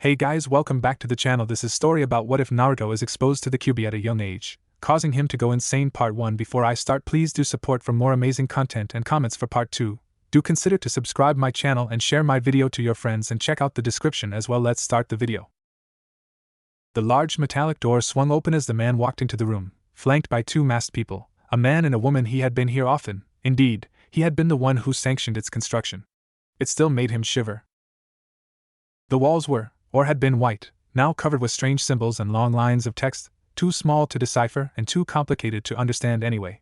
Hey guys, welcome back to the channel. This is story about what if Naruto is exposed to the Kyuubi at a young age, causing him to go insane. Part 1. Before I start, please do support for more amazing content and comments for part 2. Do consider to subscribe my channel and share my video to your friends and check out the description as well. Let's start the video. The large metallic door swung open as the man walked into the room, flanked by two masked people, a man and a woman. He had been here often. Indeed, he had been the one who sanctioned its construction. It still made him shiver. The walls were, or had been, white, now covered with strange symbols and long lines of text, too small to decipher and too complicated to understand anyway.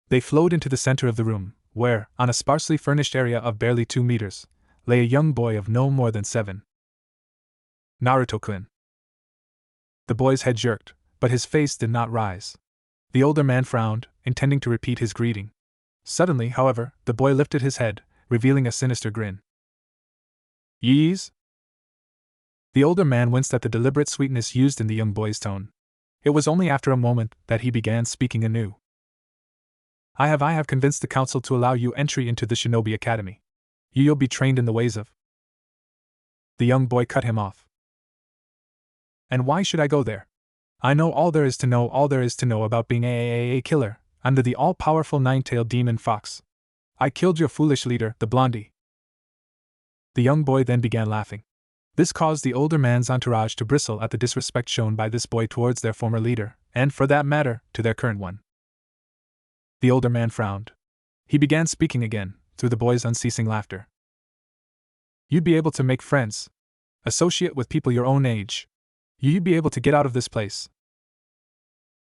They flowed into the center of the room, where, on a sparsely furnished area of barely 2 meters, lay a young boy of no more than 7. Naruto-kun. The boy's head jerked, but his face did not rise. The older man frowned, intending to repeat his greeting. Suddenly, however, the boy lifted his head, revealing a sinister grin. Yees? The older man winced at the deliberate sweetness used in the young boy's tone. It was only after a moment that he began speaking anew. I have convinced the council to allow you entry into the Shinobi Academy. You'll be trained in the ways of... The young boy cut him off. And why should I go there? I know all there is to know about being a killer, under the all-powerful nine-tailed demon fox. I killed your foolish leader, the blondie. The young boy then began laughing. This caused the older man's entourage to bristle at the disrespect shown by this boy towards their former leader, and for that matter, to their current one. The older man frowned. He began speaking again, through the boy's unceasing laughter. You'd be able to make friends. Associate with people your own age. You'd be able to get out of this place.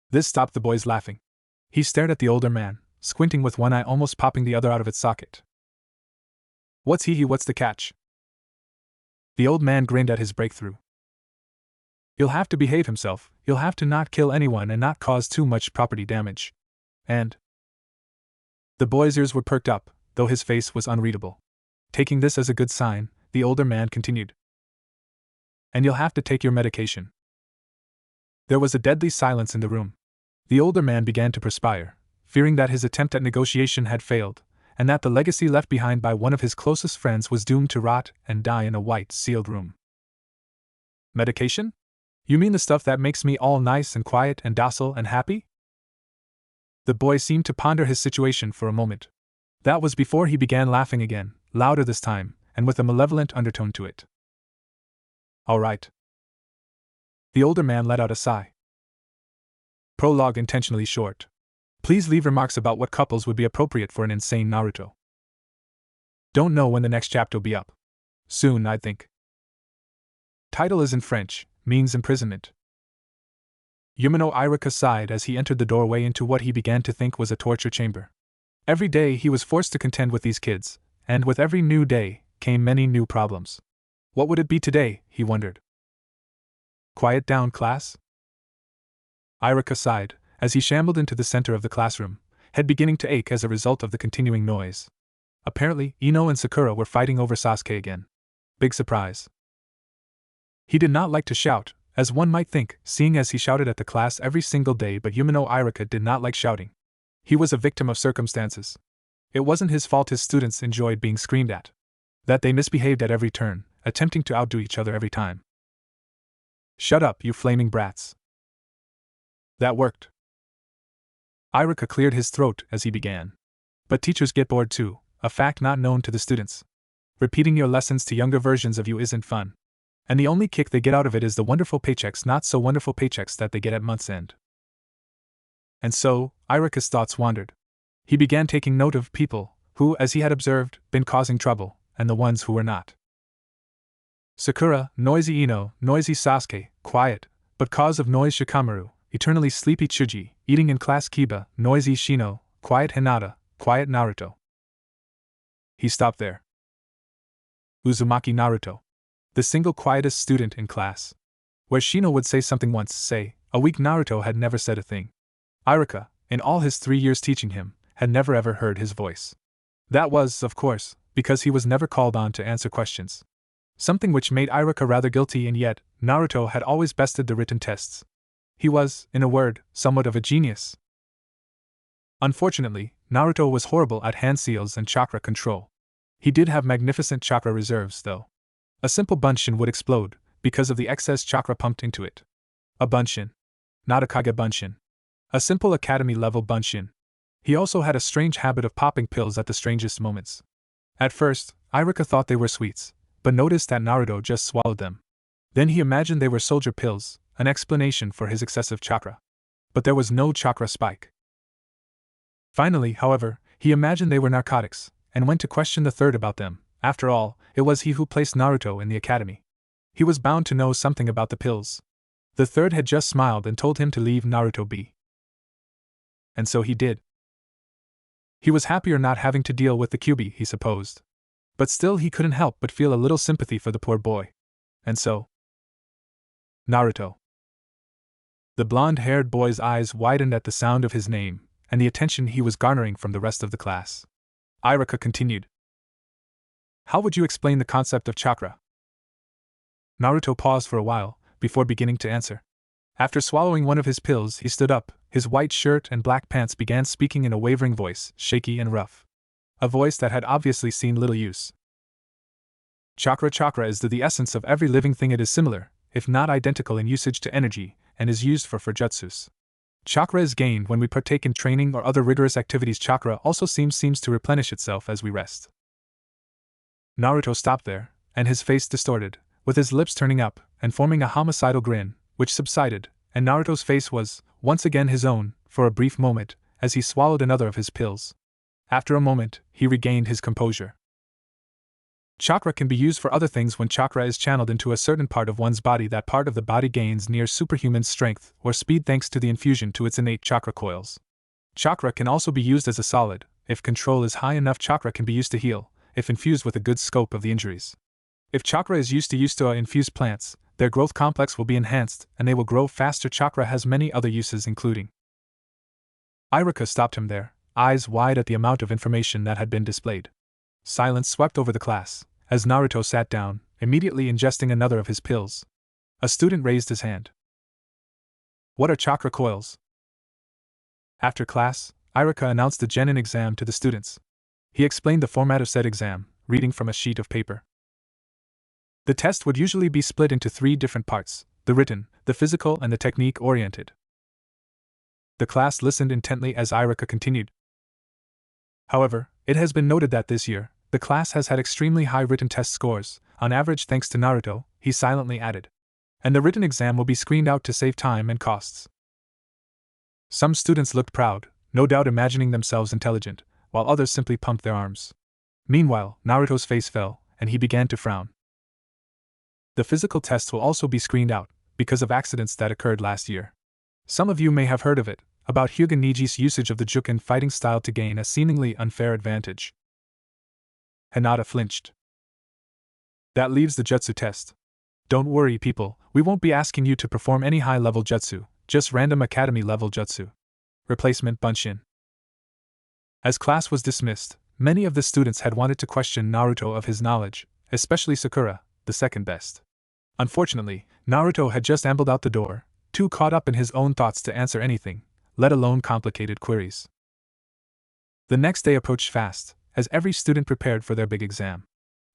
This stopped the boy's laughing. He stared at the older man, squinting with one eye almost popping the other out of its socket. What's what's the catch? The old man grinned at his breakthrough. He'll have to behave himself, he'll have to not kill anyone and not cause too much property damage. And... The boy's ears were perked up, though his face was unreadable. Taking this as a good sign, the older man continued. And you'll have to take your medication. There was a deadly silence in the room. The older man began to perspire, fearing that his attempt at negotiation had failed, and that the legacy left behind by one of his closest friends was doomed to rot and die in a white, sealed room. Medication? You mean the stuff that makes me all nice and quiet and docile and happy? The boy seemed to ponder his situation for a moment. That was before he began laughing again, louder this time, and with a malevolent undertone to it. All right. The older man let out a sigh. Prologue intentionally short. Please leave remarks about what couples would be appropriate for an insane Naruto. Don't know when the next chapter will be up. Soon, I think. Title is in French, means imprisonment. Yumino Iruka sighed as he entered the doorway into what he began to think was a torture chamber. Every day he was forced to contend with these kids, and with every new day came many new problems. What would it be today, he wondered. Quiet down, class? Iruka sighed, as he shambled into the center of the classroom, head beginning to ache as a result of the continuing noise. Apparently, Ino and Sakura were fighting over Sasuke again. Big surprise. He did not like to shout, as one might think, seeing as he shouted at the class every single day, but Yumino Iruka did not like shouting. He was a victim of circumstances. It wasn't his fault his students enjoyed being screamed at. That they misbehaved at every turn, attempting to outdo each other every time. Shut up, you flaming brats. That worked. Iruka cleared his throat as he began. But teachers get bored too, a fact not known to the students. Repeating your lessons to younger versions of you isn't fun. And the only kick they get out of it is the wonderful paychecks, not so wonderful paychecks that they get at month's end. And so, Iruka's thoughts wandered. He began taking note of people who, as he had observed, been causing trouble, and the ones who were not. Sakura, noisy Ino, noisy Sasuke, quiet, but cause of noise Shikamaru, eternally sleepy Tsuji, eating in class Kiba, noisy Shino, quiet Hinata, quiet Naruto. He stopped there. Uzumaki Naruto. The single quietest student in class. Where Shino would say something once, say, a week Naruto had never said a thing. Iruka, in all his 3 years teaching him, had never ever heard his voice. That was, of course, because he was never called on to answer questions. Something which made Iruka rather guilty, and yet, Naruto had always bested the written tests. He was, in a word, somewhat of a genius. Unfortunately, Naruto was horrible at hand seals and chakra control. He did have magnificent chakra reserves, though. A simple bunshin would explode, because of the excess chakra pumped into it. A bunshin. Not a kage bunshin. A simple academy-level bunshin. He also had a strange habit of popping pills at the strangest moments. At first, Iruka thought they were sweets, but noticed that Naruto just swallowed them. Then he imagined they were soldier pills, an explanation for his excessive chakra. But there was no chakra spike. Finally, however, he imagined they were narcotics, and went to question the third about them. After all, it was he who placed Naruto in the academy. He was bound to know something about the pills. The third had just smiled and told him to leave Naruto be. And so he did. He was happier not having to deal with the Kyuubi, he supposed. But still he couldn't help but feel a little sympathy for the poor boy. And so... Naruto. The blonde-haired boy's eyes widened at the sound of his name, and the attention he was garnering from the rest of the class. Iruka continued. How would you explain the concept of chakra? Naruto paused for a while, before beginning to answer. After swallowing one of his pills, he stood up, his white shirt and black pants began speaking in a wavering voice, shaky and rough. A voice that had obviously seen little use. Chakra is the essence of every living thing. It is similar, if not identical in usage to energy, and is used for jutsus. Chakra is gained when we partake in training or other rigorous activities. Chakra also seems to replenish itself as we rest. Naruto stopped there, and his face distorted, with his lips turning up and forming a homicidal grin, which subsided, and Naruto's face was, once again his own, for a brief moment, as he swallowed another of his pills. After a moment, he regained his composure. Chakra can be used for other things. When chakra is channeled into a certain part of one's body, that part of the body gains near superhuman strength or speed thanks to the infusion to its innate chakra coils. Chakra can also be used as a solid. If control is high enough, chakra can be used to heal, if infused with a good scope of the injuries. If chakra is used to infuse plants, their growth complex will be enhanced and they will grow faster. Chakra has many other uses, including... Iruka stopped him there, eyes wide at the amount of information that had been displayed. Silence swept over the class, as Naruto sat down, immediately ingesting another of his pills. A student raised his hand. What are chakra coils? After class, Iruka announced the genin exam to the students. He explained the format of said exam, reading from a sheet of paper. The test would usually be split into 3 different parts: the written, the physical, and the technique-oriented. The class listened intently as Iruka continued. However, it has been noted that this year, the class has had extremely high written test scores, on average thanks to Naruto, he silently added. And the written exam will be screened out to save time and costs. Some students looked proud, no doubt imagining themselves intelligent, while others simply pumped their arms. Meanwhile, Naruto's face fell, and he began to frown. The physical tests will also be screened out, because of accidents that occurred last year. Some of you may have heard of it, about Hyuga Niji's usage of the Juken fighting style to gain a seemingly unfair advantage. Hinata flinched. That leaves the jutsu test. Don't worry, people, we won't be asking you to perform any high-level jutsu, just random academy-level jutsu. Replacement bunshin. As class was dismissed, many of the students had wanted to question Naruto of his knowledge, especially Sakura, the second best. Unfortunately, Naruto had just ambled out the door, too caught up in his own thoughts to answer anything, let alone complicated queries. The next day approached fast, as every student prepared for their big exam.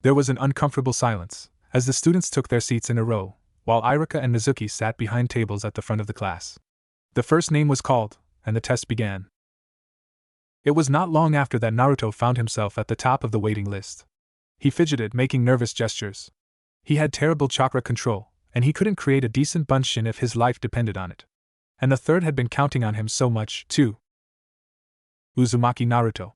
There was an uncomfortable silence, as the students took their seats in a row, while Iruka and Mizuki sat behind tables at the front of the class. The first name was called, and the test began. It was not long after that Naruto found himself at the top of the waiting list. He fidgeted, making nervous gestures. He had terrible chakra control, and he couldn't create a decent bunshin if his life depended on it. And the third had been counting on him so much, too. Uzumaki Naruto.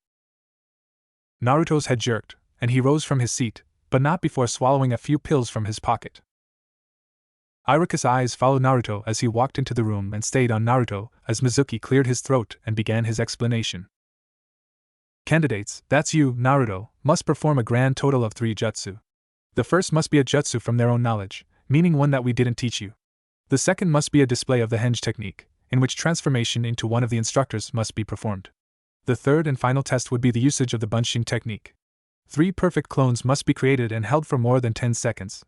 Naruto's head jerked, and he rose from his seat, but not before swallowing a few pills from his pocket. Iruka's eyes followed Naruto as he walked into the room and stayed on Naruto as Mizuki cleared his throat and began his explanation. Candidates, that's you, Naruto, must perform a grand total of 3 jutsu. The first must be a jutsu from their own knowledge, meaning one that we didn't teach you. The second must be a display of the henge technique, in which transformation into one of the instructors must be performed. The third and final test would be the usage of the bunshin technique. 3 perfect clones must be created and held for more than 10 seconds.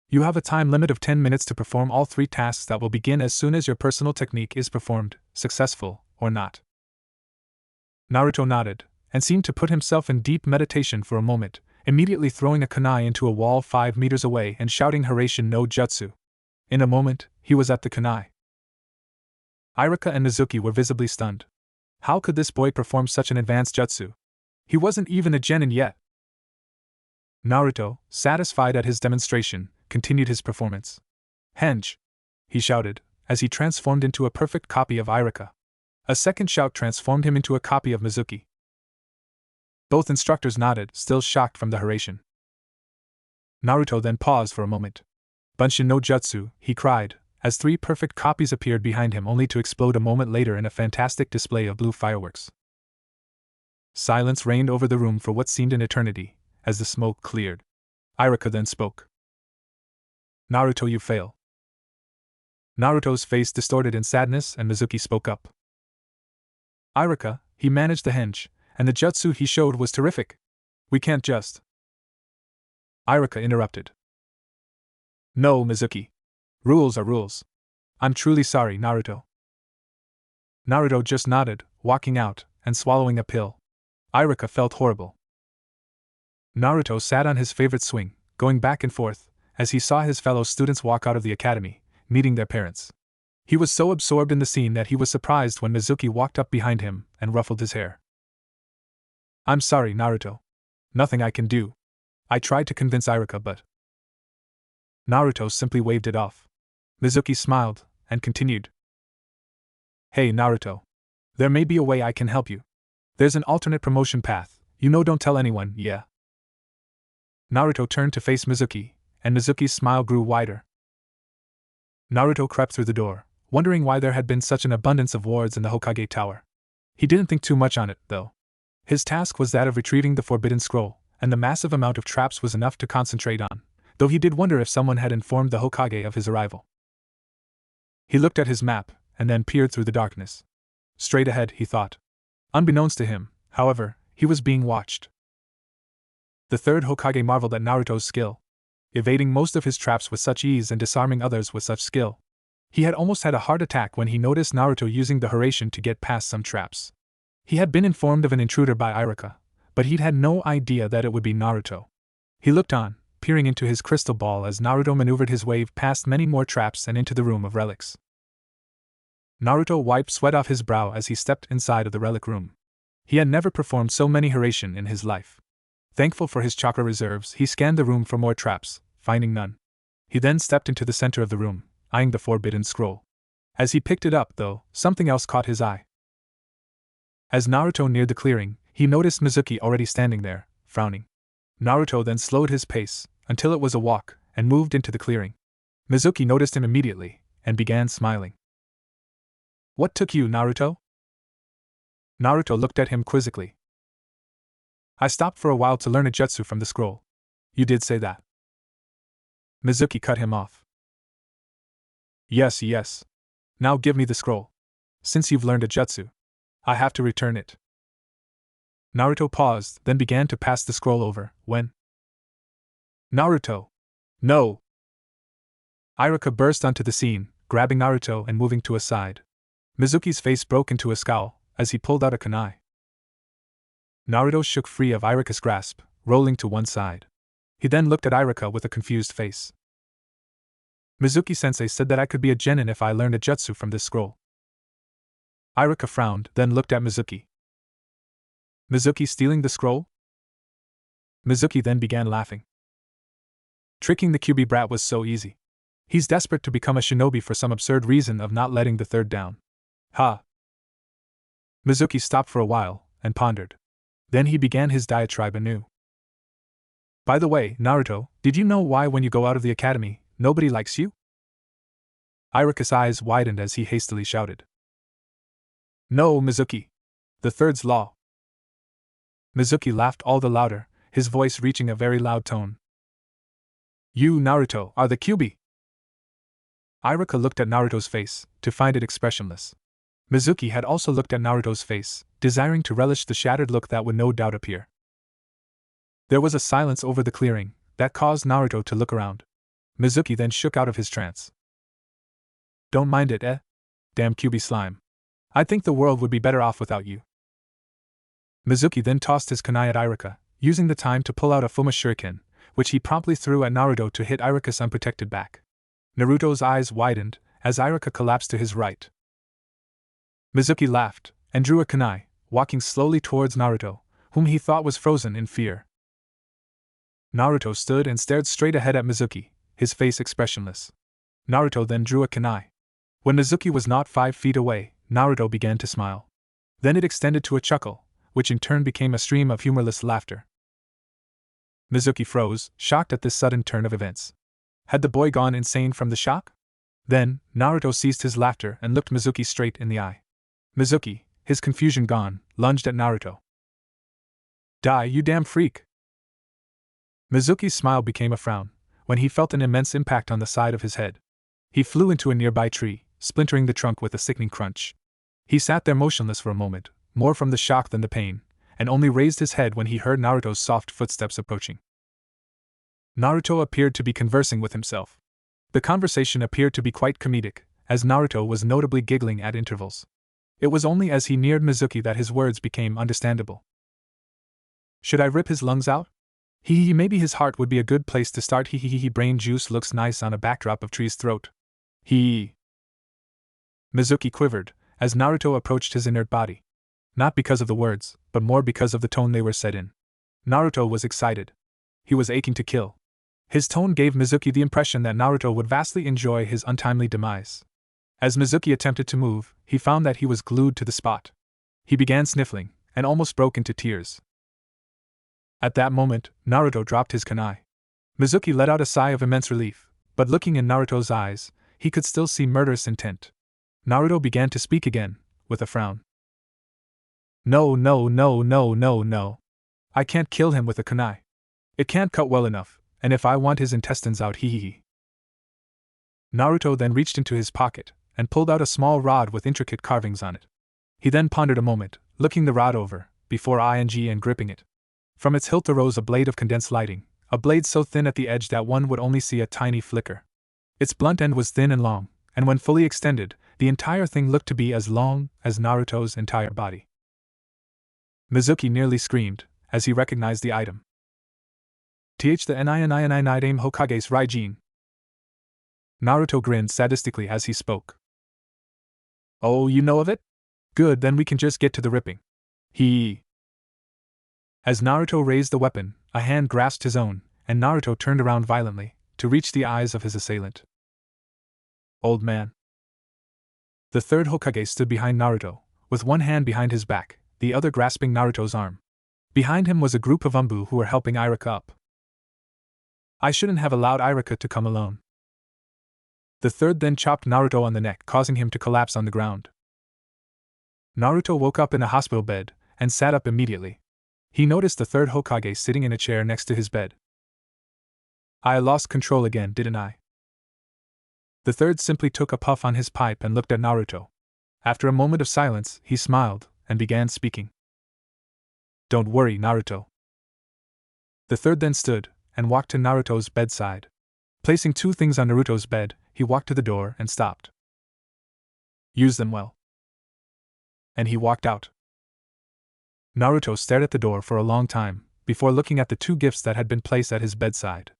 You have a time limit of 10 minutes to perform all 3 tasks that will begin as soon as your personal technique is performed, successful or not. Naruto nodded, and seemed to put himself in deep meditation for a moment, immediately throwing a kunai into a wall 5 meters away and shouting Haraishin no Jutsu. In a moment, he was at the kunai. Irika and Mizuki were visibly stunned. How could this boy perform such an advanced jutsu? He wasn't even a genin yet. Naruto, satisfied at his demonstration, continued his performance. Henge! He shouted, as he transformed into a perfect copy of Irika. A second shout transformed him into a copy of Mizuki. Both instructors nodded, still shocked from the Haraishin. Naruto then paused for a moment. Bunshin no Jutsu, he cried, as 3 perfect copies appeared behind him only to explode a moment later in a fantastic display of blue fireworks. Silence reigned over the room for what seemed an eternity, as the smoke cleared. Irika then spoke. Naruto, you fail. Naruto's face distorted in sadness and Mizuki spoke up. Irika, he managed the henge, and the jutsu he showed was terrific. We can't just. Irika interrupted. No, Mizuki. Rules are rules. I'm truly sorry, Naruto. Naruto just nodded, walking out, and swallowing a pill. Irika felt horrible. Naruto sat on his favorite swing, going back and forth, as he saw his fellow students walk out of the academy, meeting their parents. He was so absorbed in the scene that he was surprised when Mizuki walked up behind him and ruffled his hair. I'm sorry, Naruto. Nothing I can do. I tried to convince Irika, but. Naruto simply waved it off. Mizuki smiled, and continued. Hey, Naruto. There may be a way I can help you. There's an alternate promotion path, don't tell anyone, yeah? Naruto turned to face Mizuki, and Mizuki's smile grew wider. Naruto crept through the door, wondering why there had been such an abundance of wards in the Hokage Tower. He didn't think too much on it, though. His task was that of retrieving the Forbidden Scroll, and the massive amount of traps was enough to concentrate on, though he did wonder if someone had informed the Hokage of his arrival. He looked at his map, and then peered through the darkness. Straight ahead, he thought. Unbeknownst to him, however, he was being watched. The third Hokage marveled at Naruto's skill, evading most of his traps with such ease and disarming others with such skill. He had almost had a heart attack when he noticed Naruto using the Haraishin to get past some traps. He had been informed of an intruder by Irika, but he'd had no idea that it would be Naruto. He looked on, peering into his crystal ball as Naruto maneuvered his wave past many more traps and into the room of relics. Naruto wiped sweat off his brow as he stepped inside of the relic room. He had never performed so many Haraishin in his life. Thankful for his chakra reserves, he scanned the room for more traps, finding none. He then stepped into the center of the room, eyeing the Forbidden Scroll. As he picked it up, though, something else caught his eye. As Naruto neared the clearing, he noticed Mizuki already standing there, frowning. Naruto then slowed his pace, until it was a walk, and moved into the clearing. Mizuki noticed him immediately, and began smiling. What took you, Naruto? Naruto looked at him quizzically. I stopped for a while to learn a jutsu from the scroll. You did say that. Mizuki cut him off. Yes. Now give me the scroll. Since you've learned a jutsu, I have to return it. Naruto paused, then began to pass the scroll over, when. Naruto! No! Irika burst onto the scene, grabbing Naruto and moving to a side. Mizuki's face broke into a scowl, as he pulled out a kunai. Naruto shook free of Irika's grasp, rolling to one side. He then looked at Irika with a confused face. Mizuki-sensei said that I could be a genin if I learned a jutsu from this scroll. Irika frowned, then looked at Mizuki. Mizuki stealing the scroll? Mizuki then began laughing. Tricking the Kyuubi brat was so easy. He's desperate to become a shinobi for some absurd reason of not letting the third down. Ha! Mizuki stopped for a while, and pondered. Then he began his diatribe anew. By the way, Naruto, did you know why when you go out of the academy, nobody likes you? Irika's eyes widened as he hastily shouted. No, Mizuki. The third's law. Mizuki laughed all the louder, his voice reaching a very loud tone. You, Naruto, are the Kyuubi. Irika looked at Naruto's face, to find it expressionless. Mizuki had also looked at Naruto's face, desiring to relish the shattered look that would no doubt appear. There was a silence over the clearing, that caused Naruto to look around. Mizuki then shook out of his trance. Don't mind it, eh? Damn Kyuubi slime. I think the world would be better off without you. Mizuki then tossed his kunai at Irika, using the time to pull out a Fuma shuriken, which he promptly threw at Naruto to hit Iruka's unprotected back. Naruto's eyes widened as Iruka collapsed to his right. Mizuki laughed and drew a kunai, walking slowly towards Naruto, whom he thought was frozen in fear. Naruto stood and stared straight ahead at Mizuki, his face expressionless. Naruto then drew a kunai. When Mizuki was not 5 feet away, Naruto began to smile. Then it extended to a chuckle, which in turn became a stream of humorless laughter. Mizuki froze, shocked at this sudden turn of events. Had the boy gone insane from the shock? Then, Naruto ceased his laughter and looked Mizuki straight in the eye. Mizuki, his confusion gone, lunged at Naruto. Die, you damn freak! Mizuki's smile became a frown, when he felt an immense impact on the side of his head. He flew into a nearby tree, splintering the trunk with a sickening crunch. He sat there motionless for a moment, more from the shock than the pain, and only raised his head when he heard Naruto's soft footsteps approaching. Naruto appeared to be conversing with himself. The conversation appeared to be quite comedic, as Naruto was notably giggling at intervals. It was only as he neared Mizuki that his words became understandable. Should I rip his lungs out? Maybe his heart would be a good place to start. Brain juice looks nice on a backdrop of tree's throat. Mizuki quivered as Naruto approached his inert body. Not because of the words, but more because of the tone they were said in. Naruto was excited. He was aching to kill. His tone gave Mizuki the impression that Naruto would vastly enjoy his untimely demise. As Mizuki attempted to move, he found that he was glued to the spot. He began sniffling, and almost broke into tears. At that moment, Naruto dropped his kunai. Mizuki let out a sigh of immense relief, but looking in Naruto's eyes, he could still see murderous intent. Naruto began to speak again, with a frown. No. I can't kill him with a kunai. It can't cut well enough, and if I want his intestines out, Naruto then reached into his pocket and pulled out a small rod with intricate carvings on it. He then pondered a moment, looking the rod over, before and gripping it. From its hilt arose a blade of condensed lighting, a blade so thin at the edge that one would only see a tiny flicker. Its blunt end was thin and long, and when fully extended, the entire thing looked to be as long as Naruto's entire body. Mizuki nearly screamed as he recognized the item. The Nine Hokage's Raijin. Naruto grinned sadistically as he spoke. Oh, you know of it? Good, then we can just get to the ripping. As Naruto raised the weapon, a hand grasped his own, and Naruto turned around violently, to reach the eyes of his assailant. Old man. The third Hokage stood behind Naruto, with one hand behind his back, the other grasping Naruto's arm. Behind him was a group of Umbu who were helping Iruka up. I shouldn't have allowed Iruka to come alone. The third then chopped Naruto on the neck, causing him to collapse on the ground. Naruto woke up in a hospital bed, and sat up immediately. He noticed the third Hokage sitting in a chair next to his bed. I lost control again, didn't I? The third simply took a puff on his pipe and looked at Naruto. After a moment of silence, he smiled, and began speaking. Don't worry, Naruto. The third then stood, and walked to Naruto's bedside. Placing two things on Naruto's bed, he walked to the door and stopped. Use them well. And he walked out. Naruto stared at the door for a long time, before looking at the two gifts that had been placed at his bedside.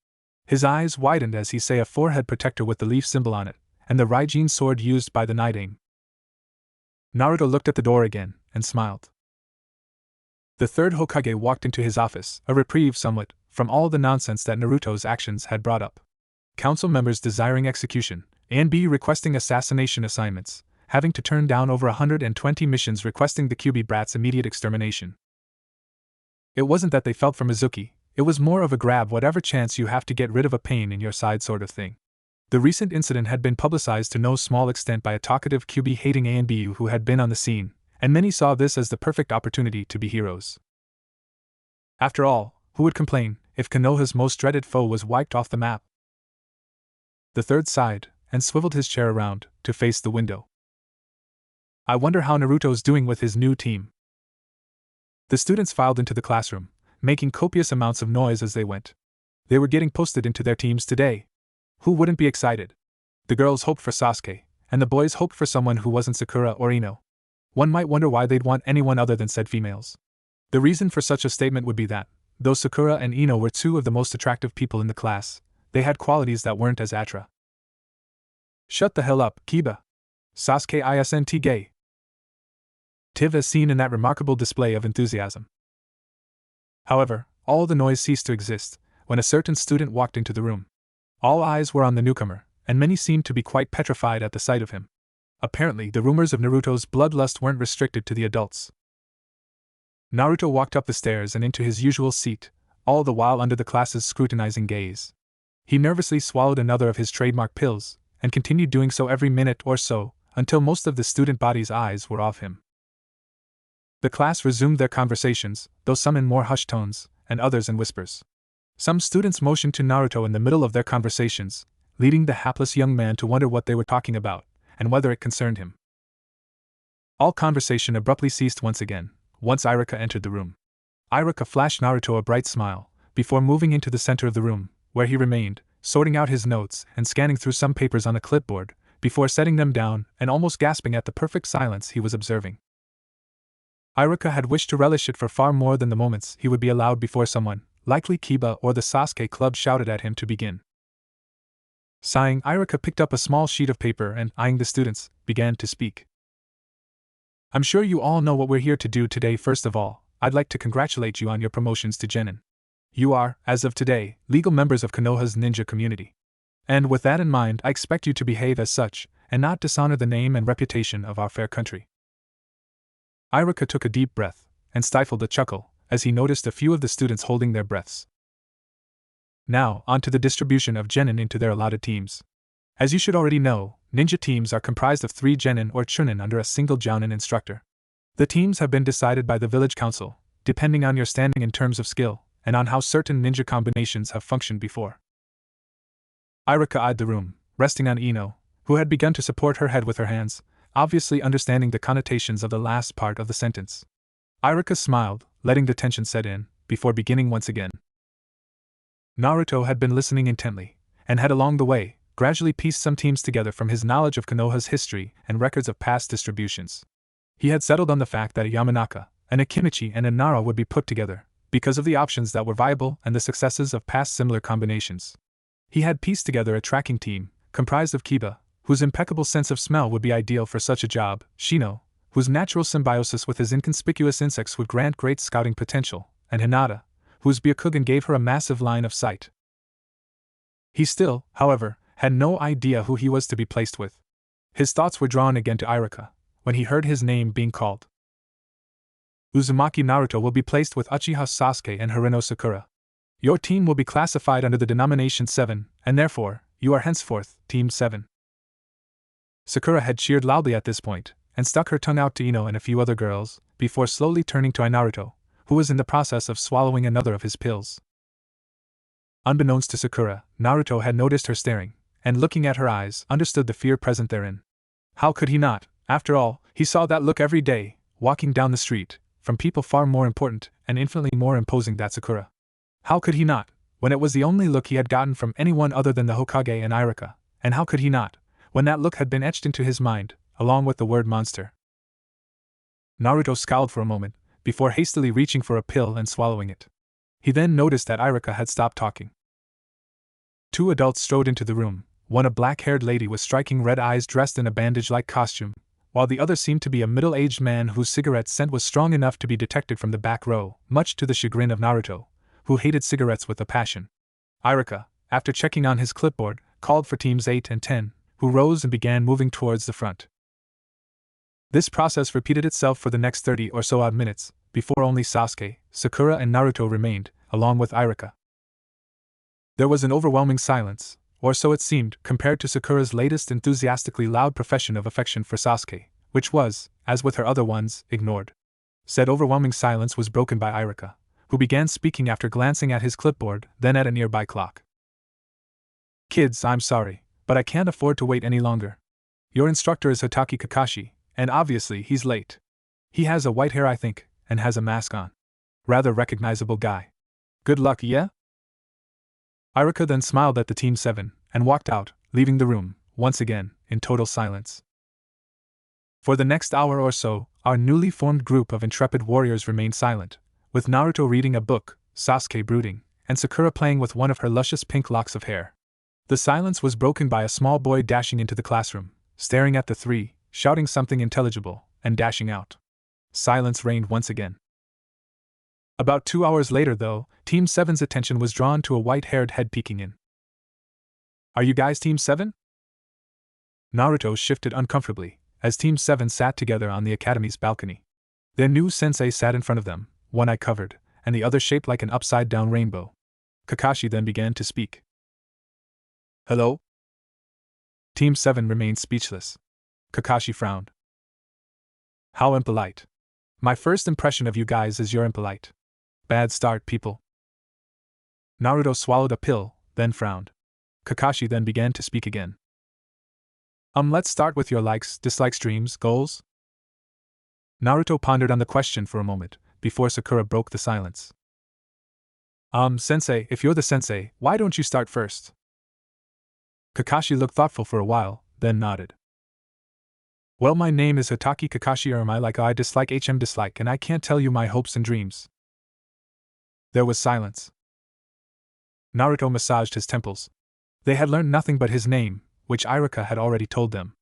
His eyes widened as he saw a forehead protector with the leaf symbol on it, and the Raijin sword used by the Night Aim. Naruto looked at the door again, and smiled. The third Hokage walked into his office, a reprieve somewhat from all the nonsense that Naruto's actions had brought up. Council members desiring execution, and B requesting assassination assignments, having to turn down over 120 missions requesting the Kyuubi brats' immediate extermination. It wasn't that they felt for Mizuki, it was more of a grab whatever chance you have to get rid of a pain in your side sort of thing. The recent incident had been publicized to no small extent by a talkative Kyuubi-hating ANBU who had been on the scene, and many saw this as the perfect opportunity to be heroes. After all, who would complain if Konoha's most dreaded foe was wiped off the map? The third sighed, and swiveled his chair around, to face the window. I wonder how Naruto's doing with his new team. The students filed into the classroom, making copious amounts of noise as they went. They were getting posted into their teams today. Who wouldn't be excited? The girls hoped for Sasuke, and the boys hoped for someone who wasn't Sakura or Ino. One might wonder why they'd want anyone other than said females. The reason for such a statement would be that, though Sakura and Ino were two of the most attractive people in the class, they had qualities that weren't as attractive. Shut the hell up, Kiba. Sasuke isn't gay. Tiv as seen in that remarkable display of enthusiasm. However, all the noise ceased to exist when a certain student walked into the room. All eyes were on the newcomer, and many seemed to be quite petrified at the sight of him. Apparently, the rumors of Naruto's bloodlust weren't restricted to the adults. Naruto walked up the stairs and into his usual seat, all the while under the class's scrutinizing gaze. He nervously swallowed another of his trademark pills, and continued doing so every minute or so, until most of the student body's eyes were off him. The class resumed their conversations, though some in more hushed tones, and others in whispers. Some students motioned to Naruto in the middle of their conversations, leading the hapless young man to wonder what they were talking about, and whether it concerned him. All conversation abruptly ceased once again, once Iruka entered the room. Iruka flashed Naruto a bright smile, before moving into the center of the room, where he remained, sorting out his notes and scanning through some papers on a clipboard, before setting them down and almost gasping at the perfect silence he was observing. Iruka had wished to relish it for far more than the moments he would be allowed before someone, likely Kiba or the Sasuke Club, shouted at him to begin. Sighing, Iruka picked up a small sheet of paper and, eyeing the students, began to speak. I'm sure you all know what we're here to do today. First of all, I'd like to congratulate you on your promotions to Genin. You are, as of today, legal members of Konoha's ninja community. And with that in mind, I expect you to behave as such, and not dishonor the name and reputation of our fair country. Iruka took a deep breath, and stifled a chuckle, as he noticed a few of the students holding their breaths. Now, on to the distribution of genin into their allotted teams. As you should already know, ninja teams are comprised of 3 genin or chunin under a single jounin instructor. The teams have been decided by the village council, depending on your standing in terms of skill, and on how certain ninja combinations have functioned before. Iruka eyed the room, resting on Ino, who had begun to support her head with her hands, obviously understanding the connotations of the last part of the sentence. Iruka smiled, letting the tension set in, before beginning once again. Naruto had been listening intently, and had along the way gradually pieced some teams together from his knowledge of Konoha's history and records of past distributions. He had settled on the fact that a Yamanaka, an Akimichi, and a Nara would be put together, because of the options that were viable and the successes of past similar combinations. He had pieced together a tracking team, comprised of Kiba, whose impeccable sense of smell would be ideal for such a job, Shino, whose natural symbiosis with his inconspicuous insects would grant great scouting potential, and Hinata, whose Byakugan gave her a massive line of sight. He still, however, had no idea who he was to be placed with. His thoughts were drawn again to Iruka, when he heard his name being called. Uzumaki Naruto will be placed with Uchiha Sasuke and Harino Sakura. Your team will be classified under the denomination 7, and therefore, you are henceforth Team 7. Sakura had cheered loudly at this point, and stuck her tongue out to Ino and a few other girls, before slowly turning to Naruto, who was in the process of swallowing another of his pills. Unbeknownst to Sakura, Naruto had noticed her staring, and looking at her eyes, understood the fear present therein. How could he not? After all, he saw that look every day, walking down the street, from people far more important and infinitely more imposing than Sakura. How could he not, when it was the only look he had gotten from anyone other than the Hokage and Iruka, and how could he not, when that look had been etched into his mind, along with the word monster? Naruto scowled for a moment, before hastily reaching for a pill and swallowing it. He then noticed that Iruka had stopped talking. 2 adults strode into the room, one a black-haired lady with striking red eyes dressed in a bandage-like costume, while the other seemed to be a middle-aged man whose cigarette scent was strong enough to be detected from the back row, much to the chagrin of Naruto, who hated cigarettes with a passion. Iruka, after checking on his clipboard, called for teams 8 and 10, who rose and began moving towards the front. This process repeated itself for the next 30 or so odd minutes, before only Sasuke, Sakura, and Naruto remained, along with Iruka. There was an overwhelming silence, or so it seemed, compared to Sakura's latest enthusiastically loud profession of affection for Sasuke, which was, as with her other ones, ignored. Said overwhelming silence was broken by Iruka, who began speaking after glancing at his clipboard, then at a nearby clock. Kids, I'm sorry, but I can't afford to wait any longer. Your instructor is Hitaki Kakashi, and obviously he's late. He has a white hair, I think, and has a mask on. Rather recognizable guy. Good luck, yeah? Iruka then smiled at the Team 7, and walked out, leaving the room, once again, in total silence. For the next hour or so, our newly formed group of intrepid warriors remained silent, with Naruto reading a book, Sasuke brooding, and Sakura playing with one of her luscious pink locks of hair. The silence was broken by a small boy dashing into the classroom, staring at the three, shouting something intelligible, and dashing out. Silence reigned once again. About 2 hours later, though, Team 7's attention was drawn to a white-haired head peeking in. "Are you guys Team 7? Naruto shifted uncomfortably, as Team 7 sat together on the academy's balcony. Their new sensei sat in front of them, one eye covered, and the other shaped like an upside-down rainbow. Kakashi then began to speak. "Hello?" Team 7 remained speechless. Kakashi frowned. "How impolite. My first impression of you guys is you're impolite. Bad start, people." Naruto swallowed a pill, then frowned. Kakashi then began to speak again. Let's start with your likes, dislikes, dreams, goals." Naruto pondered on the question for a moment, before Sakura broke the silence. Sensei, if you're the sensei, why don't you start first?" Kakashi looked thoughtful for a while, then nodded. "Well, my name is Hitaki Kakashi, or I like I dislike HM dislike, and I can't tell you my hopes and dreams." There was silence. Naruto massaged his temples. They had learned nothing but his name, which Iruka had already told them.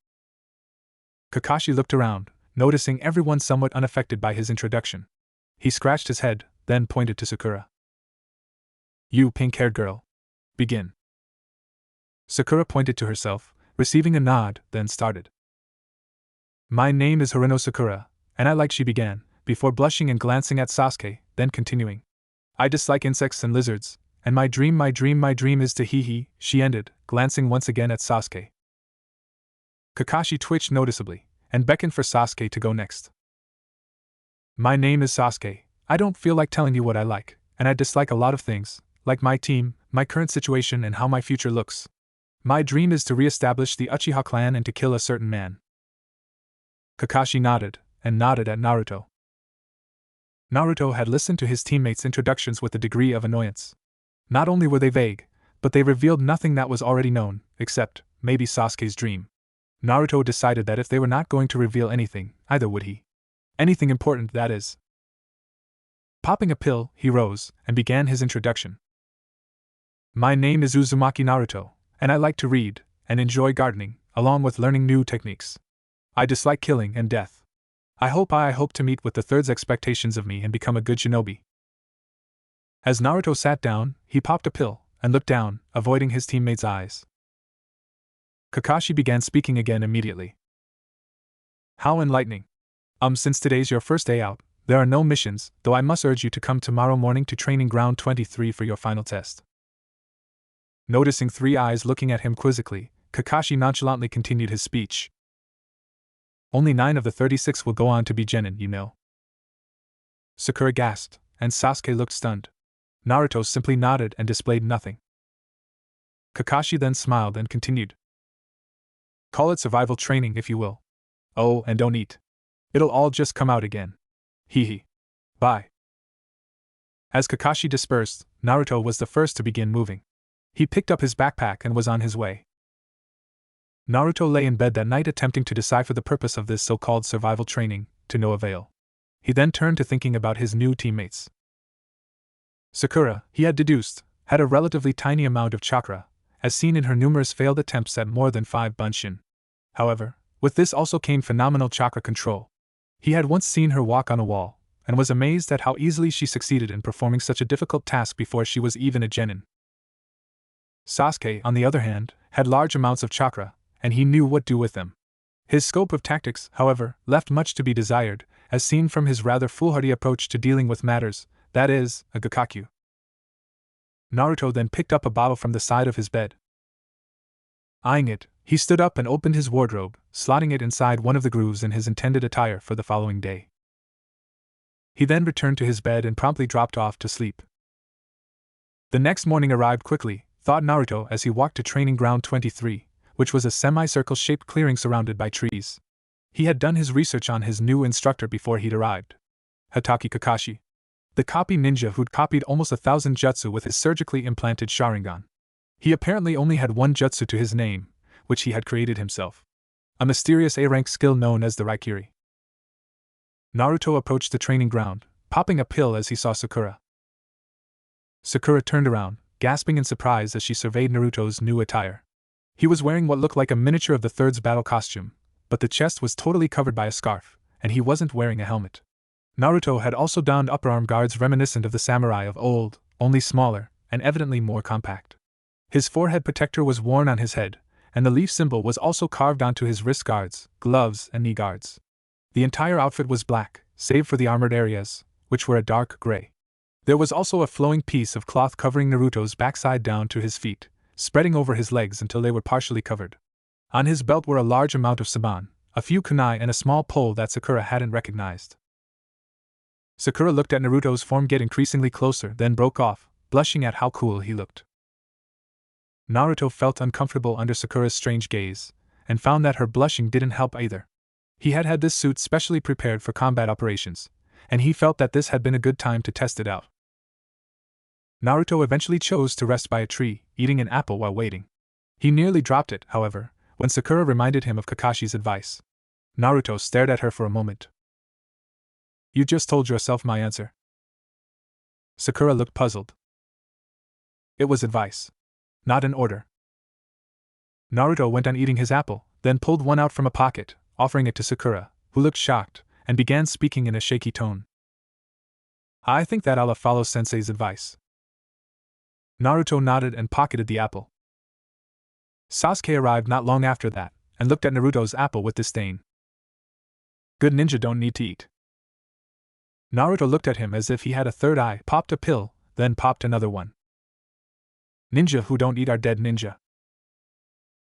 Kakashi looked around, noticing everyone somewhat unaffected by his introduction. He scratched his head, then pointed to Sakura. "You pink-haired girl. Begin." Sakura pointed to herself, receiving a nod, then started. "My name is Harino Sakura, and I like," she began, before blushing and glancing at Sasuke, then continuing. "I dislike insects and lizards, and my dream is to hee," she ended, glancing once again at Sasuke. Kakashi twitched noticeably, and beckoned for Sasuke to go next. "My name is Sasuke. I don't feel like telling you what I like, and I dislike a lot of things, like my team, my current situation, and how my future looks. My dream is to re-establish the Uchiha clan and to kill a certain man." Kakashi nodded, and nodded at Naruto. Naruto had listened to his teammates' introductions with a degree of annoyance. Not only were they vague, but they revealed nothing that was already known, except, maybe, Sasuke's dream. Naruto decided that if they were not going to reveal anything, either would he. Anything important, that is. Popping a pill, he rose, and began his introduction. "My name is Uzumaki Naruto, and I like to read, and enjoy gardening, along with learning new techniques. I dislike killing and death. I hope to meet with the third's expectations of me and become a good shinobi." As Naruto sat down, he popped a pill, and looked down, avoiding his teammates' eyes. Kakashi began speaking again immediately. "How enlightening. Since today's your first day out, there are no missions, though I must urge you to come tomorrow morning to Training Ground 23 for your final test." Noticing three eyes looking at him quizzically, Kakashi nonchalantly continued his speech. "Only 9 of the 36 will go on to be genin, you know." Sakura gasped, and Sasuke looked stunned. Naruto simply nodded and displayed nothing. Kakashi then smiled and continued. "Call it survival training if you will. Oh, and don't eat. It'll all just come out again. Hee hee. Bye." As Kakashi dispersed, Naruto was the first to begin moving. He picked up his backpack and was on his way. Naruto lay in bed that night attempting to decipher the purpose of this so-called survival training, to no avail. He then turned to thinking about his new teammates. Sakura, he had deduced, had a relatively tiny amount of chakra, as seen in her numerous failed attempts at more than 5 bunshin. However, with this also came phenomenal chakra control. He had once seen her walk on a wall, and was amazed at how easily she succeeded in performing such a difficult task before she was even a genin. Sasuke, on the other hand, had large amounts of chakra, and he knew what to do with them. His scope of tactics, however, left much to be desired, as seen from his rather foolhardy approach to dealing with matters, that is, a Gakakyu. Naruto then picked up a bottle from the side of his bed. Eyeing it, he stood up and opened his wardrobe, slotting it inside one of the grooves in his intended attire for the following day. He then returned to his bed and promptly dropped off to sleep. The next morning arrived quickly, thought Naruto as he walked to Training Ground 23, which was a semicircle-shaped clearing surrounded by trees. He had done his research on his new instructor before he'd arrived. Hitaki Kakashi, the copy ninja who'd copied almost 1,000 jutsu with his surgically implanted Sharingan. He apparently only had one jutsu to his name, which he had created himself. A mysterious A-rank skill known as the Raikiri. Naruto approached the training ground, popping a pill as he saw Sakura. Sakura turned around, gasping in surprise as she surveyed Naruto's new attire. He was wearing what looked like a miniature of the Third's battle costume, but the chest was totally covered by a scarf, and he wasn't wearing a helmet. Naruto had also donned upper-arm guards reminiscent of the samurai of old, only smaller, and evidently more compact. His forehead protector was worn on his head, and the leaf symbol was also carved onto his wrist guards, gloves, and knee guards. The entire outfit was black, save for the armored areas, which were a dark gray. There was also a flowing piece of cloth covering Naruto's backside down to his feet, spreading over his legs until they were partially covered. On his belt were a large amount of saban, a few kunai, and a small pole that Sakura hadn't recognized. Sakura looked at Naruto's form get increasingly closer, then broke off, blushing at how cool he looked. Naruto felt uncomfortable under Sakura's strange gaze, and found that her blushing didn't help either. He had had this suit specially prepared for combat operations, and he felt that this had been a good time to test it out. Naruto eventually chose to rest by a tree, eating an apple while waiting. He nearly dropped it, however, when Sakura reminded him of Kakashi's advice. Naruto stared at her for a moment. "You just told yourself my answer." Sakura looked puzzled. "It was advice, not an order." Naruto went on eating his apple, then pulled one out from a pocket, offering it to Sakura, who looked shocked, and began speaking in a shaky tone. "I think that I'll follow Sensei's advice." Naruto nodded and pocketed the apple. Sasuke arrived not long after that, and looked at Naruto's apple with disdain. "Good ninja don't need to eat." Naruto looked at him as if he had a third eye, popped a pill, then popped another one. "Ninja who don't eat are dead ninja."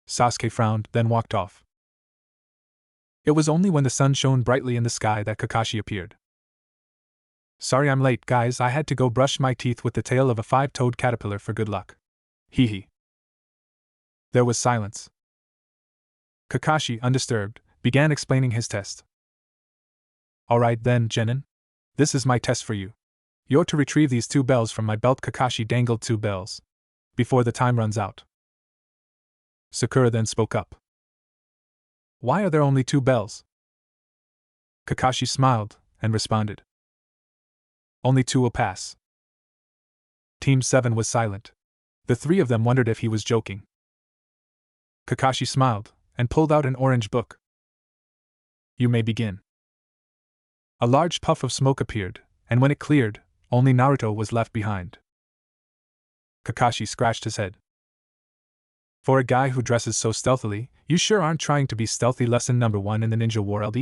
Sasuke frowned, then walked off. It was only when the sun shone brightly in the sky that Kakashi appeared. "Sorry I'm late, guys, I had to go brush my teeth with the tail of a five-toed caterpillar for good luck. Hee hee." There was silence. Kakashi, undisturbed, began explaining his test. "Alright then, Genin. This is my test for you. You're to retrieve these 2 bells from my belt." Kakashi dangled 2 bells. "Before the time runs out." Sakura then spoke up. "Why are there only 2 bells?" Kakashi smiled, and responded. "Only 2 will pass." Team 7 was silent. The 3 of them wondered if he was joking. Kakashi smiled, and pulled out an orange book. "You may begin." A large puff of smoke appeared, and when it cleared, only Naruto was left behind. Kakashi scratched his head. "For a guy who dresses so stealthily, you sure aren't trying to be stealthy. Lesson number 1 in the ninja world."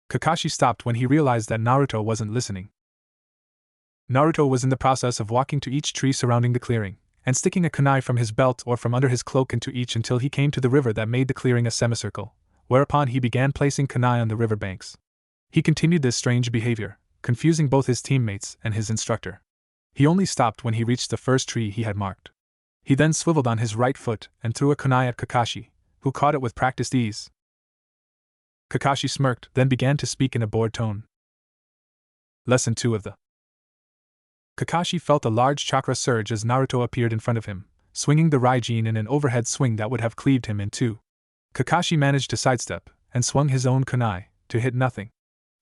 Kakashi stopped when he realized that Naruto wasn't listening. Naruto was in the process of walking to each tree surrounding the clearing, and sticking a kunai from his belt or from under his cloak into each until he came to the river that made the clearing a semicircle, whereupon he began placing kunai on the river banks. He continued this strange behavior, confusing both his teammates and his instructor. He only stopped when he reached the first tree he had marked. He then swiveled on his right foot and threw a kunai at Kakashi, who caught it with practiced ease. Kakashi smirked, then began to speak in a bored tone. Lesson 2 of the. Kakashi felt a large chakra surge as Naruto appeared in front of him, swinging the Raijin in an overhead swing that would have cleaved him in 2. Kakashi managed to sidestep, and swung his own kunai, to hit nothing.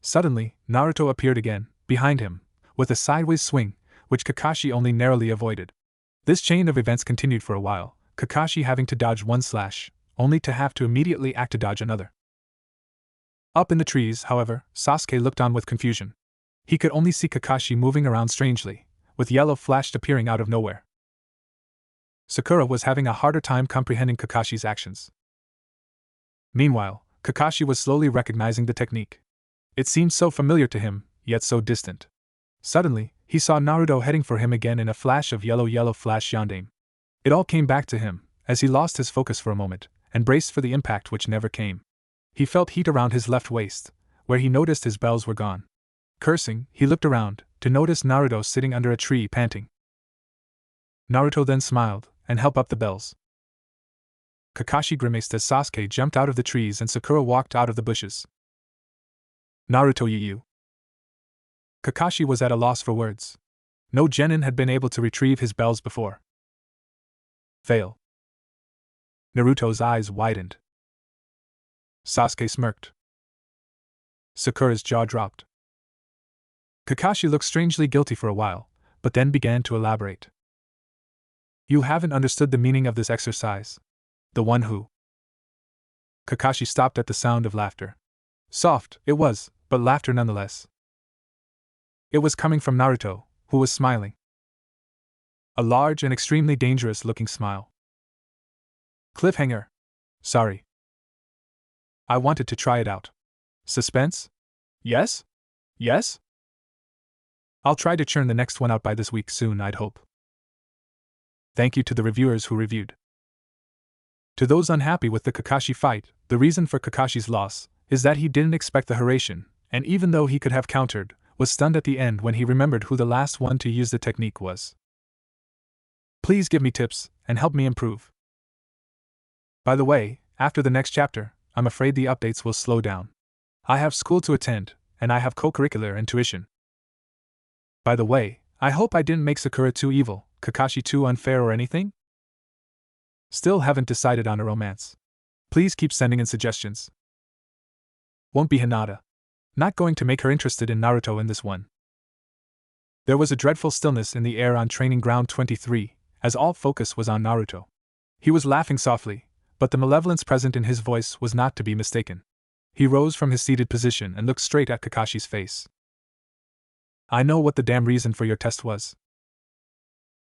Suddenly, Naruto appeared again, behind him, with a sideways swing, which Kakashi only narrowly avoided. This chain of events continued for a while, Kakashi having to dodge one slash, only to have to immediately act to dodge another. Up in the trees, however, Sasuke looked on with confusion. He could only see Kakashi moving around strangely, with yellow flash appearing out of nowhere. Sakura was having a harder time comprehending Kakashi's actions. Meanwhile, Kakashi was slowly recognizing the technique. It seemed so familiar to him, yet so distant. Suddenly, he saw Naruto heading for him again in a flash of yellow flash yondaime. It all came back to him, as he lost his focus for a moment, and braced for the impact which never came. He felt heat around his left waist, where he noticed his bells were gone. Cursing, he looked around, to notice Naruto sitting under a tree panting. Naruto then smiled, and held up the bells. Kakashi grimaced as Sasuke jumped out of the trees and Sakura walked out of the bushes. Naruto you. Kakashi was at a loss for words. No genin had been able to retrieve his bells before. Fail. Naruto's eyes widened. Sasuke smirked. Sakura's jaw dropped. Kakashi looked strangely guilty for a while, but then began to elaborate. You haven't understood the meaning of this exercise. The one who. Kakashi stopped at the sound of laughter. Soft, it was, but laughter nonetheless. It was coming from Naruto, who was smiling. A large and extremely dangerous-looking smile. Cliffhanger. Sorry. I wanted to try it out. Suspense? Yes? Yes? I'll try to churn the next one out by this week soon, I'd hope. Thank you to the reviewers who reviewed. To those unhappy with the Kakashi fight, the reason for Kakashi's loss is that he didn't expect the Hiraishin, and even though he could have countered, was stunned at the end when he remembered who the last one to use the technique was. Please give me tips, and help me improve. By the way, after the next chapter, I'm afraid the updates will slow down. I have school to attend, and I have co-curricular and tuition. By the way, I hope I didn't make Sakura too evil, Kakashi too unfair or anything? Still haven't decided on a romance. Please keep sending in suggestions. Won't be Hinata. Not going to make her interested in Naruto in this one. There was a dreadful stillness in the air on Training Ground 23, as all focus was on Naruto. He was laughing softly, but the malevolence present in his voice was not to be mistaken. He rose from his seated position and looked straight at Kakashi's face. I know what the damn reason for your test was.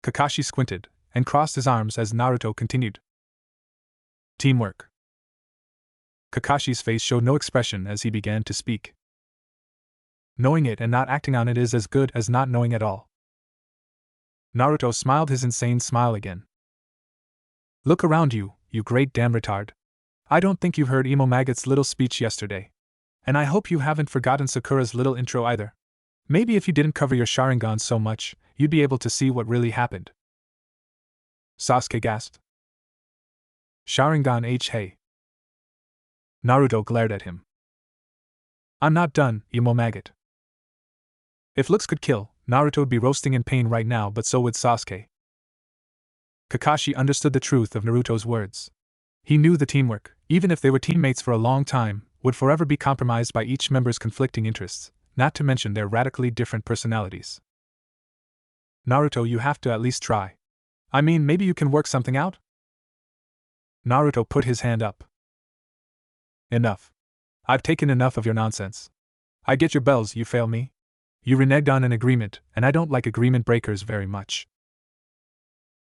Kakashi squinted and crossed his arms as Naruto continued. Teamwork. Kakashi's face showed no expression as he began to speak. Knowing it and not acting on it is as good as not knowing at all. Naruto smiled his insane smile again. Look around you, you great damn retard. I don't think you heard Emo Maggot's little speech yesterday. And I hope you haven't forgotten Sakura's little intro either. Maybe if you didn't cover your Sharingan so much, you'd be able to see what really happened. Sasuke gasped. Sharingan H. Hey. Naruto glared at him. I'm not done, Emo Maggot. If looks could kill, Naruto would be roasting in pain right now, but so would Sasuke. Kakashi understood the truth of Naruto's words. He knew the teamwork, even if they were teammates for a long time, would forever be compromised by each member's conflicting interests, not to mention their radically different personalities. Naruto, you have to at least try. I mean, maybe you can work something out? Naruto put his hand up. Enough. I've taken enough of your nonsense. I get your bells, you fail me. You reneged on an agreement, and I don't like agreement breakers very much.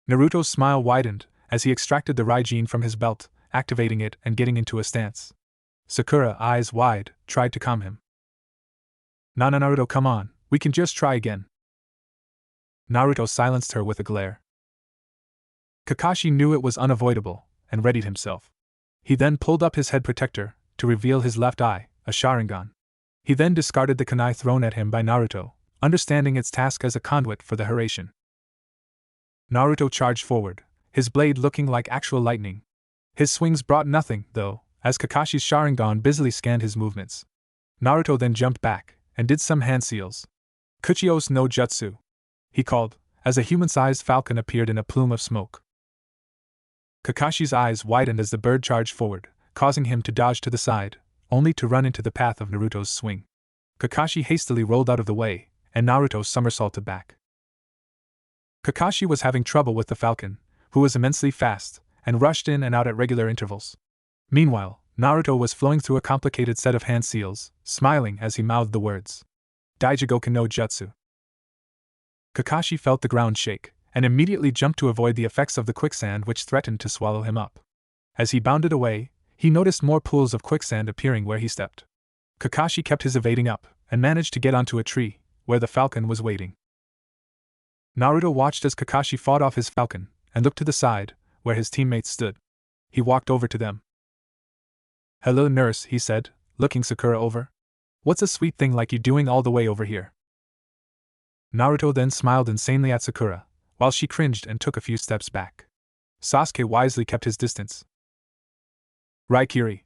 Naruto's smile widened as he extracted the Raijin from his belt, activating it and getting into a stance. Sakura, eyes wide, tried to calm him. Nana Naruto, come on, we can just try again. Naruto silenced her with a glare. Kakashi knew it was unavoidable, and readied himself. He then pulled up his head protector, to reveal his left eye, a Sharingan. He then discarded the kunai thrown at him by Naruto, understanding its task as a conduit for the Hiraishin. Naruto charged forward, his blade looking like actual lightning. His swings brought nothing, though, as Kakashi's Sharingan busily scanned his movements. Naruto then jumped back, and did some hand seals. Kuchios no Jutsu, he called, as a human-sized falcon appeared in a plume of smoke. Kakashi's eyes widened as the bird charged forward, causing him to dodge to the side, only to run into the path of Naruto's swing. Kakashi hastily rolled out of the way, and Naruto somersaulted back. Kakashi was having trouble with the falcon, who was immensely fast, and rushed in and out at regular intervals. Meanwhile, Naruto was flowing through a complicated set of hand seals, smiling as he mouthed the words. Daijigoken no Jutsu. Kakashi felt the ground shake, and immediately jumped to avoid the effects of the quicksand which threatened to swallow him up. As he bounded away, he noticed more pools of quicksand appearing where he stepped. Kakashi kept his evading up, and managed to get onto a tree, where the falcon was waiting. Naruto watched as Kakashi fought off his falcon, and looked to the side, where his teammates stood. He walked over to them. Hello, nurse, he said, looking Sakura over. What's a sweet thing like you doing all the way over here? Naruto then smiled insanely at Sakura, while she cringed and took a few steps back. Sasuke wisely kept his distance. Raikiri.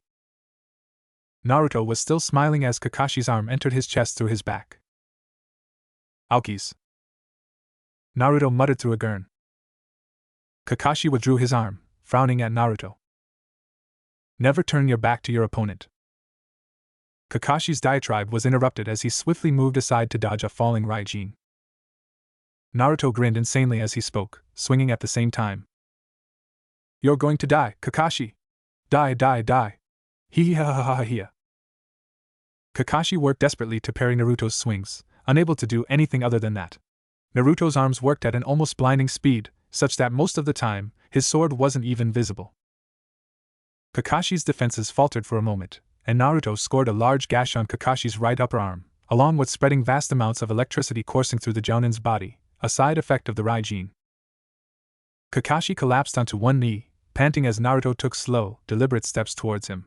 Naruto was still smiling as Kakashi's arm entered his chest through his back. Aokis. Naruto muttered through a gurn. Kakashi withdrew his arm, frowning at Naruto. Never turn your back to your opponent. Kakashi's diatribe was interrupted as he swiftly moved aside to dodge a falling Raijin. Naruto grinned insanely as he spoke, swinging at the same time. You're going to die, Kakashi! Die, die, die! Hee ha ha ha ha ha. Kakashi worked desperately to parry Naruto's swings, unable to do anything other than that. Naruto's arms worked at an almost blinding speed, such that most of the time, his sword wasn't even visible. Kakashi's defenses faltered for a moment, and Naruto scored a large gash on Kakashi's right upper arm, along with spreading vast amounts of electricity coursing through the Jounin's body, a side effect of the Raijin. Kakashi collapsed onto one knee, panting as Naruto took slow, deliberate steps towards him.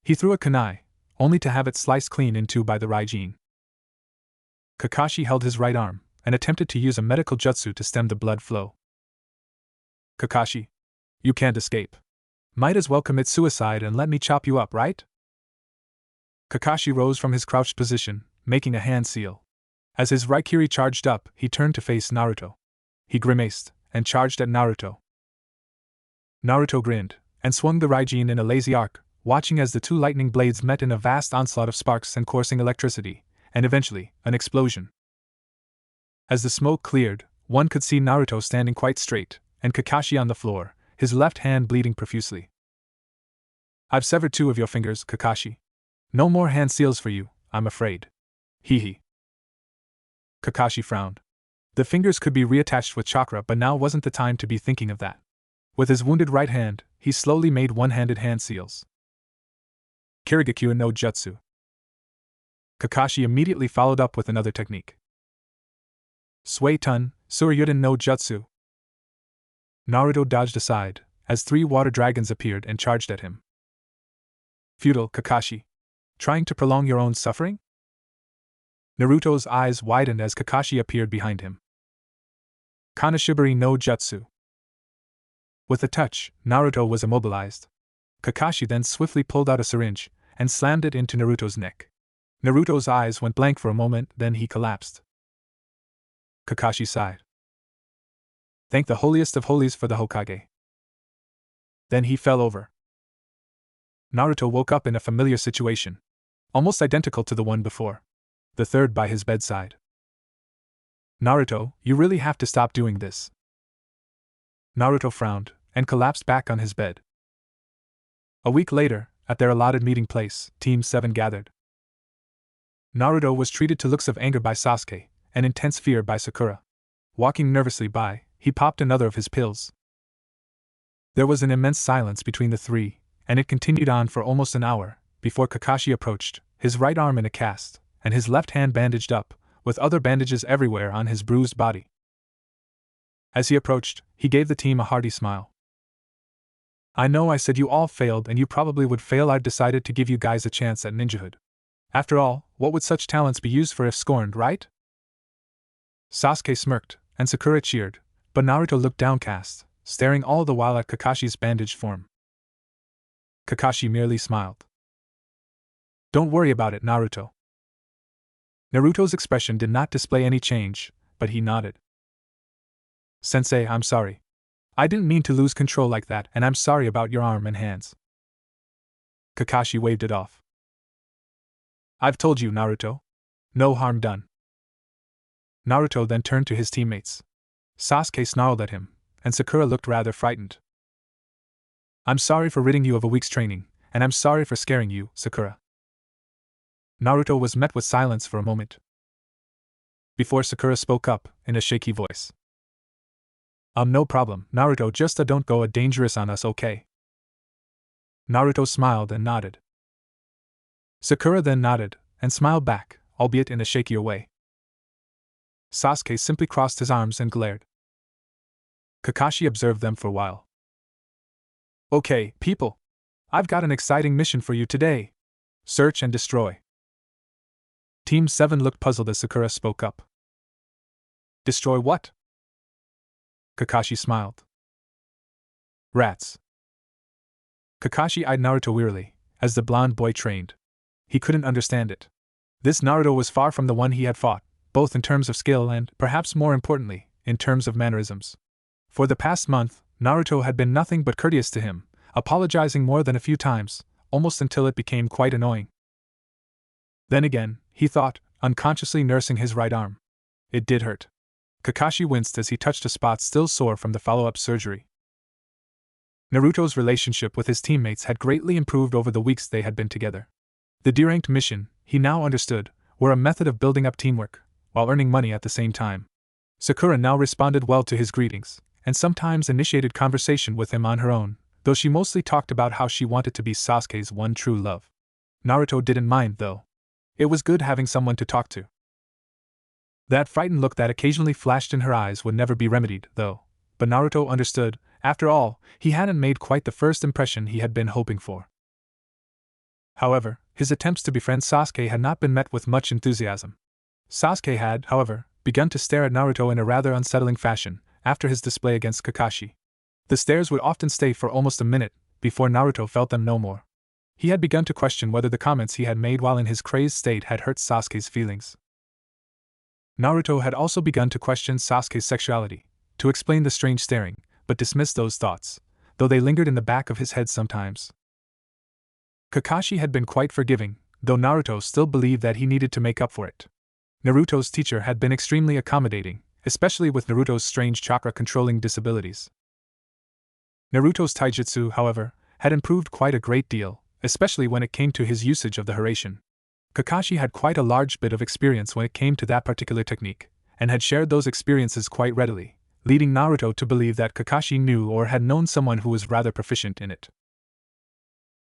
He threw a kunai, only to have it sliced clean in two by the Raijin. Kakashi held his right arm, and attempted to use a medical jutsu to stem the blood flow. Kakashi, you can't escape. Might as well commit suicide and let me chop you up, right? Kakashi rose from his crouched position, making a hand seal. As his Raikiri charged up, he turned to face Naruto. He grimaced, and charged at Naruto. Naruto grinned, and swung the Raijin in a lazy arc, watching as the two lightning blades met in a vast onslaught of sparks and coursing electricity, and eventually, an explosion. As the smoke cleared, one could see Naruto standing quite straight, and Kakashi on the floor, his left hand bleeding profusely. I've severed 2 of your fingers, Kakashi. No more hand seals for you, I'm afraid. Hee hee. Kakashi frowned. The fingers could be reattached with chakra, but now wasn't the time to be thinking of that. With his wounded right hand, he slowly made one-handed hand seals. Kirigakyu no Jutsu. Kakashi immediately followed up with another technique. Suitun, Suryuden no Jutsu. Naruto dodged aside, as 3 water dragons appeared and charged at him. Futile, Kakashi. Trying to prolong your own suffering? Naruto's eyes widened as Kakashi appeared behind him. Kanashibari no Jutsu. With a touch, Naruto was immobilized. Kakashi then swiftly pulled out a syringe, and slammed it into Naruto's neck. Naruto's eyes went blank for a moment, then he collapsed. Kakashi sighed. Thank the holiest of holies for the Hokage. Then he fell over. Naruto woke up in a familiar situation, almost identical to the one before. The third by his bedside. Naruto, you really have to stop doing this. Naruto frowned, and collapsed back on his bed. A week later, at their allotted meeting place, Team 7 gathered. Naruto was treated to looks of anger by Sasuke, and intense fear by Sakura. Walking nervously by, he popped another of his pills. There was an immense silence between the 3, and it continued on for almost an hour, before Kakashi approached, his right arm in a cast, and his left hand bandaged up, with other bandages everywhere on his bruised body. As he approached, he gave the team a hearty smile. I know I said you all failed and you probably would fail. I've decided to give you guys a chance at ninjahood. After all, what would such talents be used for if scorned, right? Sasuke smirked, and Sakura cheered, but Naruto looked downcast, staring all the while at Kakashi's bandaged form. Kakashi merely smiled. Don't worry about it, Naruto. Naruto's expression did not display any change, but he nodded. Sensei, I'm sorry. I didn't mean to lose control like that, and I'm sorry about your arm and hands. Kakashi waved it off. I've told you, Naruto. No harm done. Naruto then turned to his teammates. Sasuke snarled at him, and Sakura looked rather frightened. I'm sorry for ridding you of a week's training, and I'm sorry for scaring you, Sakura. Naruto was met with silence for a moment, before Sakura spoke up, in a shaky voice. No problem, Naruto, just don't go dangerous on us, okay? Naruto smiled and nodded. Sakura then nodded, and smiled back, albeit in a shakier way. Sasuke simply crossed his arms and glared. Kakashi observed them for a while. Okay, people. I've got an exciting mission for you today. Search and destroy. Team 7 looked puzzled as Sakura spoke up. Destroy what? Kakashi smiled. Rats. Kakashi eyed Naruto wearily, as the blonde boy trained. He couldn't understand it. This Naruto was far from the one he had fought, both in terms of skill and, perhaps more importantly, in terms of mannerisms. For the past month, Naruto had been nothing but courteous to him, apologizing more than a few times, almost until it became quite annoying. Then again, he thought, unconsciously nursing his right arm. It did hurt. Kakashi winced as he touched a spot still sore from the follow-up surgery. Naruto's relationship with his teammates had greatly improved over the weeks they had been together. The D-ranked mission, he now understood, were a method of building up teamwork, while earning money at the same time. Sakura now responded well to his greetings, and sometimes initiated conversation with him on her own, though she mostly talked about how she wanted to be Sasuke's one true love. Naruto didn't mind, though. It was good having someone to talk to. That frightened look that occasionally flashed in her eyes would never be remedied, though, but Naruto understood. After all, he hadn't made quite the first impression he had been hoping for. However, his attempts to befriend Sasuke had not been met with much enthusiasm. Sasuke had, however, begun to stare at Naruto in a rather unsettling fashion after his display against Kakashi. The stares would often stay for almost a minute before Naruto felt them no more. He had begun to question whether the comments he had made while in his crazed state had hurt Sasuke's feelings. Naruto had also begun to question Sasuke's sexuality, to explain the strange staring, but dismissed those thoughts, though they lingered in the back of his head sometimes. Kakashi had been quite forgiving, though Naruto still believed that he needed to make up for it. Naruto's teacher had been extremely accommodating, especially with Naruto's strange chakra-controlling disabilities. Naruto's taijutsu, however, had improved quite a great deal, especially when it came to his usage of the Hiraishin. Kakashi had quite a large bit of experience when it came to that particular technique, and had shared those experiences quite readily, leading Naruto to believe that Kakashi knew or had known someone who was rather proficient in it.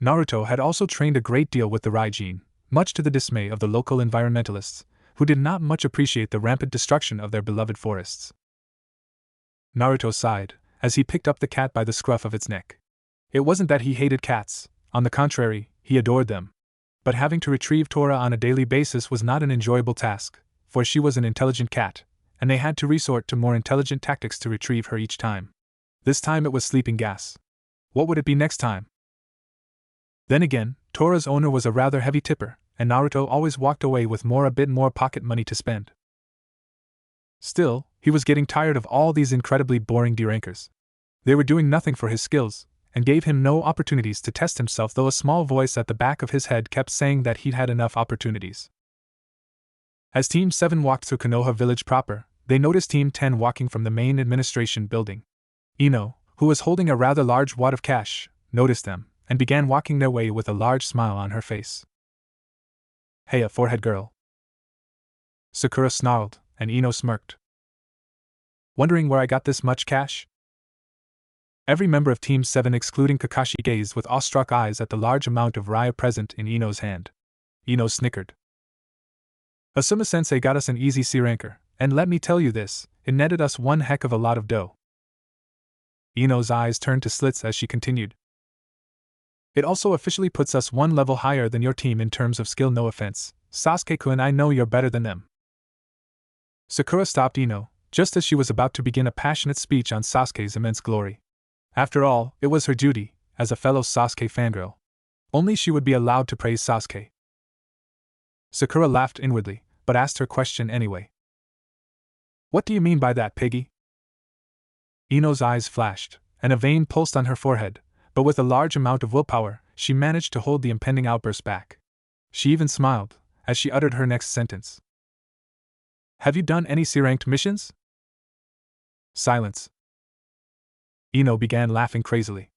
Naruto had also trained a great deal with the Raijin, much to the dismay of the local environmentalists, who did not much appreciate the rampant destruction of their beloved forests. Naruto sighed, as he picked up the cat by the scruff of its neck. It wasn't that he hated cats, on the contrary, he adored them. But having to retrieve Tora on a daily basis was not an enjoyable task, for she was an intelligent cat, and they had to resort to more intelligent tactics to retrieve her each time. This time it was sleeping gas. What would it be next time? Then again, Tora's owner was a rather heavy tipper, and Naruto always walked away with a bit more pocket money to spend. Still, he was getting tired of all these incredibly boring D-rankers. They were doing nothing for his skills, and gave him no opportunities to test himself, though a small voice at the back of his head kept saying that he'd had enough opportunities. As Team 7 walked through Konoha village proper, they noticed Team 10 walking from the main administration building. Ino, who was holding a rather large wad of cash, noticed them, and began walking their way with a large smile on her face. "Hey, a forehead girl." Sakura snarled, and Ino smirked. "Wondering where I got this much cash?" Every member of Team 7 excluding Kakashi gazed with awestruck eyes at the large amount of rye present in Ino's hand. Ino snickered. "Asuma-sensei got us an easy C ranker, and let me tell you this, it netted us one heck of a lot of dough." Ino's eyes turned to slits as she continued. "It also officially puts us one level higher than your team in terms of skill, no offense, Sasuke-kun, I know you're better than them." Sakura stopped Ino, just as she was about to begin a passionate speech on Sasuke's immense glory. After all, it was her duty, as a fellow Sasuke fangirl. Only she would be allowed to praise Sasuke. Sakura laughed inwardly, but asked her question anyway. "What do you mean by that, piggy?" Ino's eyes flashed, and a vein pulsed on her forehead, but with a large amount of willpower, she managed to hold the impending outburst back. She even smiled, as she uttered her next sentence. "Have you done any C-ranked missions?" Silence. Ino began laughing crazily.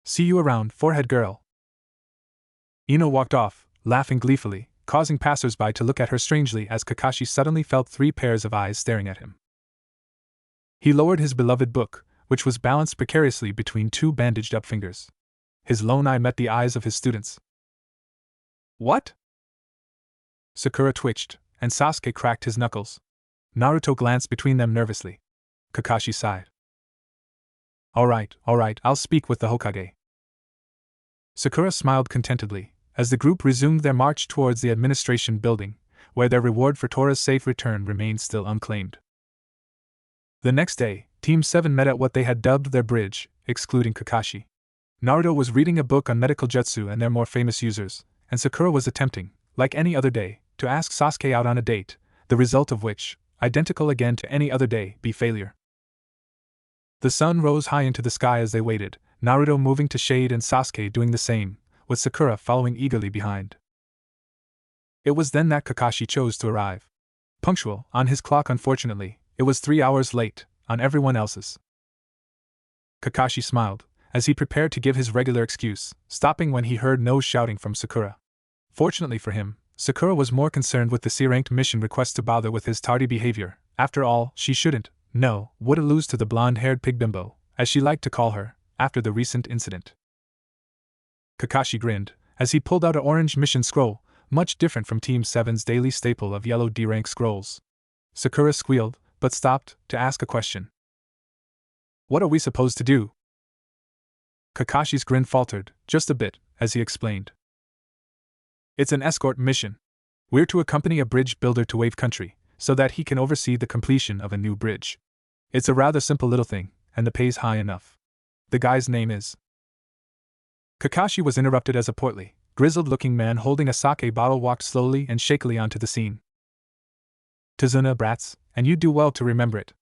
"See you around, forehead girl." Ino walked off, laughing gleefully, causing passers-by to look at her strangely as Kakashi suddenly felt 3 pairs of eyes staring at him. He lowered his beloved book, which was balanced precariously between 2 bandaged-up fingers. His lone eye met the eyes of his students. "What?" Sakura twitched, and Sasuke cracked his knuckles. Naruto glanced between them nervously. Kakashi sighed. All right, I'll speak with the Hokage." Sakura smiled contentedly, as the group resumed their march towards the administration building, where their reward for Tora's safe return remained still unclaimed. The next day, Team 7 met at what they had dubbed their bridge, excluding Kakashi. Naruto was reading a book on medical jutsu and their more famous users, and Sakura was attempting, like any other day, to ask Sasuke out on a date, the result of which, identical again to any other day, be failure. The sun rose high into the sky as they waited, Naruto moving to shade and Sasuke doing the same, with Sakura following eagerly behind. It was then that Kakashi chose to arrive. Punctual, on his clock unfortunately, it was 3 hours late, on everyone else's. Kakashi smiled, as he prepared to give his regular excuse, stopping when he heard no shouting from Sakura. Fortunately for him, Sakura was more concerned with the C-ranked mission request to bother with his tardy behavior. After all, she shouldn't, no, wouldn't lose to the blonde-haired pig bimbo, as she liked to call her, after the recent incident. Kakashi grinned, as he pulled out an orange mission scroll, much different from Team 7's daily staple of yellow D-rank scrolls. Sakura squealed, but stopped, to ask a question. What are we supposed to do? Kakashi's grin faltered, just a bit, as he explained. It's an escort mission. We're to accompany a bridge builder to Wave Country, so that he can oversee the completion of a new bridge. It's a rather simple little thing, and the pay's high enough. The guy's name is... Kakashi was interrupted as a portly, grizzled-looking man holding a sake bottle walked slowly and shakily onto the scene. Tazuna, brats, and you do well to remember it.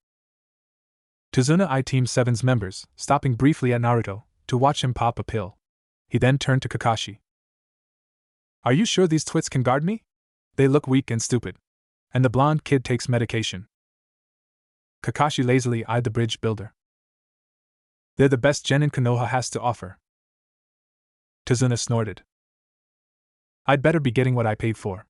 Tazuna eyed Team 7's members, stopping briefly at Naruto, to watch him pop a pill. He then turned to Kakashi. Are you sure these twits can guard me? They look weak and stupid. And the blonde kid takes medication. Kakashi lazily eyed the bridge builder. They're the best genin Konoha has to offer. Tazuna snorted. I'd better be getting what I paid for.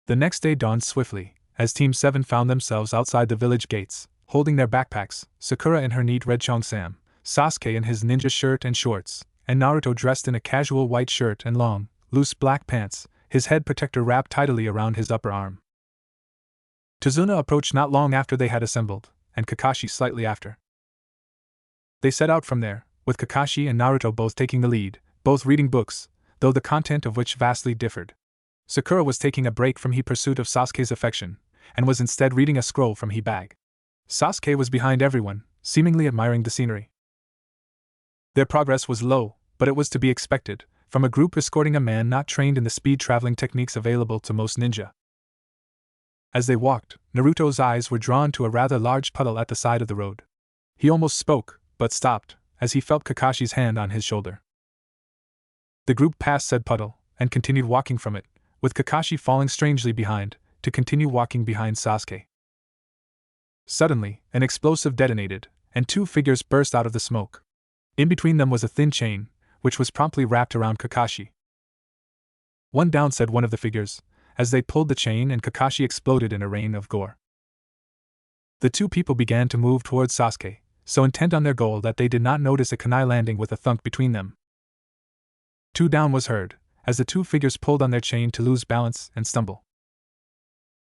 The next day dawned swiftly, as Team 7 found themselves outside the village gates, holding their backpacks, Sakura in her neat red cheongsam, Sasuke in his ninja shirt and shorts, and Naruto dressed in a casual white shirt and long, loose black pants, his head protector wrapped tightly around his upper arm. Tazuna approached not long after they had assembled, and Kakashi slightly after. They set out from there, with Kakashi and Naruto both taking the lead, both reading books, though the content of which vastly differed. Sakura was taking a break from his pursuit of Sasuke's affection, and was instead reading a scroll from his bag. Sasuke was behind everyone, seemingly admiring the scenery. Their progress was low, but it was to be expected, from a group escorting a man not trained in the speed-traveling techniques available to most ninja. As they walked, Naruto's eyes were drawn to a rather large puddle at the side of the road. He almost spoke, but stopped, as he felt Kakashi's hand on his shoulder. The group passed said puddle, and continued walking from it, with Kakashi falling strangely behind, to continue walking behind Sasuke. Suddenly, an explosive detonated, and 2 figures burst out of the smoke. In between them was a thin chain, which was promptly wrapped around Kakashi. One down, said one of the figures, as they pulled the chain and Kakashi exploded in a rain of gore. The 2 people began to move towards Sasuke, so intent on their goal that they did not notice a kunai landing with a thunk between them. 2 down was heard, as the 2 figures pulled on their chain to lose balance and stumble.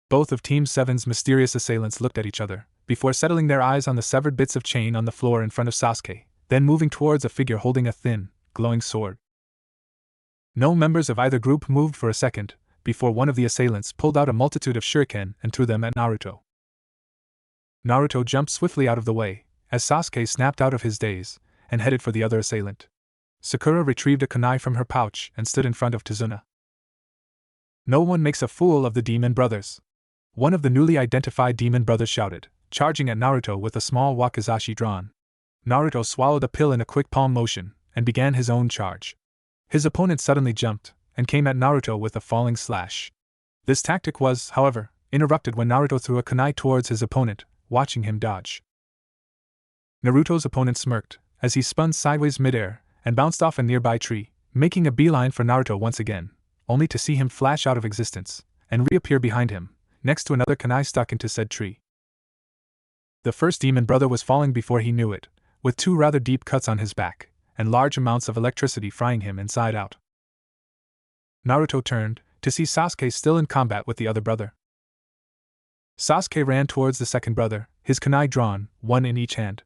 Both of Team 7's mysterious assailants looked at each other, before settling their eyes on the severed bits of chain on the floor in front of Sasuke, then moving towards a figure holding a thin, glowing sword. No members of either group moved for a second, before one of the assailants pulled out a multitude of shuriken and threw them at Naruto. Naruto jumped swiftly out of the way, as Sasuke snapped out of his daze, and headed for the other assailant. Sakura retrieved a kunai from her pouch and stood in front of Tazuna. No one makes a fool of the demon brothers. One of the newly identified demon brothers shouted, charging at Naruto with a small wakizashi drawn. Naruto swallowed a pill in a quick palm motion, and began his own charge. His opponent suddenly jumped, and came at Naruto with a falling slash. This tactic was, however, interrupted when Naruto threw a kunai towards his opponent, watching him dodge. Naruto's opponent smirked, as he spun sideways midair, and bounced off a nearby tree, making a beeline for Naruto once again, only to see him flash out of existence, and reappear behind him, next to another kunai stuck into said tree. The first demon brother was falling before he knew it, with 2 rather deep cuts on his back, and large amounts of electricity frying him inside out. Naruto turned, to see Sasuke still in combat with the other brother. Sasuke ran towards the second brother, his kunai drawn, one in each hand.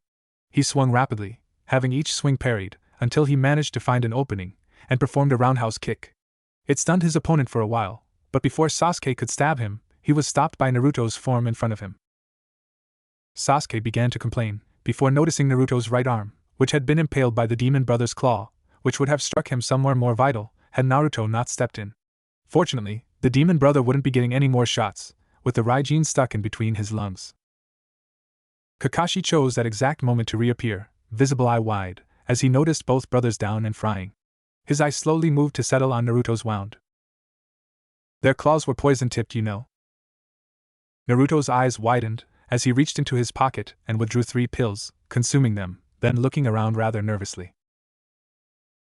He swung rapidly, having each swing parried, until he managed to find an opening, and performed a roundhouse kick. It stunned his opponent for a while, but before Sasuke could stab him, he was stopped by Naruto's form in front of him. Sasuke began to complain, before noticing Naruto's right arm, which had been impaled by the demon brother's claw, which would have struck him somewhere more vital, had Naruto not stepped in. Fortunately, the demon brother wouldn't be getting any more shots, with the Raijin stuck in between his lungs. Kakashi chose that exact moment to reappear, visible eye wide, as he noticed both brothers down and frying. His eyes slowly moved to settle on Naruto's wound. Their claws were poison-tipped, you know. Naruto's eyes widened as he reached into his pocket and withdrew 3 pills, consuming them, then looking around rather nervously.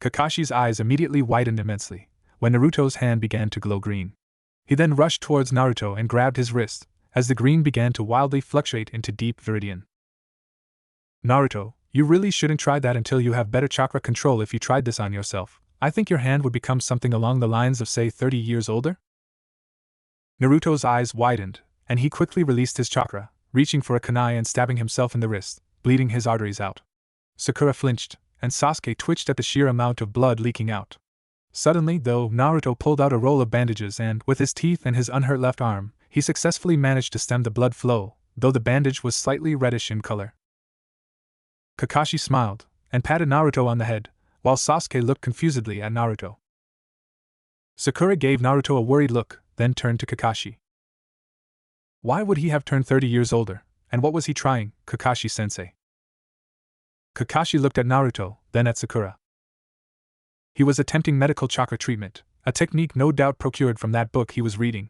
Kakashi's eyes immediately widened immensely when Naruto's hand began to glow green. He then rushed towards Naruto and grabbed his wrist, as the green began to wildly fluctuate into deep viridian. Naruto, you really shouldn't try that until you have better chakra control. If you tried this on yourself, I think your hand would become something along the lines of, say, 30 years older? Naruto's eyes widened, and he quickly released his chakra, reaching for a kunai and stabbing himself in the wrist, bleeding his arteries out. Sakura flinched, and Sasuke twitched at the sheer amount of blood leaking out. Suddenly, though, Naruto pulled out a roll of bandages and, with his teeth and his unhurt left arm, he successfully managed to stem the blood flow, though the bandage was slightly reddish in color. Kakashi smiled, and patted Naruto on the head, while Sasuke looked confusedly at Naruto. Sakura gave Naruto a worried look, then turned to Kakashi. Why would he have turned 30 years older, and what was he trying, Kakashi-sensei? Kakashi looked at Naruto, then at Sakura. He was attempting medical chakra treatment, a technique no doubt procured from that book he was reading.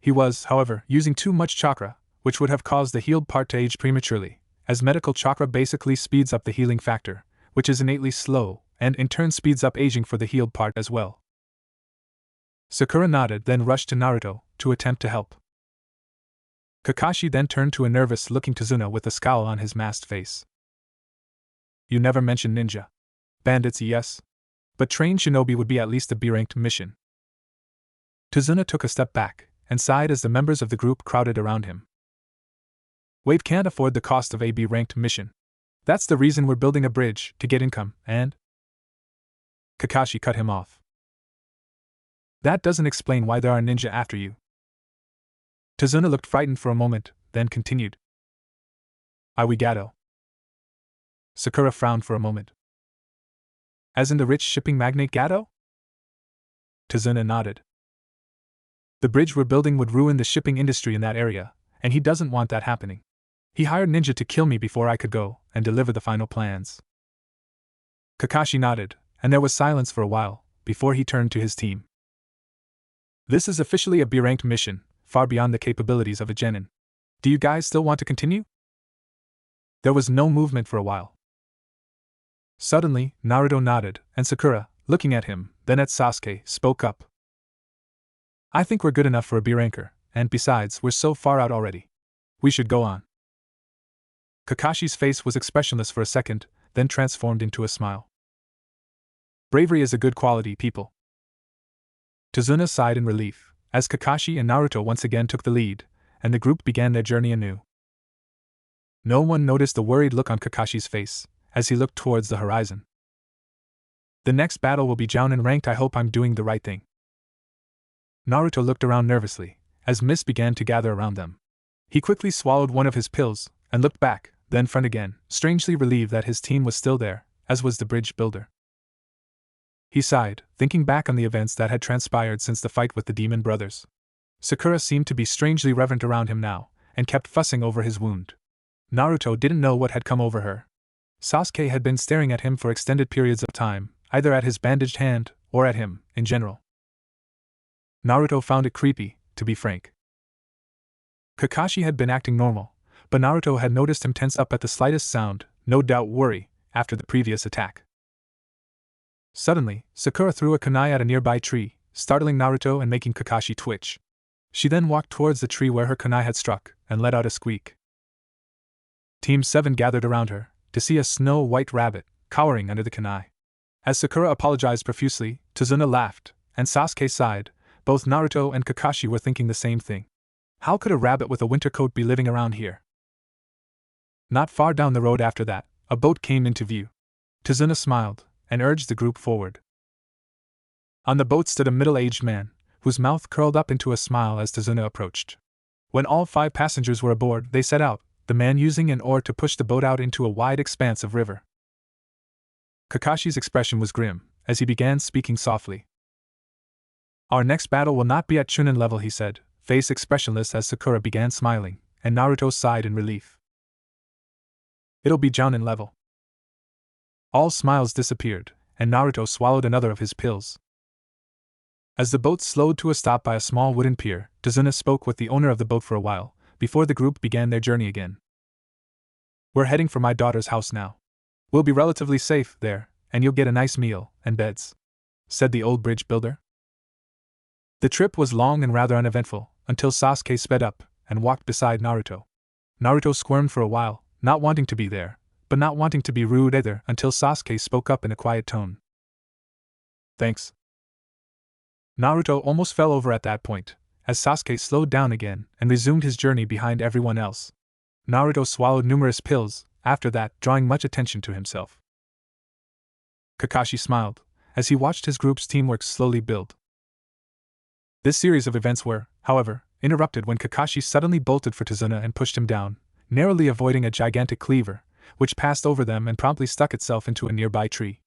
He was, however, using too much chakra, which would have caused the healed part to age prematurely, as medical chakra basically speeds up the healing factor, which is innately slow, and in turn speeds up aging for the healed part as well. Sakura nodded, then rushed to Naruto, to attempt to help. Kakashi then turned to a nervous-looking Tazuna with a scowl on his masked face. You never mentioned ninja. Bandits, yes. But trained shinobi would be at least a B-ranked mission. Tazuna took a step back, and sighed as the members of the group crowded around him. Wave can't afford the cost of a B-ranked mission. That's the reason we're building a bridge, to get income, and… Kakashi cut him off. That doesn't explain why there are ninja after you. Tazuna looked frightened for a moment, then continued. Arigato. Sakura frowned for a moment. As in the rich shipping magnate Gato? Tazuna nodded. The bridge we're building would ruin the shipping industry in that area, and he doesn't want that happening. He hired ninja to kill me before I could go and deliver the final plans. Kakashi nodded, and there was silence for a while, before he turned to his team. This is officially a B-ranked mission, far beyond the capabilities of a genin. Do you guys still want to continue? There was no movement for a while. Suddenly, Naruto nodded, and Sakura, looking at him, then at Sasuke, spoke up. I think we're good enough for a B-ranker, and besides, we're so far out already. We should go on. Kakashi's face was expressionless for a second, then transformed into a smile. Bravery is a good quality, people. Tazuna sighed in relief, as Kakashi and Naruto once again took the lead, and the group began their journey anew. No one noticed the worried look on Kakashi's face, as he looked towards the horizon. The next battle will be Jounin ranked. I hope I'm doing the right thing. Naruto looked around nervously, as mist began to gather around them. He quickly swallowed one of his pills, and looked back, then front again, strangely relieved that his team was still there, as was the bridge builder. He sighed, thinking back on the events that had transpired since the fight with the demon brothers. Sakura seemed to be strangely reverent around him now, and kept fussing over his wound. Naruto didn't know what had come over her. Sasuke had been staring at him for extended periods of time, either at his bandaged hand, or at him, in general. Naruto found it creepy, to be frank. Kakashi had been acting normal, but Naruto had noticed him tense up at the slightest sound, no doubt worry, after the previous attack. Suddenly, Sakura threw a kunai at a nearby tree, startling Naruto and making Kakashi twitch. She then walked towards the tree where her kunai had struck, and let out a squeak. Team 7 gathered around her, to see a snow-white rabbit, cowering under the kunai. As Sakura apologized profusely, Tazuna laughed, and Sasuke sighed. Both Naruto and Kakashi were thinking the same thing. How could a rabbit with a winter coat be living around here? Not far down the road after that, a boat came into view. Tazuna smiled, and urged the group forward. On the boat stood a middle-aged man, whose mouth curled up into a smile as Tazuna approached. When all 5 passengers were aboard, they set out, the man using an oar to push the boat out into a wide expanse of river. Kakashi's expression was grim, as he began speaking softly. Our next battle will not be at Chunin level, he said, face expressionless as Sakura began smiling, and Naruto sighed in relief. It'll be Jounin level. All smiles disappeared, and Naruto swallowed another of his pills. As the boat slowed to a stop by a small wooden pier, Tazuna spoke with the owner of the boat for a while, before the group began their journey again. We're heading for my daughter's house now. We'll be relatively safe there, and you'll get a nice meal and beds," said the old bridge builder. The trip was long and rather uneventful, until Sasuke sped up and walked beside Naruto. Naruto squirmed for a while, not wanting to be there, but not wanting to be rude either, until Sasuke spoke up in a quiet tone. "Thanks." Naruto almost fell over at that point, as Sasuke slowed down again and resumed his journey behind everyone else. Naruto swallowed numerous pills, after that, drawing much attention to himself. Kakashi smiled, as he watched his group's teamwork slowly build. This series of events were, however, interrupted when Kakashi suddenly bolted for Tazuna and pushed him down, narrowly avoiding a gigantic cleaver, which passed over them and promptly stuck itself into a nearby tree.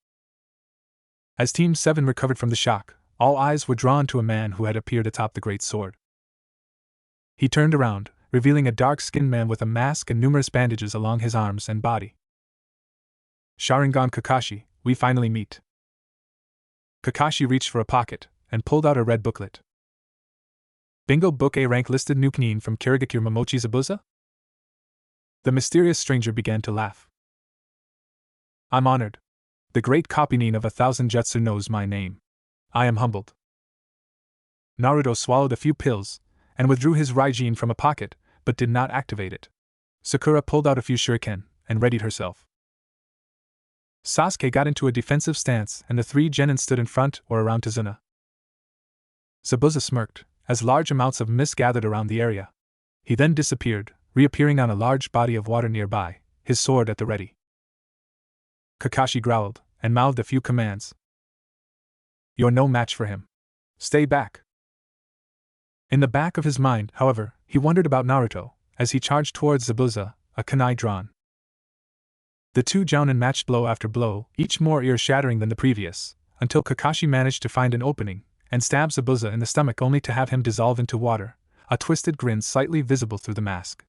As Team 7 recovered from the shock, all eyes were drawn to a man who had appeared atop the great sword. He turned around, revealing a dark-skinned man with a mask and numerous bandages along his arms and body. "Sharingan Kakashi, we finally meet." Kakashi reached for a pocket and pulled out a red booklet. "Bingo Book A rank listed new Knin from Kirigakure Momochi Zabuza?" The mysterious stranger began to laugh. "I'm honored. The great Kopinin of 1,000 Jutsu knows my name. I am humbled." Naruto swallowed a few pills and withdrew his Raijin from a pocket, but did not activate it. Sakura pulled out a few shuriken and readied herself. Sasuke got into a defensive stance and the three genin stood in front or around Tazuna. Zabuza smirked, as large amounts of mist gathered around the area. He then disappeared, reappearing on a large body of water nearby, his sword at the ready. Kakashi growled, and mouthed a few commands. "You're no match for him. Stay back." In the back of his mind, however, he wondered about Naruto, as he charged towards Zabuza, a kunai drawn. The two jounin matched blow after blow, each more ear-shattering than the previous, until Kakashi managed to find an opening and stab Zabuza in the stomach only to have him dissolve into water, a twisted grin slightly visible through the mask.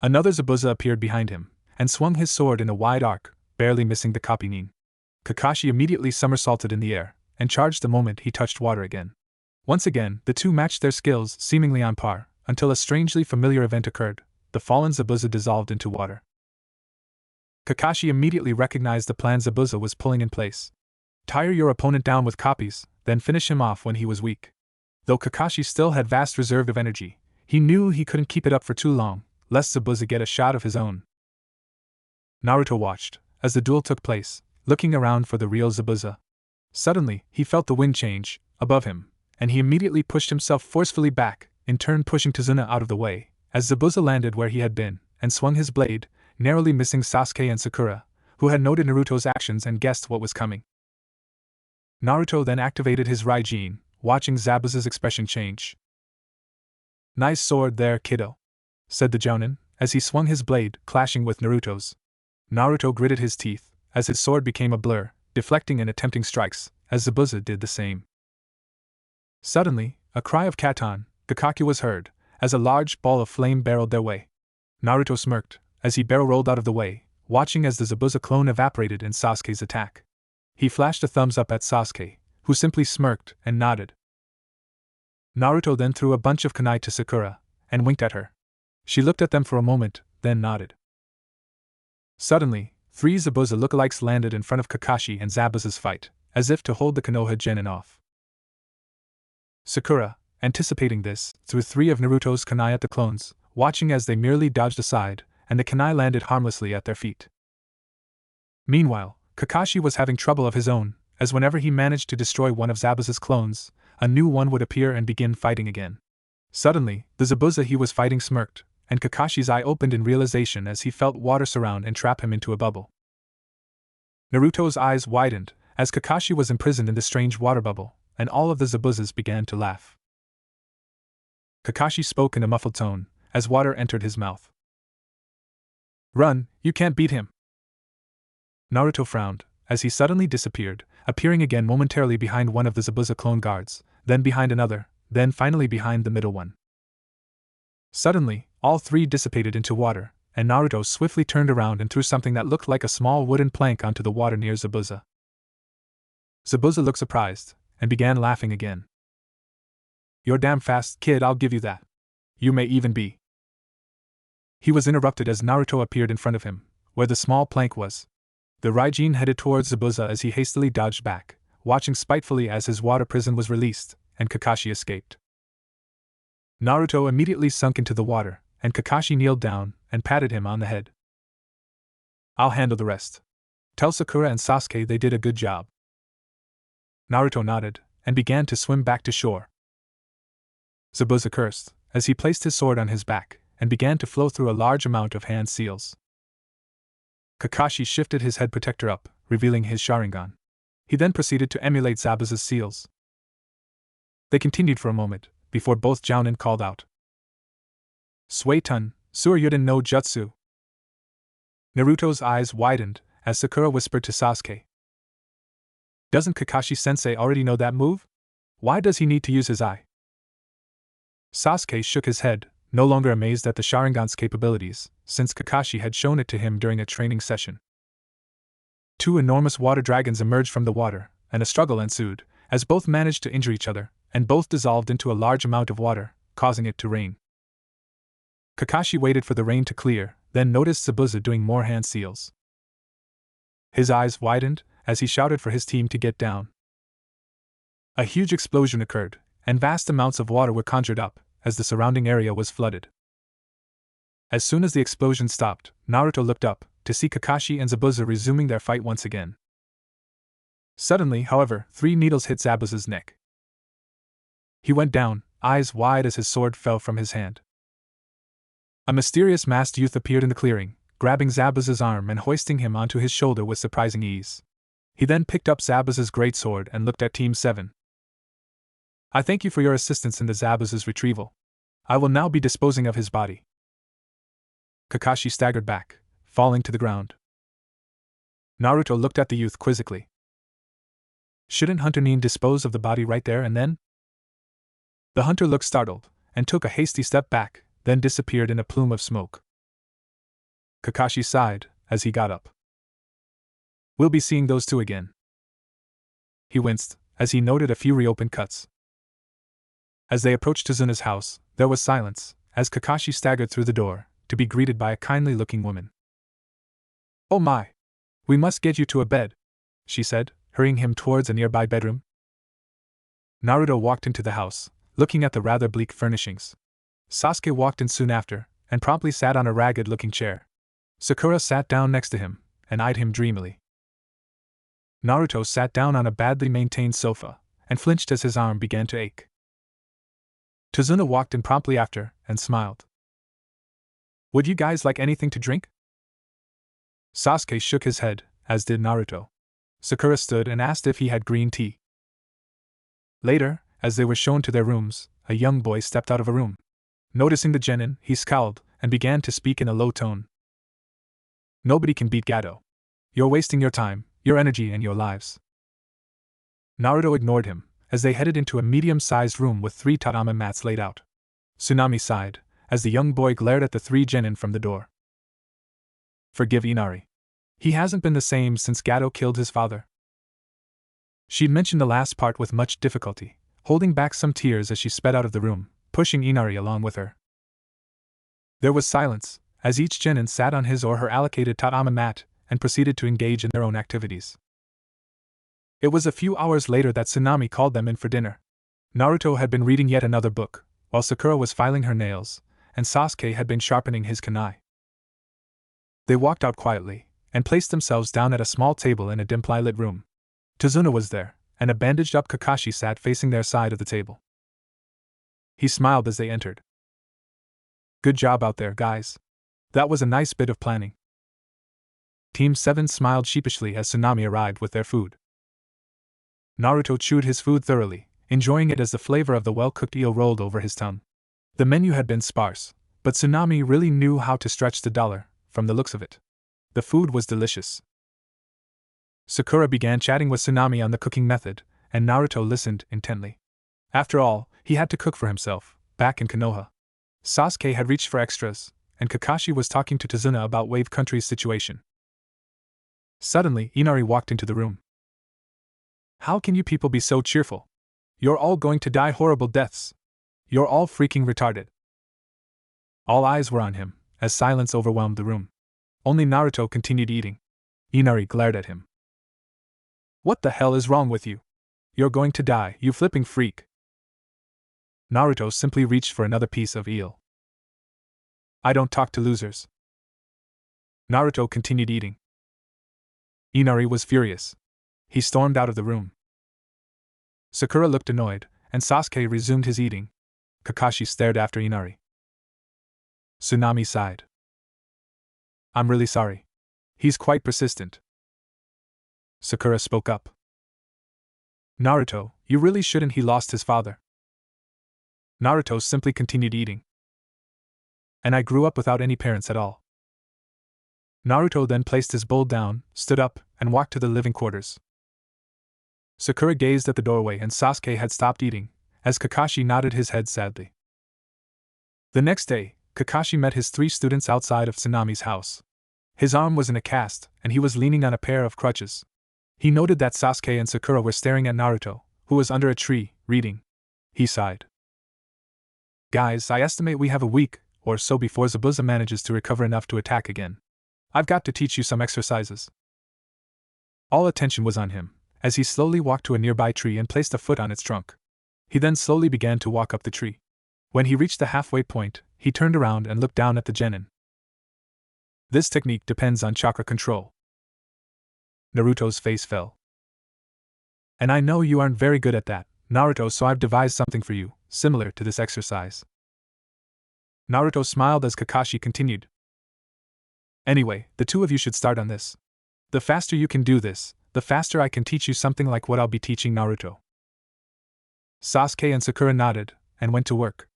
Another Zabuza appeared behind him, and swung his sword in a wide arc, barely missing the Kopinin. Kakashi immediately somersaulted in the air, and charged the moment he touched water again. Once again, the two matched their skills seemingly on par, until a strangely familiar event occurred: the fallen Zabuza dissolved into water. Kakashi immediately recognized the plan Zabuza was pulling in place. Tire your opponent down with copies, then finish him off when he was weak. Though Kakashi still had vast reserve of energy, he knew he couldn't keep it up for too long, lest Zabuza get a shot of his own. Naruto watched as the duel took place, looking around for the real Zabuza. Suddenly, he felt the wind change above him, and he immediately pushed himself forcefully back, in turn pushing Tazuna out of the way, as Zabuza landed where he had been, and swung his blade, narrowly missing Sasuke and Sakura, who had noted Naruto's actions and guessed what was coming. Naruto then activated his Raijin, watching Zabuza's expression change. "Nice sword there, kiddo," said the jounin, as he swung his blade, clashing with Naruto's. Naruto gritted his teeth, as his sword became a blur, deflecting and attempting strikes, as Zabuza did the same. Suddenly, a cry of Katon, Gakaki was heard, as a large ball of flame barreled their way. Naruto smirked, as he barrel rolled out of the way, watching as the Zabuza clone evaporated in Sasuke's attack. He flashed a thumbs up at Sasuke, who simply smirked and nodded. Naruto then threw a bunch of kunai to Sakura, and winked at her. She looked at them for a moment, then nodded. Suddenly, 3 Zabuza lookalikes landed in front of Kakashi and Zabuza's fight, as if to hold the Konoha genin off. Sakura, anticipating this, threw 3 of Naruto's kunai at the clones, watching as they merely dodged aside, and the kunai landed harmlessly at their feet. Meanwhile, Kakashi was having trouble of his own, as whenever he managed to destroy one of Zabuza's clones, a new one would appear and begin fighting again. Suddenly, the Zabuza he was fighting smirked, and Kakashi's eye opened in realization as he felt water surround and trap him into a bubble. Naruto's eyes widened, as Kakashi was imprisoned in the strange water bubble, and all of the Zabuzas began to laugh. Kakashi spoke in a muffled tone, as water entered his mouth. "Run, you can't beat him." Naruto frowned, as he suddenly disappeared, appearing again momentarily behind one of the Zabuza clone guards, then behind another, then finally behind the middle one. Suddenly, all 3 dissipated into water, and Naruto swiftly turned around and threw something that looked like a small wooden plank onto the water near Zabuza. Zabuza looked surprised, and began laughing again. "You're damn fast, kid, I'll give you that. You may even be. He was interrupted as Naruto appeared in front of him, where the small plank was. The Raijin headed towards Zabuza as he hastily dodged back, watching spitefully as his water prison was released, and Kakashi escaped. Naruto immediately sunk into the water, and Kakashi kneeled down and patted him on the head. I'll handle the rest. Tell Sakura and Sasuke they did a good job. Naruto nodded, and began to swim back to shore. Zabuza cursed, as he placed his sword on his back, and began to flow through a large amount of hand seals. Kakashi shifted his head protector up, revealing his Sharingan. He then proceeded to emulate Zabuza's seals. They continued for a moment, before both Jounin called out. Suetun, Suryuden no Jutsu. Naruto's eyes widened, as Sakura whispered to Sasuke. Doesn't Kakashi-sensei already know that move? Why does he need to use his eye? Sasuke shook his head, no longer amazed at the Sharingan's capabilities, since Kakashi had shown it to him during a training session. Two enormous water dragons emerged from the water, and a struggle ensued, as both managed to injure each other, and both dissolved into a large amount of water, causing it to rain. Kakashi waited for the rain to clear, then noticed Zabuza doing more hand seals. His eyes widened, as he shouted for his team to get down. A huge explosion occurred, and vast amounts of water were conjured up, as the surrounding area was flooded. As soon as the explosion stopped, Naruto looked up, to see Kakashi and Zabuza resuming their fight once again. Suddenly, however, 3 needles hit Zabuza's neck. He went down, eyes wide as his sword fell from his hand. A mysterious masked youth appeared in the clearing, grabbing Zabuza's arm and hoisting him onto his shoulder with surprising ease. He then picked up Zabuza's greatsword and looked at Team 7. I thank you for your assistance in the Zabuza's retrieval. I will now be disposing of his body. Kakashi staggered back, falling to the ground. Naruto looked at the youth quizzically. Shouldn't Hunter Nin dispose of the body right there and then? The hunter looked startled, and took a hasty step back, then disappeared in a plume of smoke. Kakashi sighed, as he got up. We'll be seeing those two again. He winced, as he noted a few reopened cuts. As they approached Tazuna's house, there was silence, as Kakashi staggered through the door, to be greeted by a kindly-looking woman. Oh my! We must get you to a bed, she said, hurrying him towards a nearby bedroom. Naruto walked into the house, looking at the rather bleak furnishings. Sasuke walked in soon after, and promptly sat on a ragged-looking chair. Sakura sat down next to him, and eyed him dreamily. Naruto sat down on a badly maintained sofa, and flinched as his arm began to ache. Tazuna walked in promptly after, and smiled. Would you guys like anything to drink? Sasuke shook his head, as did Naruto. Sakura stood and asked if he had green tea. Later, as they were shown to their rooms, a young boy stepped out of a room. Noticing the genin, he scowled, and began to speak in a low tone. Nobody can beat Gato. You're wasting your time, your energy and your lives. Naruto ignored him, as they headed into a medium-sized room with 3 tatami mats laid out. Tsunami sighed, as the young boy glared at the 3 genin from the door. Forgive Inari. He hasn't been the same since Gato killed his father. She'd mentioned the last part with much difficulty, holding back some tears as she sped out of the room, pushing Inari along with her. There was silence, as each genin sat on his or her allocated tatami mat, and proceeded to engage in their own activities. It was a few hours later that Tsunami called them in for dinner. Naruto had been reading yet another book, while Sakura was filing her nails, and Sasuke had been sharpening his kunai. They walked out quietly, and placed themselves down at a small table in a dimly lit room. Tazuna was there, and a bandaged-up Kakashi sat facing their side of the table. He smiled as they entered. Good job out there, guys. That was a nice bit of planning. Team 7 smiled sheepishly as Tsunami arrived with their food. Naruto chewed his food thoroughly, enjoying it as the flavor of the well-cooked eel rolled over his tongue. The menu had been sparse, but Tsunami really knew how to stretch the dollar, from the looks of it. The food was delicious. Sakura began chatting with Tsunami on the cooking method, and Naruto listened intently. After all, he had to cook for himself, back in Konoha. Sasuke had reached for extras, and Kakashi was talking to Tazuna about Wave Country's situation. Suddenly, Inari walked into the room. How can you people be so cheerful? You're all going to die horrible deaths. You're all freaking retarded. All eyes were on him, as silence overwhelmed the room. Only Naruto continued eating. Inari glared at him. What the hell is wrong with you? You're going to die, you flipping freak. Naruto simply reached for another piece of eel. I don't talk to losers. Naruto continued eating. Inari was furious. He stormed out of the room. Sakura looked annoyed, and Sasuke resumed his eating. Kakashi stared after Inari. Tsunami sighed. I'm really sorry. He's quite persistent. Sakura spoke up. Naruto, you really shouldn't. He lost his father. Naruto simply continued eating. And I grew up without any parents at all. Naruto then placed his bowl down, stood up, and walked to the living quarters. Sakura gazed at the doorway and Sasuke had stopped eating, as Kakashi nodded his head sadly. The next day, Kakashi met his 3 students outside of Tsunami's house. His arm was in a cast, and he was leaning on a pair of crutches. He noted that Sasuke and Sakura were staring at Naruto, who was under a tree, reading. He sighed. Guys, I estimate we have a week or so before Zabuza manages to recover enough to attack again. I've got to teach you some exercises. All attention was on him, as he slowly walked to a nearby tree and placed a foot on its trunk. He then slowly began to walk up the tree. When he reached the halfway point, he turned around and looked down at the genin. This technique depends on chakra control. Naruto's face fell. And I know you aren't very good at that, Naruto, so I've devised something for you, similar to this exercise. Naruto smiled as Kakashi continued. Anyway, the 2 of you should start on this. The faster you can do this, the faster I can teach you something like what I'll be teaching Naruto. Sasuke and Sakura nodded, and went to work.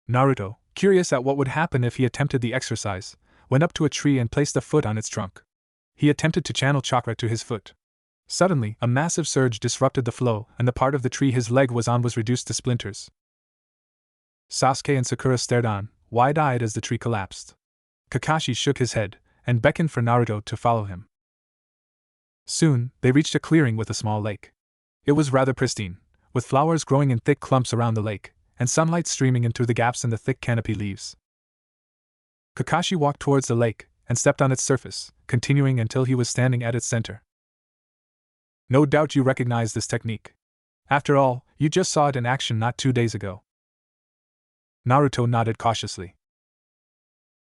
Naruto, curious at what would happen if he attempted the exercise, went up to a tree and placed a foot on its trunk. He attempted to channel chakra to his foot. Suddenly, a massive surge disrupted the flow, and the part of the tree his leg was on was reduced to splinters. Sasuke and Sakura stared on, wide-eyed as the tree collapsed. Kakashi shook his head, and beckoned for Naruto to follow him. Soon, they reached a clearing with a small lake. It was rather pristine, with flowers growing in thick clumps around the lake, and sunlight streaming in through the gaps in the thick canopy leaves. Kakashi walked towards the lake, and stepped on its surface, continuing until he was standing at its center. No doubt you recognize this technique. After all, you just saw it in action not 2 days ago. Naruto nodded cautiously.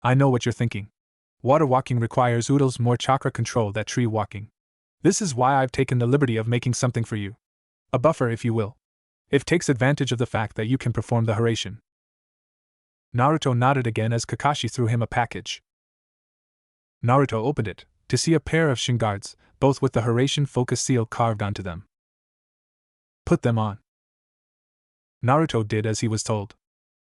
I know what you're thinking. Water walking requires oodles more chakra control than tree walking. This is why I've taken the liberty of making something for you. A buffer, if you will. It takes advantage of the fact that you can perform the Haraishin. Naruto nodded again as Kakashi threw him a package. Naruto opened it, to see a pair of shin guards, both with the Haraishin focus seal carved onto them. Put them on. Naruto did as he was told.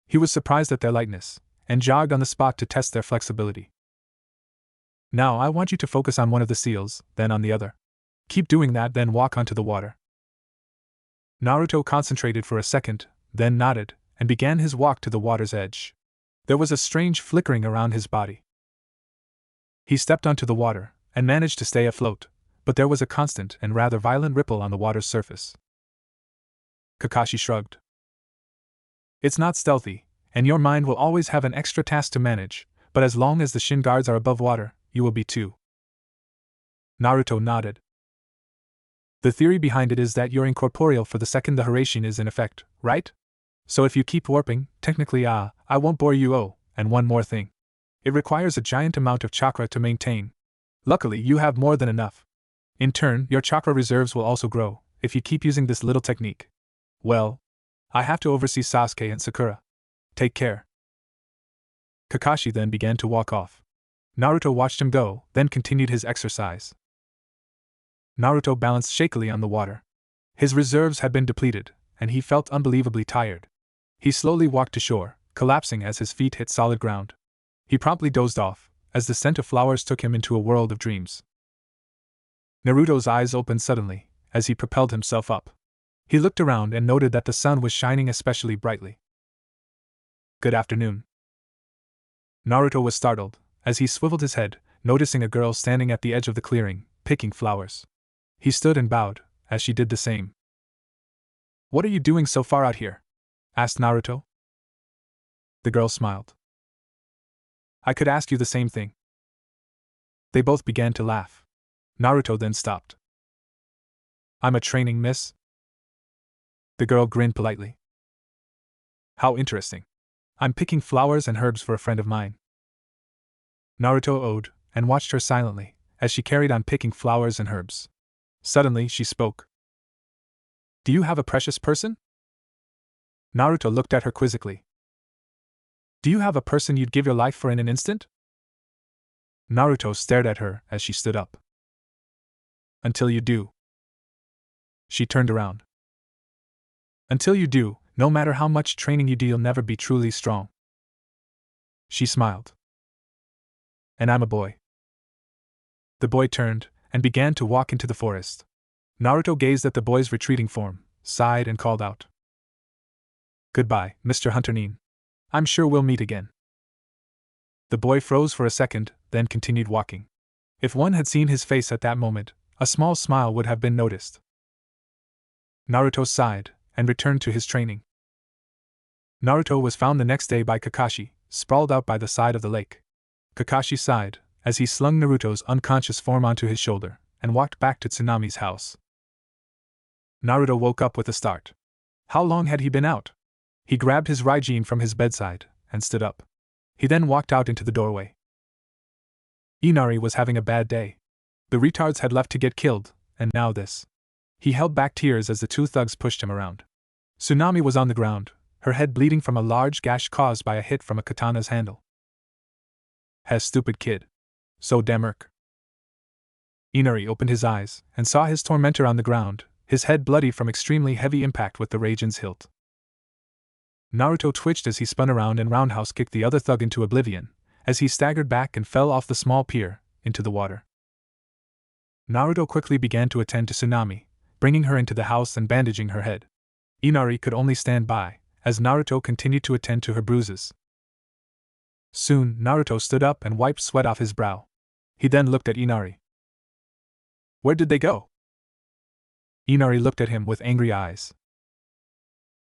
He was surprised at their lightness, and jogged on the spot to test their flexibility. Now I want you to focus on one of the seals, then on the other. Keep doing that, then walk onto the water. Naruto concentrated for a second, then nodded, and began his walk to the water's edge. There was a strange flickering around his body. He stepped onto the water, and managed to stay afloat, but there was a constant and rather violent ripple on the water's surface. Kakashi shrugged. It's not stealthy, and your mind will always have an extra task to manage, but as long as the shin guards are above water, you will be too. Naruto nodded. The theory behind it is that you're incorporeal for the second the Haraishin is in effect, right? So if you keep warping, technically I won't bore you. Oh, and one more thing. It requires a giant amount of chakra to maintain. Luckily, you have more than enough. In turn, your chakra reserves will also grow, if you keep using this little technique. Well, I have to oversee Sasuke and Sakura. Take care. Kakashi then began to walk off. Naruto watched him go, then continued his exercise. Naruto balanced shakily on the water. His reserves had been depleted, and he felt unbelievably tired. He slowly walked to shore, collapsing as his feet hit solid ground. He promptly dozed off, as the scent of flowers took him into a world of dreams. Naruto's eyes opened suddenly, as he propelled himself up. He looked around and noted that the sun was shining especially brightly. Good afternoon. Naruto was startled, as he swiveled his head, noticing a girl standing at the edge of the clearing, picking flowers. He stood and bowed, as she did the same. What are you doing so far out here? Asked Naruto. The girl smiled. I could ask you the same thing. They both began to laugh. Naruto then stopped. I'm a training miss? The girl grinned politely. How interesting. I'm picking flowers and herbs for a friend of mine. Naruto owed, and watched her silently, as she carried on picking flowers and herbs. Suddenly, she spoke. Do you have a precious person? Naruto looked at her quizzically. Do you have a person you'd give your life for in an instant? Naruto stared at her as she stood up. Until you do. She turned around. Until you do, no matter how much training you do, you'll never be truly strong. She smiled. And I'm a boy. The boy turned and began to walk into the forest. Naruto gazed at the boy's retreating form, sighed, and called out. Goodbye, Mr. Hunter-nin. I'm sure we'll meet again. The boy froze for a second, then continued walking. If one had seen his face at that moment, a small smile would have been noticed. Naruto sighed and returned to his training. Naruto was found the next day by Kakashi, sprawled out by the side of the lake. Kakashi sighed as he slung Naruto's unconscious form onto his shoulder and walked back to Tsunami's house. Naruto woke up with a start. How long had he been out? He grabbed his Raijin from his bedside and stood up. He then walked out into the doorway. Inari was having a bad day. The retards had left to get killed, and now this. He held back tears as the two thugs pushed him around. Tsunami was on the ground, her head bleeding from a large gash caused by a hit from a katana's handle. Has stupid kid. So Demerk. Inari opened his eyes and saw his tormentor on the ground, his head bloody from extremely heavy impact with the Raijin's hilt. Naruto twitched as he spun around and roundhouse kicked the other thug into oblivion, as he staggered back and fell off the small pier, into the water. Naruto quickly began to attend to Tsunami, bringing her into the house and bandaging her head. Inari could only stand by, as Naruto continued to attend to her bruises. Soon, Naruto stood up and wiped sweat off his brow. He then looked at Inari. Where did they go? Inari looked at him with angry eyes.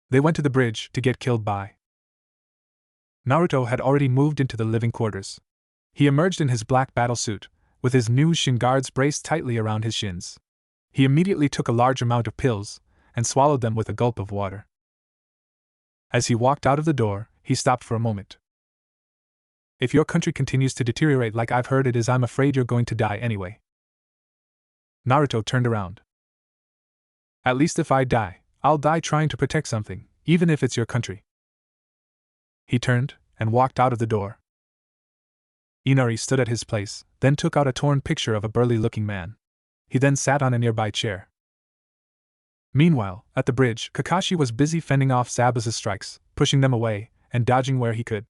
They went to the bridge to get killed by. Naruto had already moved into the living quarters. He emerged in his black battle suit, with his new shin guards braced tightly around his shins. He immediately took a large amount of pills and swallowed them with a gulp of water. As he walked out of the door, he stopped for a moment. If your country continues to deteriorate like I've heard it is, I'm afraid you're going to die anyway. Naruto turned around. At least if I die, I'll die trying to protect something, even if it's your country. He turned and walked out of the door. Inari stood at his place, then took out a torn picture of a burly-looking man. He then sat on a nearby chair. Meanwhile, at the bridge, Kakashi was busy fending off Zabuza's strikes, pushing them away, and dodging where he could.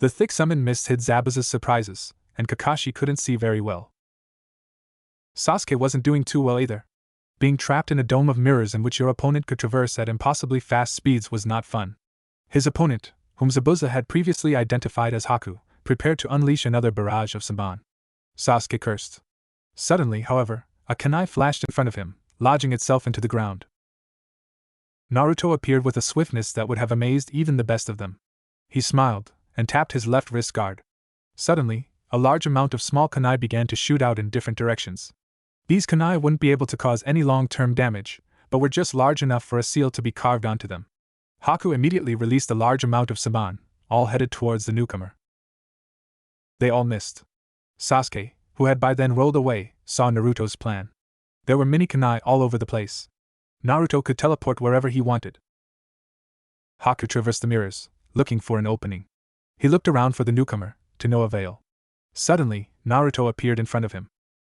The thick summoned mist hid Zabuza's surprises, and Kakashi couldn't see very well. Sasuke wasn't doing too well either. Being trapped in a dome of mirrors in which your opponent could traverse at impossibly fast speeds was not fun. His opponent, whom Zabuza had previously identified as Haku, prepared to unleash another barrage of Saban. Sasuke cursed. Suddenly, however, a kunai flashed in front of him, lodging itself into the ground. Naruto appeared with a swiftness that would have amazed even the best of them. He smiled and tapped his left wrist guard. Suddenly, a large amount of small kunai began to shoot out in different directions. These kunai wouldn't be able to cause any long-term damage, but were just large enough for a seal to be carved onto them. Haku immediately released a large amount of Saban, all headed towards the newcomer. They all missed. Sasuke, who had by then rolled away, saw Naruto's plan. There were many kunai all over the place. Naruto could teleport wherever he wanted. Haku traversed the mirrors, looking for an opening. He looked around for the newcomer, to no avail. Suddenly, Naruto appeared in front of him.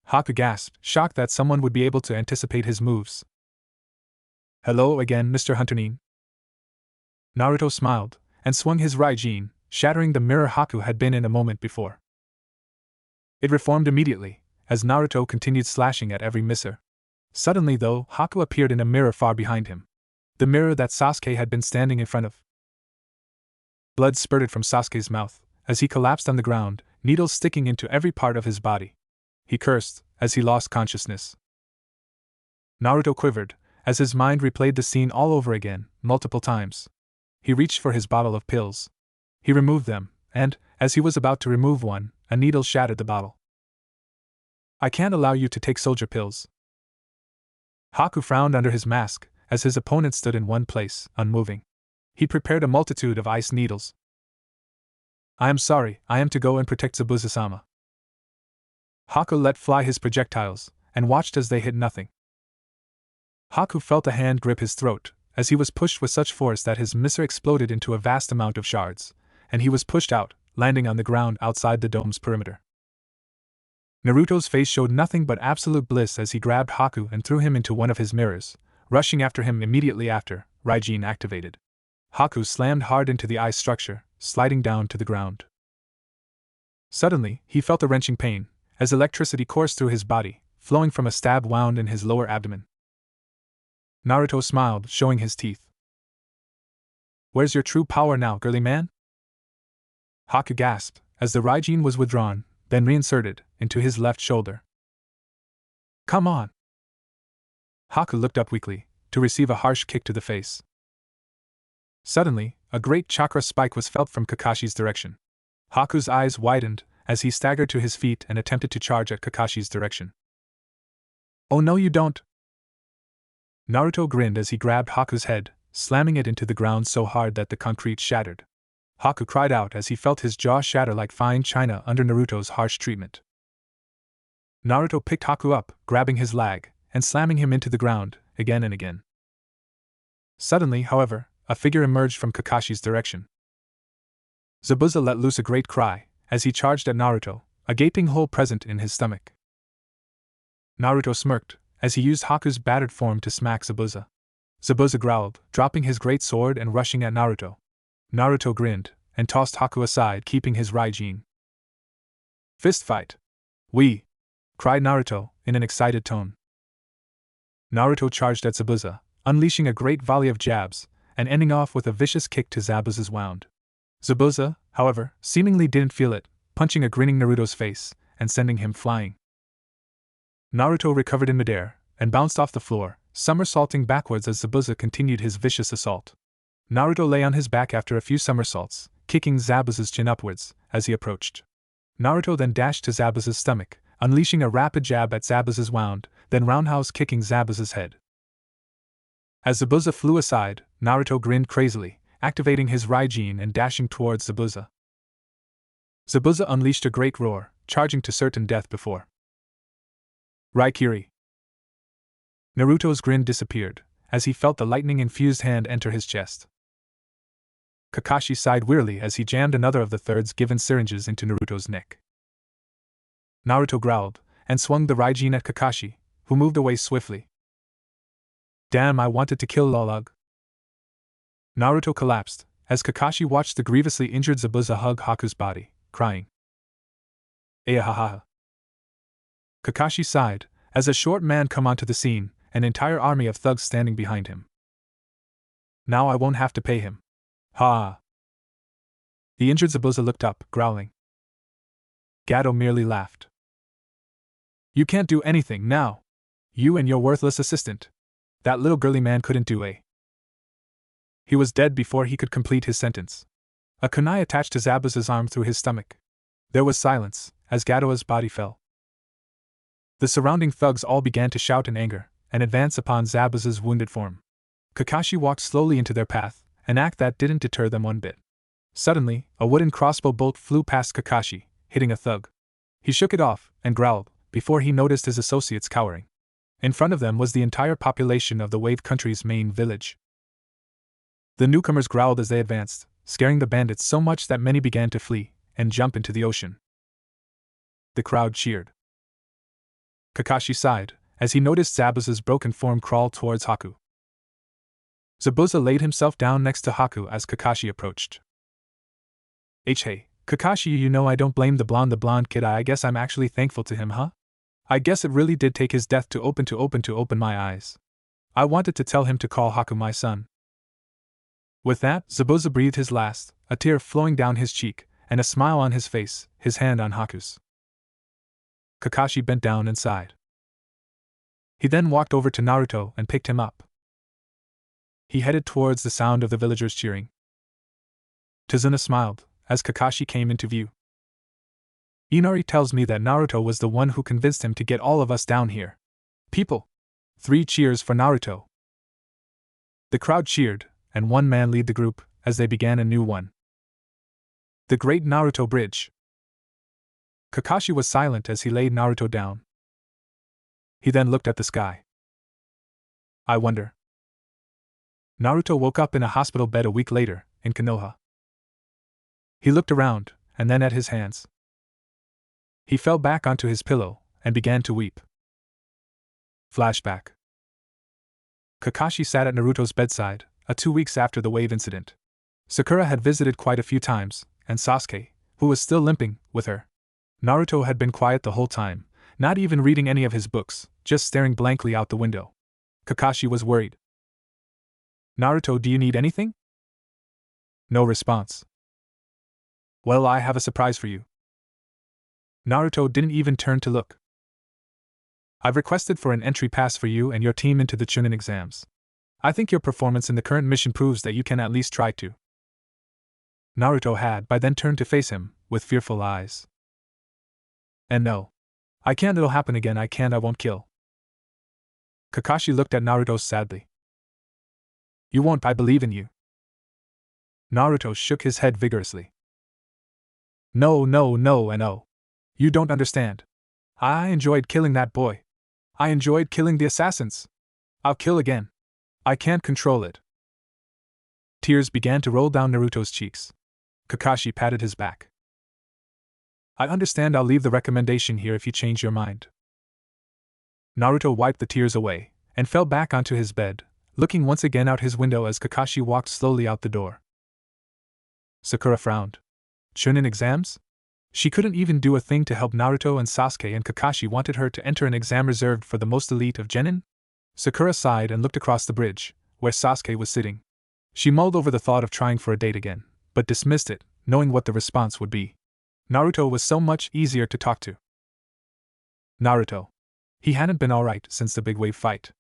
Haku gasped, shocked that someone would be able to anticipate his moves. Hello again, Mr. Hunter-nin. Naruto smiled, and swung his Raijin, shattering the mirror Haku had been in a moment before. It reformed immediately, as Naruto continued slashing at every misser. Suddenly though, Haku appeared in a mirror far behind him. The mirror that Sasuke had been standing in front of. Blood spurted from Sasuke's mouth, as he collapsed on the ground, needles sticking into every part of his body. He cursed, as he lost consciousness. Naruto quivered, as his mind replayed the scene all over again, multiple times. He reached for his bottle of pills. He removed them, and, as he was about to remove one, a needle shattered the bottle. I can't allow you to take soldier pills. Haku frowned under his mask, as his opponent stood in one place, unmoving. He prepared a multitude of ice needles. I am sorry, I am to go and protect Zabuza-sama. Haku let fly his projectiles, and watched as they hit nothing. Haku felt a hand grip his throat, as he was pushed with such force that his missile exploded into a vast amount of shards, and he was pushed out, landing on the ground outside the dome's perimeter. Naruto's face showed nothing but absolute bliss as he grabbed Haku and threw him into one of his mirrors, rushing after him immediately after, Raijin activated. Haku slammed hard into the ice structure, sliding down to the ground. Suddenly, he felt a wrenching pain, as electricity coursed through his body, flowing from a stab wound in his lower abdomen. Naruto smiled, showing his teeth. Where's your true power now, girly man? Haku gasped, as the Raijin was withdrawn, then reinserted, into his left shoulder. Come on! Haku looked up weakly, to receive a harsh kick to the face. Suddenly, a great chakra spike was felt from Kakashi's direction. Haku's eyes widened, as he staggered to his feet and attempted to charge at Kakashi's direction. Oh no you don't! Naruto grinned as he grabbed Haku's head, slamming it into the ground so hard that the concrete shattered. Haku cried out as he felt his jaw shatter like fine china under Naruto's harsh treatment. Naruto picked Haku up, grabbing his leg, and slamming him into the ground, again and again. Suddenly, however, a figure emerged from Kakashi's direction. Zabuza let loose a great cry, as he charged at Naruto, a gaping hole present in his stomach. Naruto smirked, as he used Haku's battered form to smack Zabuza. Zabuza growled, dropping his great sword and rushing at Naruto. Naruto grinned, and tossed Haku aside, keeping his Raijin. Fist fight! We! Cried Naruto, in an excited tone. Naruto charged at Zabuza, unleashing a great volley of jabs, and ending off with a vicious kick to Zabuza's wound. Zabuza, however, seemingly didn't feel it, punching a grinning Naruto's face, and sending him flying. Naruto recovered in midair, and bounced off the floor, somersaulting backwards as Zabuza continued his vicious assault. Naruto lay on his back after a few somersaults, kicking Zabuza's chin upwards, as he approached. Naruto then dashed to Zabuza's stomach, unleashing a rapid jab at Zabuza's wound, then roundhouse kicking Zabuza's head. As Zabuza flew aside, Naruto grinned crazily, activating his Raijin and dashing towards Zabuza. Zabuza unleashed a great roar, charging to certain death before. Raikiri! Naruto's grin disappeared, as he felt the lightning-infused hand enter his chest. Kakashi sighed wearily as he jammed another of the thirds given syringes into Naruto's neck. Naruto growled, and swung the Raijin at Kakashi, who moved away swiftly. Damn, I wanted to kill Lolug. Naruto collapsed, as Kakashi watched the grievously injured Zabuza hug Haku's body, crying. Ayahaha. Kakashi sighed, as a short man come onto the scene, an entire army of thugs standing behind him. Now I won't have to pay him. Ha! The injured Zabuza looked up, growling. Gato merely laughed. You can't do anything now. You and your worthless assistant. That little girly man couldn't do a. He was dead before he could complete his sentence. A kunai attached to Zabuza's arm through his stomach. There was silence, as Gato's body fell. The surrounding thugs all began to shout in anger, and advance upon Zabuza's wounded form. Kakashi walked slowly into their path, an act that didn't deter them one bit. Suddenly, a wooden crossbow bolt flew past Kakashi, hitting a thug. He shook it off, and growled, before he noticed his associates cowering. In front of them was the entire population of the Wave Country's main village. The newcomers growled as they advanced, scaring the bandits so much that many began to flee, and jump into the ocean. The crowd cheered. Kakashi sighed, as he noticed Zabuza's broken form crawl towards Haku. Zabuza laid himself down next to Haku as Kakashi approached. Hey, Kakashi, you know I don't blame the blonde kid. I guess I'm actually thankful to him, huh? I guess it really did take his death to open my eyes. I wanted to tell him to call Haku my son. With that, Zabuza breathed his last, a tear flowing down his cheek, and a smile on his face, his hand on Haku's. Kakashi bent down and sighed. He then walked over to Naruto and picked him up. He headed towards the sound of the villagers cheering. Tazuna smiled, as Kakashi came into view. Inari tells me that Naruto was the one who convinced him to get all of us down here. People! 3 cheers for Naruto. The crowd cheered, and one man led the group as they began a new one. The Great Naruto Bridge. Kakashi was silent as he laid Naruto down. He then looked at the sky. I wonder. Naruto woke up in a hospital bed a week later, in Konoha. He looked around, and then at his hands. He fell back onto his pillow, and began to weep. Flashback. Kakashi sat at Naruto's bedside, 2 weeks after the wave incident. Sakura had visited quite a few times, and Sasuke, who was still limping, with her. Naruto had been quiet the whole time, not even reading any of his books, just staring blankly out the window. Kakashi was worried. Naruto, do you need anything? No response. Well, I have a surprise for you. Naruto didn't even turn to look. I've requested for an entry pass for you and your team into the Chunin exams. I think your performance in the current mission proves that you can at least try to. Naruto had by then turned to face him, with fearful eyes. And no. I can't, it'll happen again, I won't kill. Kakashi looked at Naruto sadly. You won't, I believe in you. Naruto shook his head vigorously. No, no, no, and no. You don't understand. I enjoyed killing that boy. I enjoyed killing the assassins. I'll kill again. I can't control it. Tears began to roll down Naruto's cheeks. Kakashi patted his back. I understand, I'll leave the recommendation here if you change your mind. Naruto wiped the tears away, and fell back onto his bed, looking once again out his window as Kakashi walked slowly out the door. Sakura frowned. Chunin exams? She couldn't even do a thing to help Naruto, and Sasuke and Kakashi wanted her to enter an exam reserved for the most elite of genin? Sakura sighed and looked across the bridge, where Sasuke was sitting. She mulled over the thought of trying for a date again, but dismissed it, knowing what the response would be. Naruto was so much easier to talk to. Naruto. He hadn't been alright since the big wave fight.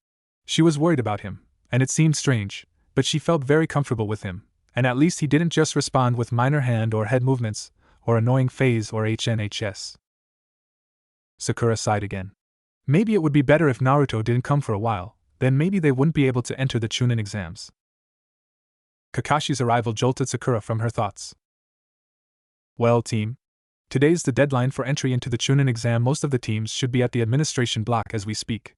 She was worried about him, and it seemed strange, but she felt very comfortable with him, and at least he didn't just respond with minor hand or head movements, or annoying phase or HNHS. Sakura sighed again. Maybe it would be better if Naruto didn't come for a while, then maybe they wouldn't be able to enter the Chunin exams. Kakashi's arrival jolted Sakura from her thoughts. Well, team. Today's the deadline for entry into the Chunin exam. Most of the teams should be at the administration block as we speak.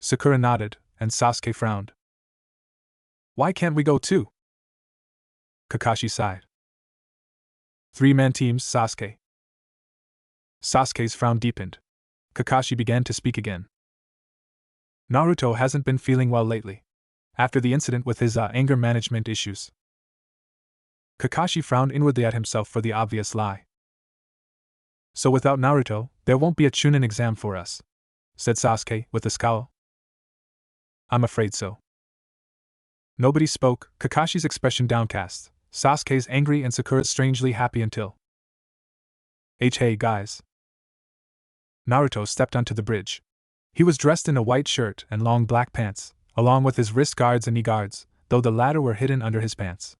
Sakura nodded, and Sasuke frowned. Why can't we go too? Kakashi sighed. 3-man teams, Sasuke. Sasuke's frown deepened. Kakashi began to speak again. Naruto hasn't been feeling well lately, after the incident with his anger management issues. Kakashi frowned inwardly at himself for the obvious lie. So without Naruto, there won't be a Chunin exam for us, said Sasuke with a scowl. I'm afraid so. Nobody spoke, Kakashi's expression downcast, Sasuke's angry and Sakura's strangely happy until. Hey guys. Naruto stepped onto the bridge. He was dressed in a white shirt and long black pants, along with his wrist guards and knee guards, though the latter were hidden under his pants.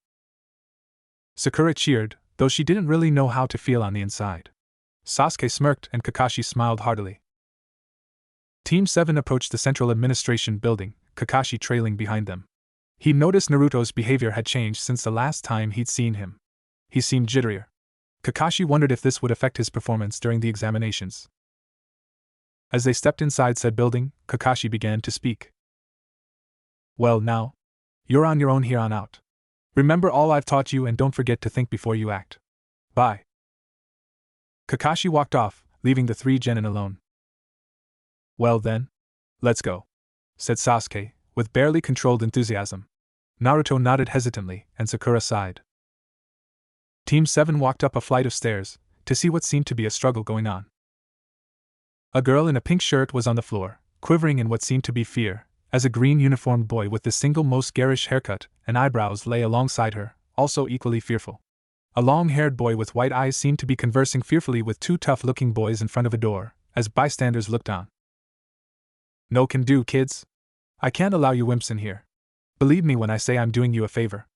Sakura cheered, though she didn't really know how to feel on the inside. Sasuke smirked and Kakashi smiled heartily. Team 7 approached the central administration building, Kakashi trailing behind them. He noticed Naruto's behavior had changed since the last time he'd seen him. He seemed jitterier. Kakashi wondered if this would affect his performance during the examinations. As they stepped inside said building, Kakashi began to speak. Well now, you're on your own here on out. Remember all I've taught you and don't forget to think before you act. Bye. Kakashi walked off, leaving the 3 genin alone. Well then, let's go, said Sasuke, with barely controlled enthusiasm. Naruto nodded hesitantly, and Sakura sighed. Team 7 walked up a flight of stairs, to see what seemed to be a struggle going on. A girl in a pink shirt was on the floor, quivering in what seemed to be fear, as a green uniformed boy with the single most garish haircut and eyebrows lay alongside her, also equally fearful. A long-haired boy with white eyes seemed to be conversing fearfully with 2 tough-looking boys in front of a door, as bystanders looked on. No can do, kids. I can't allow you wimps in here. Believe me when I say I'm doing you a favor.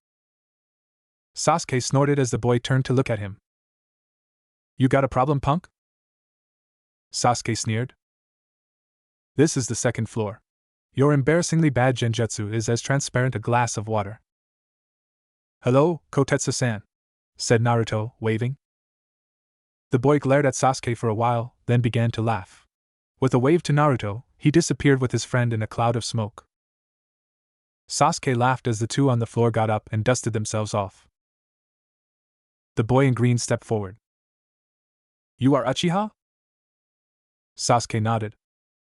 Sasuke snorted as the boy turned to look at him. You got a problem, punk? Sasuke sneered. This is the second floor. Your embarrassingly bad genjutsu is as transparent a glass of water. Hello, Kotetsu-san, said Naruto, waving. The boy glared at Sasuke for a while, then began to laugh. With a wave to Naruto, he disappeared with his friend in a cloud of smoke. Sasuke laughed as the two on the floor got up and dusted themselves off. The boy in green stepped forward. You are Uchiha? Sasuke nodded.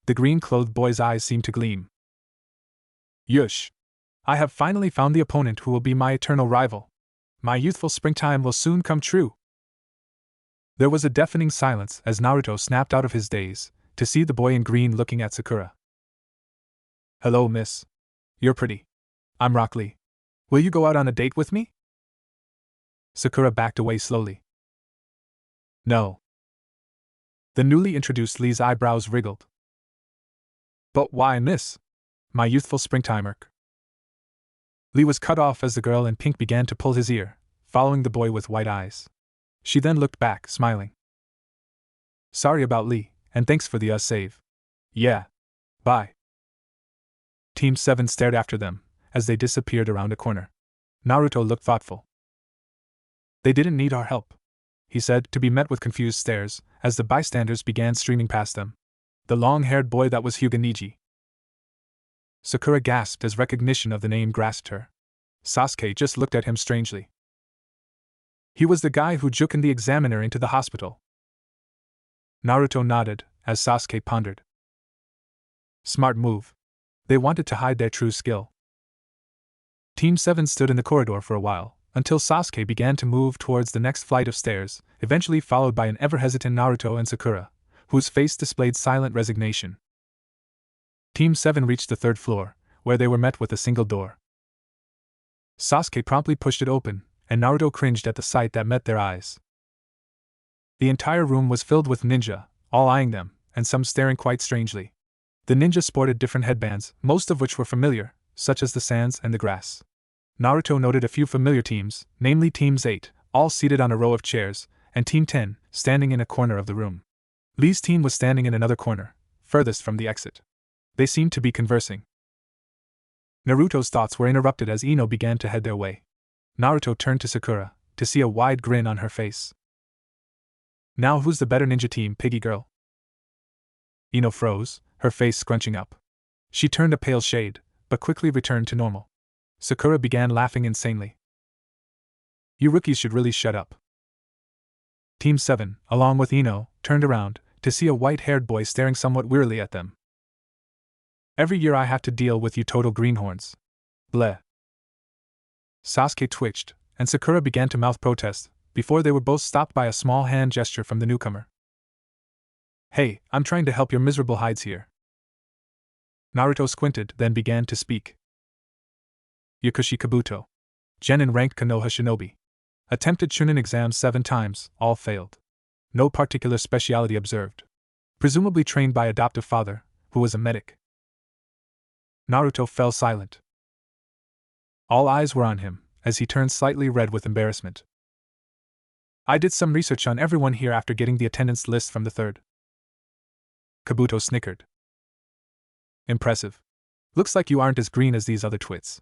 The green-clothed boy's eyes seemed to gleam. Yush! I have finally found the opponent who will be my eternal rival. My youthful springtime will soon come true. There was a deafening silence as Naruto snapped out of his daze, to see the boy in green looking at Sakura. Hello, miss. You're pretty. I'm Rock Lee. Will you go out on a date with me? Sakura backed away slowly. No. The newly introduced Lee's eyebrows wriggled. But why, miss? My youthful springtimer. Lee was cut off as the girl in pink began to pull his ear, following the boy with white eyes. She then looked back, smiling. Sorry about Lee, and thanks for the save. Yeah. Bye. Team 7 stared after them, as they disappeared around a corner. Naruto looked thoughtful. They didn't need our help, he said, to be met with confused stares, as the bystanders began streaming past them. The long-haired boy that was Hyuga Niji. Sakura gasped as recognition of the name grasped her. Sasuke just looked at him strangely. He was the guy who jukened the examiner into the hospital. Naruto nodded, as Sasuke pondered. Smart move. They wanted to hide their true skill. Team 7 stood in the corridor for a while, until Sasuke began to move towards the next flight of stairs, eventually followed by an ever-hesitant Naruto and Sakura, whose face displayed silent resignation. Team 7 reached the third floor, where they were met with a single door. Sasuke promptly pushed it open, and Naruto cringed at the sight that met their eyes. The entire room was filled with ninja, all eyeing them, and some staring quite strangely. The ninja sported different headbands, most of which were familiar, such as the sands and the grass. Naruto noted a few familiar teams, namely Teams 8, all seated on a row of chairs, and Team 10, standing in a corner of the room. Lee's team was standing in another corner, furthest from the exit. They seemed to be conversing. Naruto's thoughts were interrupted as Ino began to head their way. Naruto turned to Sakura, to see a wide grin on her face. Now who's the better ninja team, piggy girl? Ino froze, her face scrunching up. She turned a pale shade, but quickly returned to normal. Sakura began laughing insanely. You rookies should really shut up. Team 7, along with Ino, turned around, to see a white-haired boy staring somewhat wearily at them. Every year I have to deal with you total greenhorns. Bleh. Sasuke twitched, and Sakura began to mouth protest, before they were both stopped by a small hand gesture from the newcomer. Hey, I'm trying to help your miserable hides here. Naruto squinted, then began to speak. Yakushi Kabuto. Genin ranked Konoha Shinobi. Attempted Chunin exams 7 times, all failed. No particular speciality observed. Presumably trained by adoptive father, who was a medic. Naruto fell silent. All eyes were on him, as he turned slightly red with embarrassment. I did some research on everyone here after getting the attendance list from the third. Kabuto snickered. Impressive. Looks like you aren't as green as these other twits.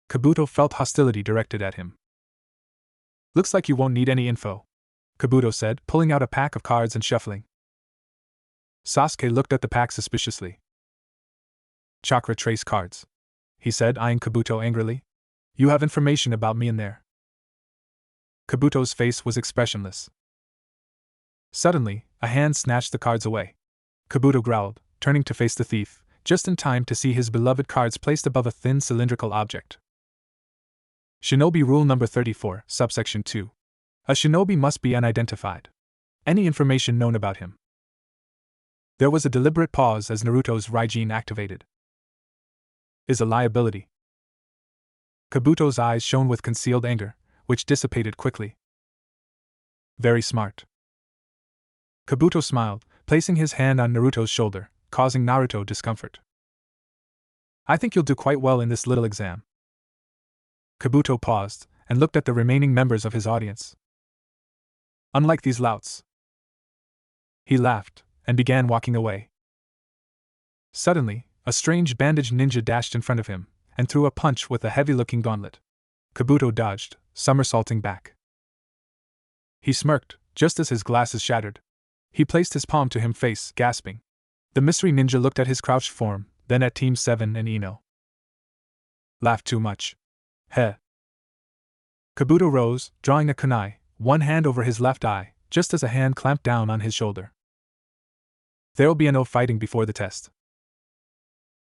Kabuto felt hostility directed at him. Looks like you won't need any info, Kabuto said, pulling out a pack of cards and shuffling. Sasuke looked at the pack suspiciously. Chakra trace cards, he said, eyeing Kabuto angrily. You have information about me in there. Kabuto's face was expressionless. Suddenly, a hand snatched the cards away. Kabuto growled, turning to face the thief, just in time to see his beloved cards placed above a thin cylindrical object. Shinobi Rule Number 34, Subsection 2. A shinobi must be unidentified. Any information known about him. There was a deliberate pause as Naruto's Raijin activated. Is a liability. Kabuto's eyes shone with concealed anger, which dissipated quickly. Very smart. Kabuto smiled, placing his hand on Naruto's shoulder, causing Naruto discomfort. I think you'll do quite well in this little exam. Kabuto paused, and looked at the remaining members of his audience. Unlike these louts. He laughed, and began walking away. Suddenly, a strange bandaged ninja dashed in front of him, and threw a punch with a heavy-looking gauntlet. Kabuto dodged, somersaulting back. He smirked, just as his glasses shattered. He placed his palm to his face, gasping. The mystery ninja looked at his crouched form, then at Team 7 and Ino. Laughed too much. Heh. Kabuto rose, drawing a kunai, one hand over his left eye, just as a hand clamped down on his shoulder. There'll be no fighting before the test.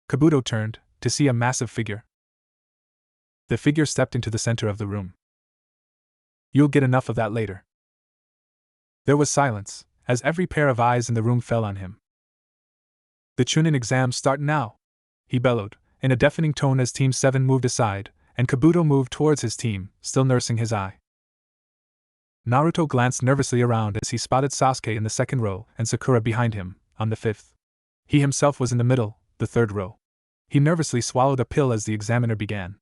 Kabuto turned, to see a massive figure. The figure stepped into the center of the room. You'll get enough of that later. There was silence, as every pair of eyes in the room fell on him. The Chunin exams start now, he bellowed, in a deafening tone as Team 7 moved aside, and Kabuto moved towards his team, still nursing his eye. Naruto glanced nervously around as he spotted Sasuke in the second row and Sakura behind him, on the fifth. He himself was in the middle, the third row. He nervously swallowed a pill as the examiner began.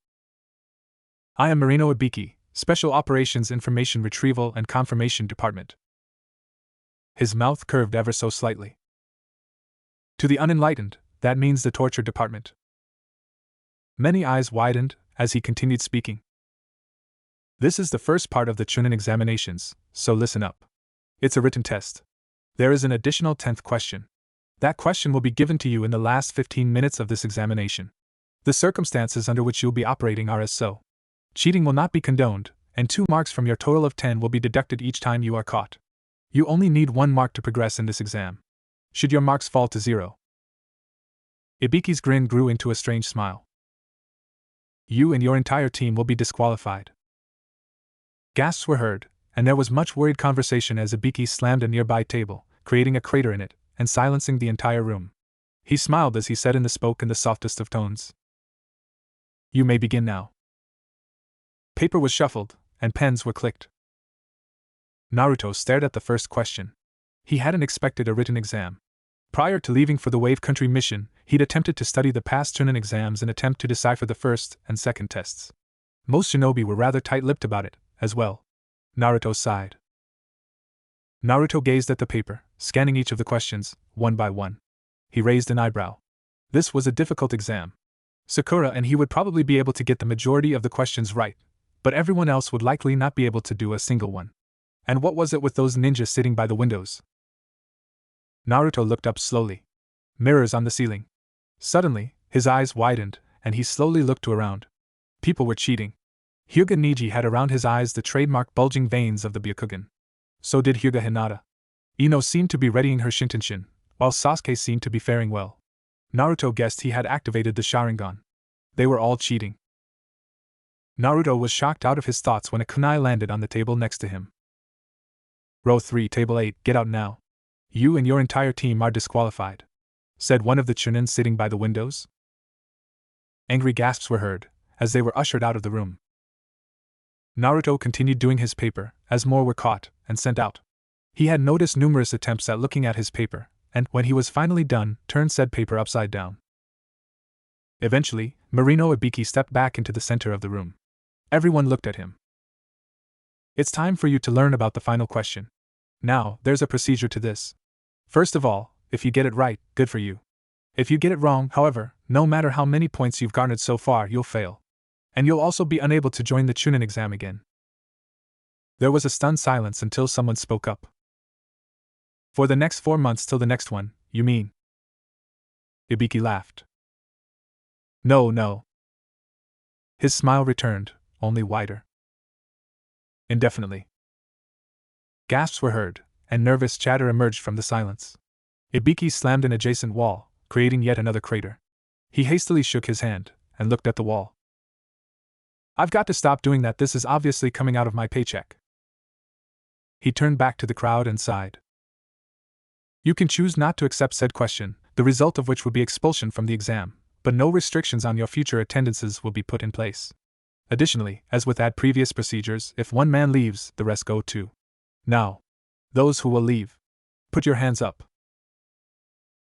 I am Marino Ibiki, Special Operations Information Retrieval and Confirmation Department. His mouth curved ever so slightly. To the unenlightened, that means the torture department. Many eyes widened as he continued speaking. This is the first part of the Chunin examinations, so listen up. It's a written test. There is an additional 10th question. That question will be given to you in the last 15 minutes of this examination. The circumstances under which you'll be operating are as so. Cheating will not be condoned, and 2 marks from your total of 10 will be deducted each time you are caught. You only need 1 mark to progress in this exam. Should your marks fall to 0. Ibiki's grin grew into a strange smile. You and your entire team will be disqualified. Gasps were heard, and there was much worried conversation as Ibiki slammed a nearby table, creating a crater in it, and silencing the entire room. He smiled as he said and spoke in the softest of tones. You may begin now. Paper was shuffled, and pens were clicked. Naruto stared at the first question. He hadn't expected a written exam. Prior to leaving for the Wave Country mission, he'd attempted to study the past Chunin exams and attempt to decipher the first and second tests. Most shinobi were rather tight-lipped about it, as well. Naruto sighed. Naruto gazed at the paper, scanning each of the questions, one by one. He raised an eyebrow. This was a difficult exam. Sakura and he would probably be able to get the majority of the questions right, but everyone else would likely not be able to do a single one. And what was it with those ninjas sitting by the windows? Naruto looked up slowly. Mirrors on the ceiling. Suddenly, his eyes widened, and he slowly looked around. People were cheating. Hyuga Niji had around his eyes the trademark bulging veins of the Byakugan. So did Hyuga Hinata. Ino seemed to be readying her Shintenshin, while Sasuke seemed to be faring well. Naruto guessed he had activated the Sharingan. They were all cheating. Naruto was shocked out of his thoughts when a kunai landed on the table next to him. Row 3, Table 8, get out now. You and your entire team are disqualified, said one of the Chunin sitting by the windows. Angry gasps were heard, as they were ushered out of the room. Naruto continued doing his paper, as more were caught and sent out. He had noticed numerous attempts at looking at his paper, and, when he was finally done, turned said paper upside down. Eventually, Marino Ibiki stepped back into the center of the room. Everyone looked at him. It's time for you to learn about the final question. Now, there's a procedure to this. First of all, if you get it right, good for you. If you get it wrong, however, no matter how many points you've garnered so far, you'll fail. And you'll also be unable to join the Chunin exam again. There was a stunned silence until someone spoke up. For the next 4 months till the next one, you mean? Ibiki laughed. No. His smile returned, only wider. Indefinitely. Gasps were heard, and nervous chatter emerged from the silence. Ibiki slammed an adjacent wall, creating yet another crater. He hastily shook his hand, and looked at the wall. I've got to stop doing that, this is obviously coming out of my paycheck. He turned back to the crowd and sighed. You can choose not to accept said question, the result of which would be expulsion from the exam, but no restrictions on your future attendances will be put in place. Additionally, as with that previous procedures, if one man leaves, the rest go too. Now, those who will leave, put your hands up.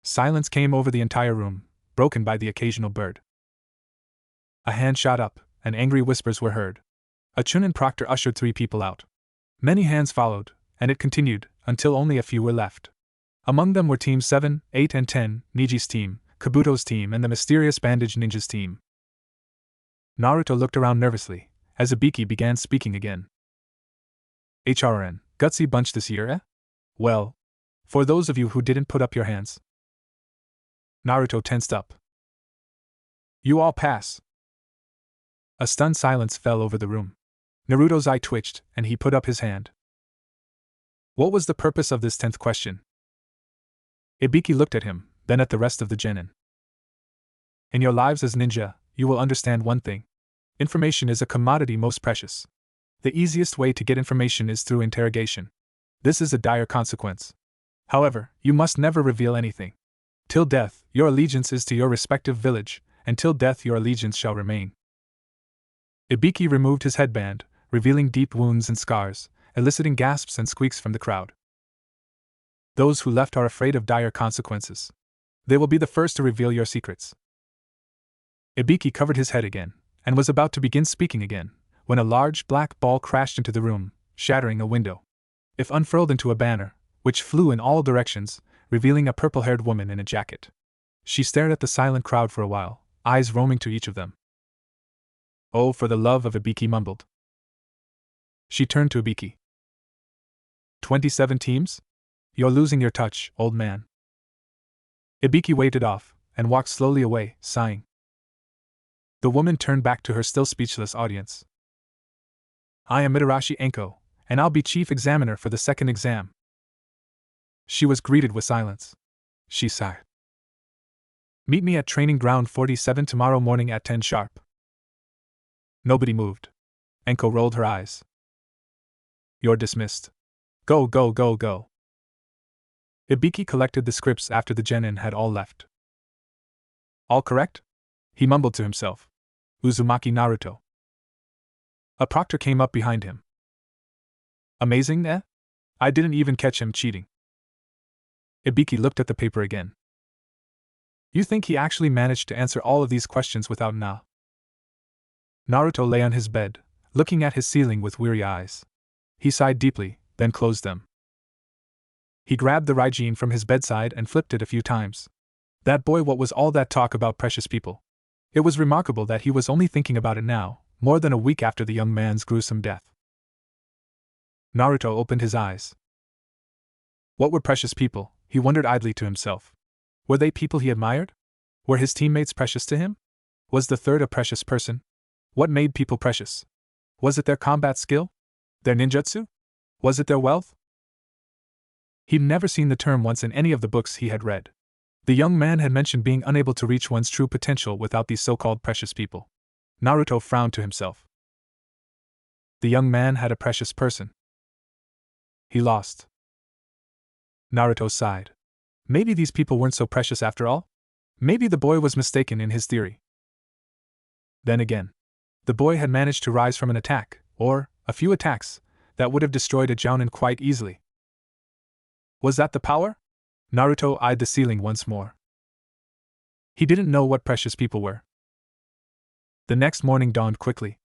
Silence came over the entire room, broken by the occasional bird. A hand shot up, and angry whispers were heard. A Chunin proctor ushered 3 people out. Many hands followed, and it continued, until only a few were left. Among them were Teams 7, 8 and 10, Niji's team, Kabuto's team and the mysterious bandaged ninja's team. Naruto looked around nervously, as Ibiki began speaking again. HRN, gutsy bunch this year, eh? Well, for those of you who didn't put up your hands. Naruto tensed up. You all pass. A stunned silence fell over the room. Naruto's eye twitched, and he put up his hand. What was the purpose of this 10th question? Ibiki looked at him, then at the rest of the genin. In your lives as ninja, you will understand one thing. Information is a commodity most precious. The easiest way to get information is through interrogation. This is a dire consequence. However, you must never reveal anything. Till death, your allegiance is to your respective village, and till death your allegiance shall remain. Ibiki removed his headband, revealing deep wounds and scars, eliciting gasps and squeaks from the crowd. Those who left are afraid of dire consequences. They will be the first to reveal your secrets. Ibiki covered his head again, and was about to begin speaking again, when a large black ball crashed into the room, shattering a window. It unfurled into a banner, which flew in all directions, revealing a purple-haired woman in a jacket. She stared at the silent crowd for a while, eyes roaming to each of them. Oh, for the love of Ibiki mumbled. She turned to Ibiki. 27 teams? You're losing your touch, old man. Ibiki waved it off, and walked slowly away, sighing. The woman turned back to her still speechless audience. I am Mitarashi Enko, and I'll be chief examiner for the 2nd exam. She was greeted with silence. She sighed. Meet me at training ground 47 tomorrow morning at 10 sharp. Nobody moved. Enko rolled her eyes. You're dismissed. Go, go, go, go. Ibiki collected the scripts after the genin had all left. All correct? He mumbled to himself. Uzumaki Naruto. A proctor came up behind him. Amazing, eh? I didn't even catch him cheating. Ibiki looked at the paper again. You think he actually managed to answer all of these questions without na? Naruto lay on his bed, looking at his ceiling with weary eyes. He sighed deeply, then closed them. He grabbed the Raijin from his bedside and flipped it a few times. That boy, what was all that talk about precious people? It was remarkable that he was only thinking about it now, more than a week after the young man's gruesome death. Naruto opened his eyes. What were precious people, he wondered idly to himself. Were they people he admired? Were his teammates precious to him? Was the third a precious person? What made people precious? Was it their combat skill? Their ninjutsu? Was it their wealth? He'd never seen the term once in any of the books he had read. The young man had mentioned being unable to reach one's true potential without these so-called precious people. Naruto frowned to himself. The young man had a precious person. He lost. Naruto sighed. Maybe these people weren't so precious after all? Maybe the boy was mistaken in his theory. Then again, the boy had managed to rise from an attack, or a few attacks, that would have destroyed a Jounin quite easily. Was that the power? Naruto eyed the ceiling once more. He didn't know what precious people were. The next morning dawned quickly.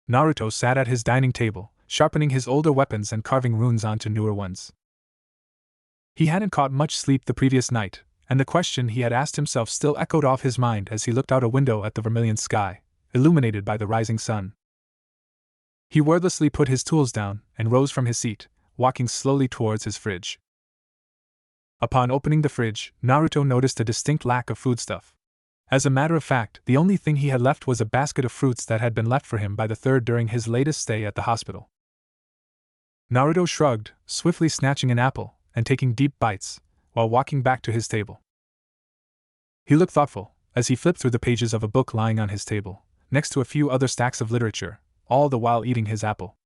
Naruto sat at his dining table, sharpening his older weapons and carving runes onto newer ones. He hadn't caught much sleep the previous night, and the question he had asked himself still echoed off his mind as he looked out a window at the vermilion sky, illuminated by the rising sun. He wordlessly put his tools down and rose from his seat, walking slowly towards his fridge. Upon opening the fridge, Naruto noticed a distinct lack of foodstuff. As a matter of fact, the only thing he had left was a basket of fruits that had been left for him by the third during his latest stay at the hospital. Naruto shrugged, swiftly snatching an apple and taking deep bites, while walking back to his table. He looked thoughtful, as he flipped through the pages of a book lying on his table, next to a few other stacks of literature, all the while eating his apple.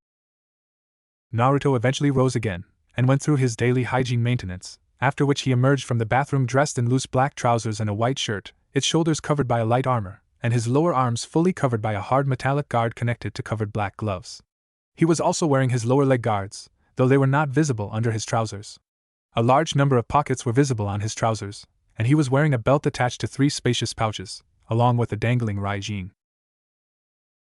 Naruto eventually rose again, and went through his daily hygiene maintenance, after which he emerged from the bathroom dressed in loose black trousers and a white shirt, its shoulders covered by a light armor, and his lower arms fully covered by a hard metallic guard connected to covered black gloves. He was also wearing his lower leg guards, though they were not visible under his trousers. A large number of pockets were visible on his trousers, and he was wearing a belt attached to 3 spacious pouches, along with a dangling Raijin.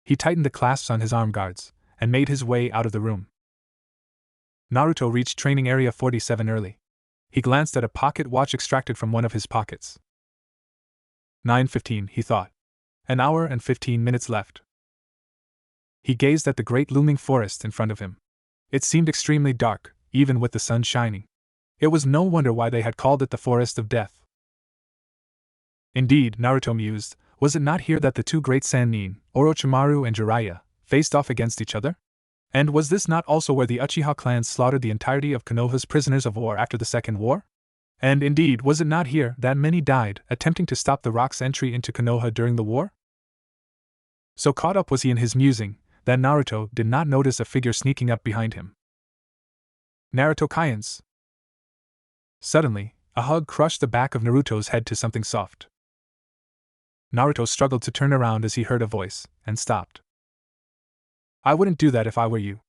He tightened the clasps on his arm guards, and made his way out of the room. Naruto reached Training Area 47 early. He glanced at a pocket watch extracted from one of his pockets. 9:15, he thought. An hour and 15 minutes left. He gazed at the great looming forest in front of him. It seemed extremely dark, even with the sun shining. It was no wonder why they had called it the Forest of Death. Indeed, Naruto mused, was it not here that the two great Sannin, Orochimaru and Jiraiya, faced off against each other? And was this not also where the Uchiha clans slaughtered the entirety of Konoha's prisoners of war after the Second War? And indeed, was it not here that many died attempting to stop the Rock's entry into Konoha during the war? So caught up was he in his musing, that Naruto did not notice a figure sneaking up behind him. Naruto Kaien's. Suddenly, a hug crushed the back of Naruto's head to something soft. Naruto struggled to turn around as he heard a voice, and stopped. I wouldn't do that if I were you.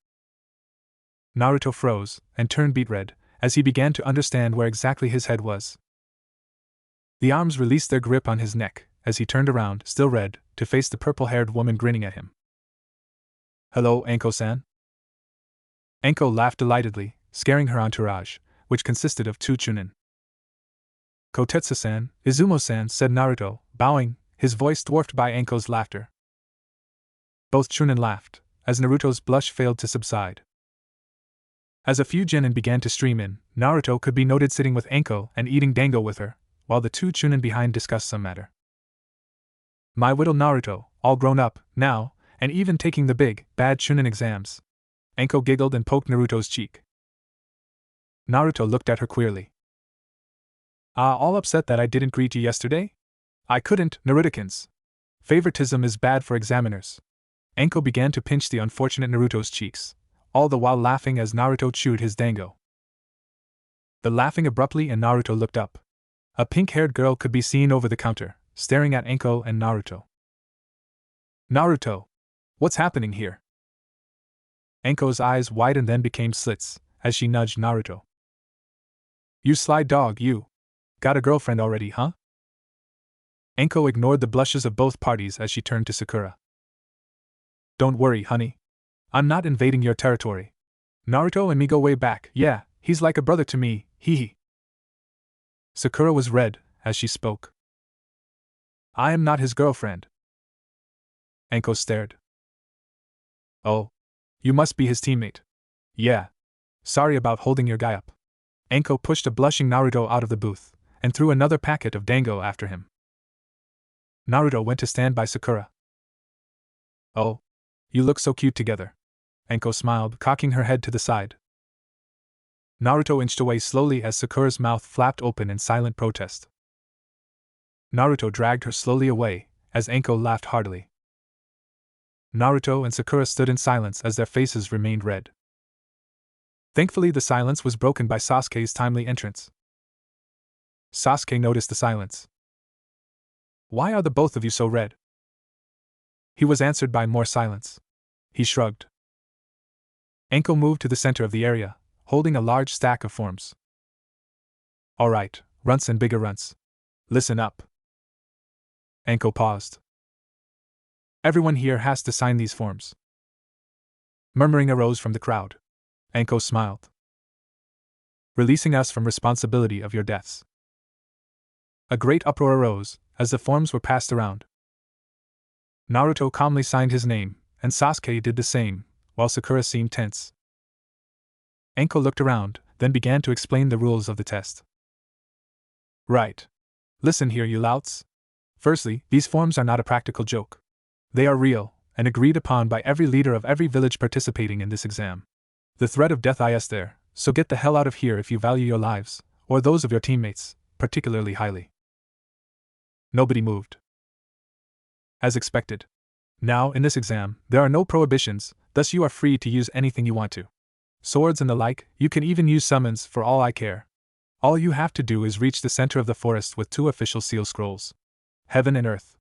Naruto froze, and turned beet red, as he began to understand where exactly his head was. The arms released their grip on his neck, as he turned around, still red, to face the purple-haired woman grinning at him. Hello, Anko-san? Anko laughed delightedly, scaring her entourage, which consisted of 2 Chunin. Kotetsu-san, Izumo-san, said Naruto, bowing, his voice dwarfed by Anko's laughter. Both Chunin laughed, as Naruto's blush failed to subside. As a few genin began to stream in, Naruto could be noted sitting with Anko and eating dango with her, while the 2 Chunin behind discussed some matter. My little Naruto, all grown up, now, and even taking the big, bad Chunin exams. Anko giggled and poked Naruto's cheek. Naruto looked at her queerly. All upset that I didn't greet you yesterday? I couldn't, Narutokins. Favoritism is bad for examiners. Anko began to pinch the unfortunate Naruto's cheeks, all the while laughing as Naruto chewed his dango. The laughing abruptly and Naruto looked up. A pink-haired girl could be seen over the counter, staring at Anko and Naruto. Naruto! What's happening here? Anko's eyes widened then became slits, as she nudged Naruto. You sly dog, you! Got a girlfriend already, huh? Anko ignored the blushes of both parties as she turned to Sakura. Don't worry, honey. I'm not invading your territory. Naruto and me go way back, yeah, he's like a brother to me, hee. Sakura was red, as she spoke. I am not his girlfriend. Anko stared. Oh. You must be his teammate. Yeah. Sorry about holding your guy up. Anko pushed a blushing Naruto out of the booth, and threw another packet of dango after him. Naruto went to stand by Sakura. Oh. You look so cute together. Anko smiled, cocking her head to the side. Naruto inched away slowly as Sakura's mouth flapped open in silent protest. Naruto dragged her slowly away, as Anko laughed heartily. Naruto and Sakura stood in silence as their faces remained red. Thankfully, the silence was broken by Sasuke's timely entrance. Sasuke noticed the silence. Why are the both of you so red? He was answered by more silence. He shrugged. Anko moved to the center of the area, holding a large stack of forms. All right, runts and bigger runts. Listen up. Anko paused. Everyone here has to sign these forms. Murmuring arose from the crowd. Anko smiled. Releasing us from responsibility of your deaths. A great uproar arose, as the forms were passed around. Naruto calmly signed his name, and Sasuke did the same, while Sakura seemed tense. Anko looked around, then began to explain the rules of the test. Right. Listen here, you louts. Firstly, these forms are not a practical joke. They are real, and agreed upon by every leader of every village participating in this exam. The threat of death is there, so get the hell out of here if you value your lives, or those of your teammates, particularly highly. Nobody moved. As expected. Now, in this exam, there are no prohibitions, thus you are free to use anything you want to. Swords and the like, you can even use summons for all I care. All you have to do is reach the center of the forest with 2 official seal scrolls. Heaven and Earth.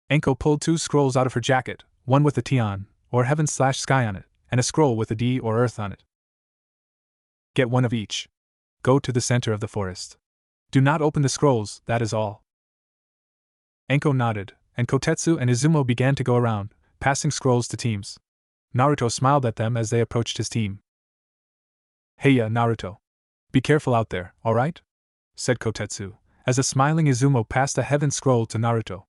Anko pulled 2 scrolls out of her jacket, one with a T on, or Heaven/Sky on it, and a scroll with a D or Earth on it. Get one of each. Go to the center of the forest. Do not open the scrolls, that is all. Anko nodded, and Kotetsu and Izumo began to go around, passing scrolls to teams. Naruto smiled at them as they approached his team. "Heya, Naruto. Be careful out there, alright?" said Kotetsu, as a smiling Izumo passed a heaven scroll to Naruto.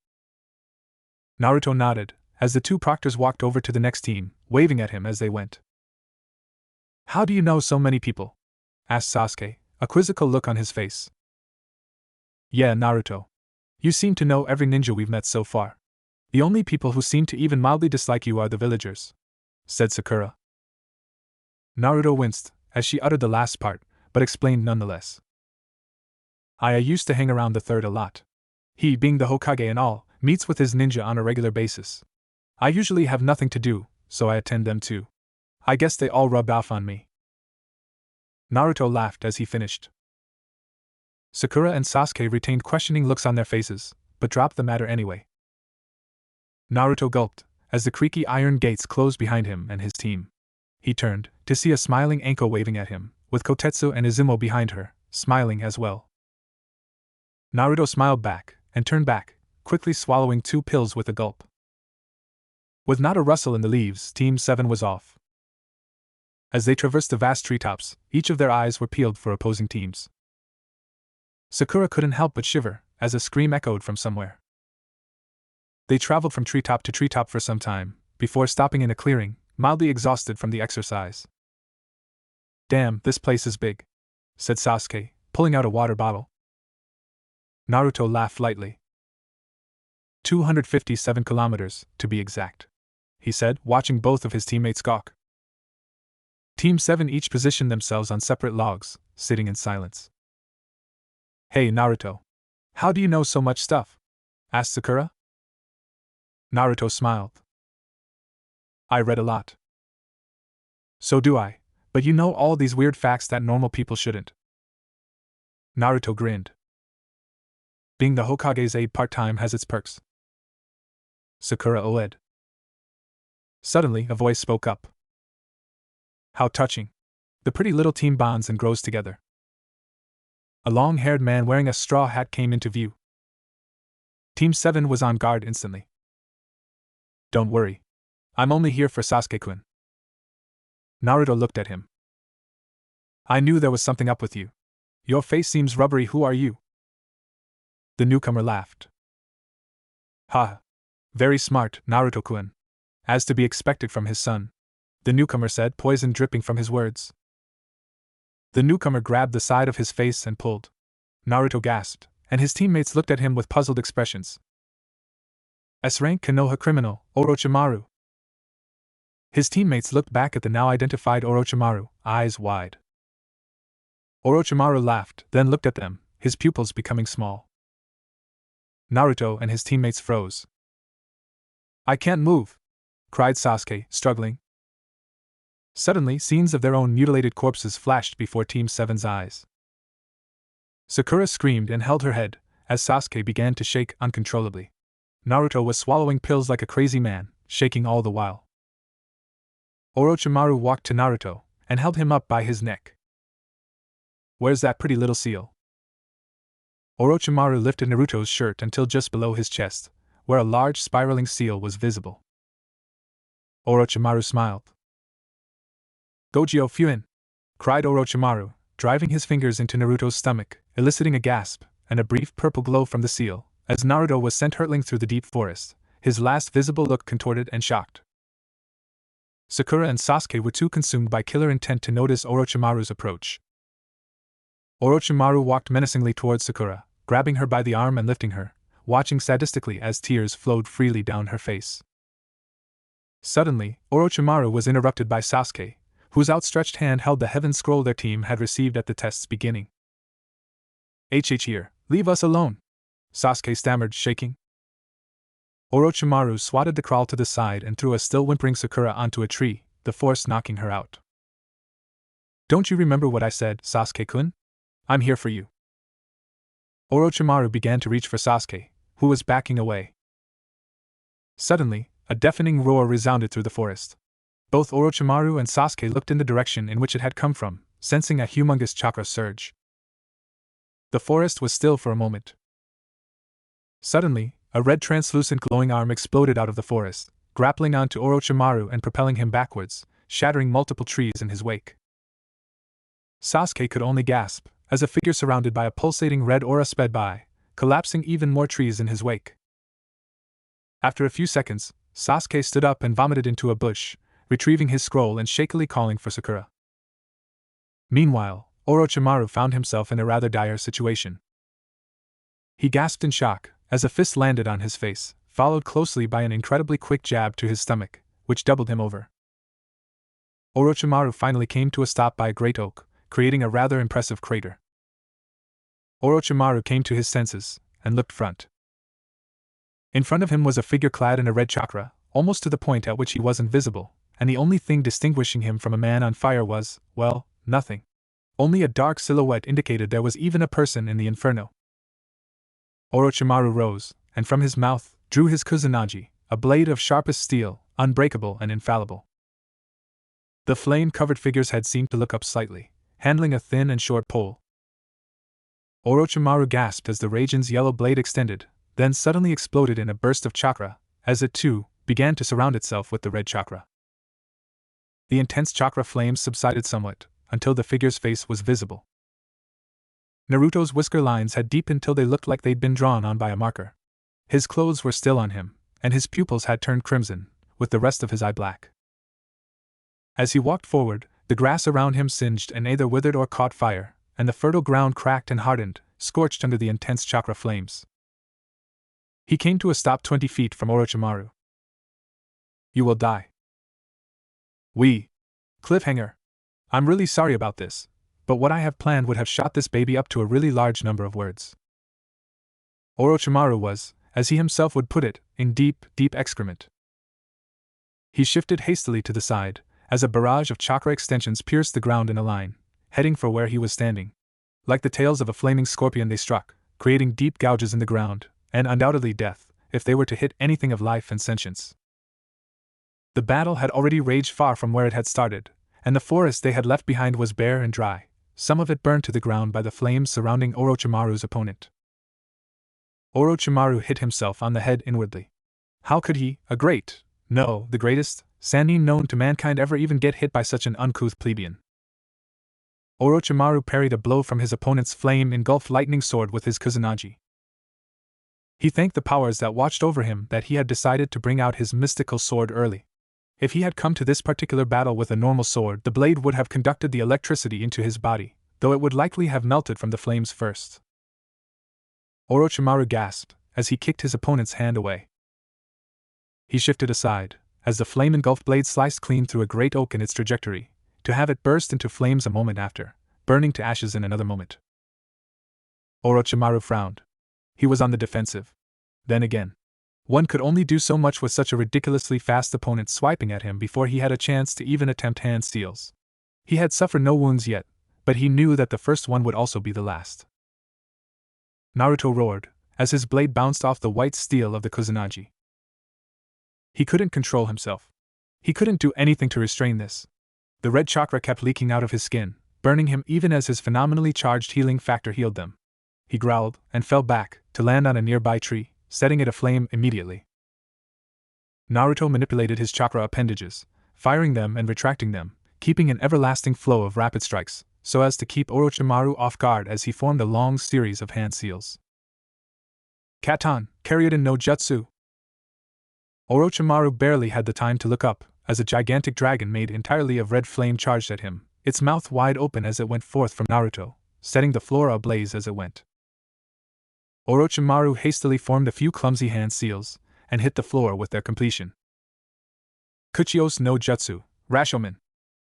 Naruto nodded, as the two proctors walked over to the next team, waving at him as they went. "How do you know so many people?" asked Sasuke, a quizzical look on his face. "Yeah, Naruto. You seem to know every ninja we've met so far. The only people who seem to even mildly dislike you are the villagers," said Sakura. Naruto winced as she uttered the last part, but explained nonetheless. "I used to hang around the third a lot. He, being the Hokage and all, meets with his ninja on a regular basis. I usually have nothing to do, so I attend them too. I guess they all rub off on me." Naruto laughed as he finished. Sakura and Sasuke retained questioning looks on their faces, but dropped the matter anyway. Naruto gulped, as the creaky iron gates closed behind him and his team. He turned, to see a smiling Anko waving at him, with Kotetsu and Izumo behind her, smiling as well. Naruto smiled back, and turned back, quickly swallowing 2 pills with a gulp. With not a rustle in the leaves, Team 7 was off. As they traversed the vast treetops, each of their eyes were peeled for opposing teams. Sakura couldn't help but shiver, as a scream echoed from somewhere. They traveled from treetop to treetop for some time, before stopping in a clearing, mildly exhausted from the exercise. "Damn, this place is big," said Sasuke, pulling out a water bottle. Naruto laughed lightly. 257 kilometers, to be exact, he said, watching both of his teammates gawk. Team 7 each positioned themselves on separate logs, sitting in silence. "Hey, Naruto. How do you know so much stuff?" asked Sakura. Naruto smiled. "I read a lot." "So do I, but you know all these weird facts that normal people shouldn't." Naruto grinned. "Being the Hokage's aide part-time has its perks." Sakura OE'd. Suddenly, a voice spoke up. "How touching. The pretty little team bonds and grows together." A long-haired man wearing a straw hat came into view. Team 7 was on guard instantly. "Don't worry. I'm only here for Sasuke-kun." Naruto looked at him. "I knew there was something up with you. Your face seems rubbery. Who are you?" The newcomer laughed. "Ha! Very smart, Naruto-kun. As to be expected from his son," the newcomer said, poison dripping from his words. The newcomer grabbed the side of his face and pulled. Naruto gasped, and his teammates looked at him with puzzled expressions. S-rank Konoha criminal, Orochimaru. His teammates looked back at the now identified Orochimaru, eyes wide. Orochimaru laughed, then looked at them, his pupils becoming small. Naruto and his teammates froze. "I can't move!" cried Sasuke, struggling. Suddenly, scenes of their own mutilated corpses flashed before Team 7's eyes. Sakura screamed and held her head, as Sasuke began to shake uncontrollably. Naruto was swallowing pills like a crazy man, shaking all the while. Orochimaru walked to Naruto, and held him up by his neck. "Where's that pretty little seal?" Orochimaru lifted Naruto's shirt until just below his chest, where a large spiraling seal was visible. Orochimaru smiled. "Gojio Fuin!" cried Orochimaru, driving his fingers into Naruto's stomach, eliciting a gasp and a brief purple glow from the seal, as Naruto was sent hurtling through the deep forest, his last visible look contorted and shocked. Sakura and Sasuke were too consumed by killer intent to notice Orochimaru's approach. Orochimaru walked menacingly towards Sakura, grabbing her by the arm and lifting her, watching sadistically as tears flowed freely down her face. Suddenly, Orochimaru was interrupted by Sasuke, whose outstretched hand held the heaven scroll their team had received at the test's beginning. Here, leave us alone," Sasuke stammered, shaking. Orochimaru swatted the crawl to the side and threw a still whimpering Sakura onto a tree, the force knocking her out. "Don't you remember what I said, Sasuke-kun? I'm here for you." Orochimaru began to reach for Sasuke, who was backing away. Suddenly, a deafening roar resounded through the forest. Both Orochimaru and Sasuke looked in the direction in which it had come from, sensing a humongous chakra surge. The forest was still for a moment. Suddenly, A red translucent glowing arm exploded out of the forest, grappling onto Orochimaru and propelling him backwards, shattering multiple trees in his wake. Sasuke could only gasp, as a figure surrounded by a pulsating red aura sped by, collapsing even more trees in his wake. After a few seconds, Sasuke stood up and vomited into a bush, retrieving his scroll and shakily calling for Sakura. Meanwhile, Orochimaru found himself in a rather dire situation. He gasped in shock, as a fist landed on his face, followed closely by an incredibly quick jab to his stomach, which doubled him over. Orochimaru finally came to a stop by a great oak, creating a rather impressive crater. Orochimaru came to his senses, and looked front. In front of him was a figure clad in a red chakra, almost to the point at which he was invisible, and the only thing distinguishing him from a man on fire was, well, nothing. Only a dark silhouette indicated there was even a person in the inferno. Orochimaru rose, and from his mouth drew his Kusanagi, a blade of sharpest steel, unbreakable and infallible. The flame-covered figure's head seemed to look up slightly, handling a thin and short pole. Orochimaru gasped as the Raijin's yellow blade extended, then suddenly exploded in a burst of chakra, as it too began to surround itself with the red chakra. The intense chakra flames subsided somewhat, until the figure's face was visible. Naruto's whisker lines had deepened till they looked like they'd been drawn on by a marker. His clothes were still on him, and his pupils had turned crimson, with the rest of his eye black. As he walked forward, the grass around him singed and either withered or caught fire, and the fertile ground cracked and hardened, scorched under the intense chakra flames. He came to a stop 20 feet from Orochimaru. "You will die." Cliffhanger. I'm really sorry about this, but what I have planned would have shot this baby up to a really large number of words. Orochimaru was, as he himself would put it, in deep, deep excrement. He shifted hastily to the side, as a barrage of chakra extensions pierced the ground in a line, heading for where he was standing. Like the tails of a flaming scorpion they struck, creating deep gouges in the ground, and undoubtedly death, if they were to hit anything of life and sentience. The battle had already raged far from where it had started, and the forest they had left behind was bare and dry, some of it burned to the ground by the flames surrounding Orochimaru's opponent. Orochimaru hit himself on the head inwardly. How could he, a great, no, the greatest, Sannin known to mankind ever even get hit by such an uncouth plebeian? Orochimaru parried a blow from his opponent's flame-engulfed lightning sword with his Kusanagi. He thanked the powers that watched over him that he had decided to bring out his mystical sword early. If he had come to this particular battle with a normal sword, the blade would have conducted the electricity into his body, though it would likely have melted from the flames first. Orochimaru gasped as he kicked his opponent's hand away. He shifted aside, as the flame-engulfed blade sliced clean through a great oak in its trajectory, to have it burst into flames a moment after, burning to ashes in another moment. Orochimaru frowned. He was on the defensive. Then again, one could only do so much with such a ridiculously fast opponent swiping at him before he had a chance to even attempt hand steals. He had suffered no wounds yet, but he knew that the first one would also be the last. Naruto roared, as his blade bounced off the white steel of the Kusanagi. He couldn't control himself. He couldn't do anything to restrain this. The red chakra kept leaking out of his skin, burning him even as his phenomenally charged healing factor healed them. He growled, and fell back, to land on a nearby tree, setting it aflame immediately. Naruto manipulated his chakra appendages, firing them and retracting them, keeping an everlasting flow of rapid strikes, so as to keep Orochimaru off guard as he formed a long series of hand seals. Katan, Karyudan no Jutsu! Orochimaru barely had the time to look up, as a gigantic dragon made entirely of red flame charged at him, its mouth wide open as it went forth from Naruto, setting the floor ablaze as it went. Orochimaru hastily formed a few clumsy hand seals, and hit the floor with their completion. Kuchios no Jutsu, Rashomon!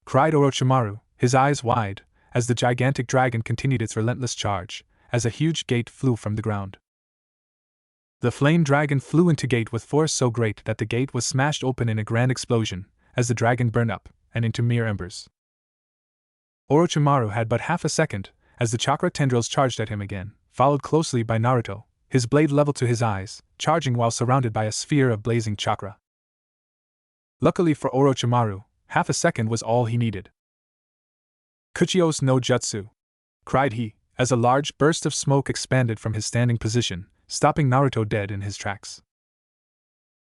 Cried Orochimaru, his eyes wide, as the gigantic dragon continued its relentless charge, as a huge gate flew from the ground. The flame dragon flew into gate with force so great that the gate was smashed open in a grand explosion, as the dragon burned up, and into mere embers. Orochimaru had but half a second, as the chakra tendrils charged at him again, followed closely by Naruto, his blade level to his eyes, charging while surrounded by a sphere of blazing chakra. Luckily for Orochimaru, half a second was all he needed. Kuchios no Jutsu! Cried he, as a large burst of smoke expanded from his standing position, stopping Naruto dead in his tracks.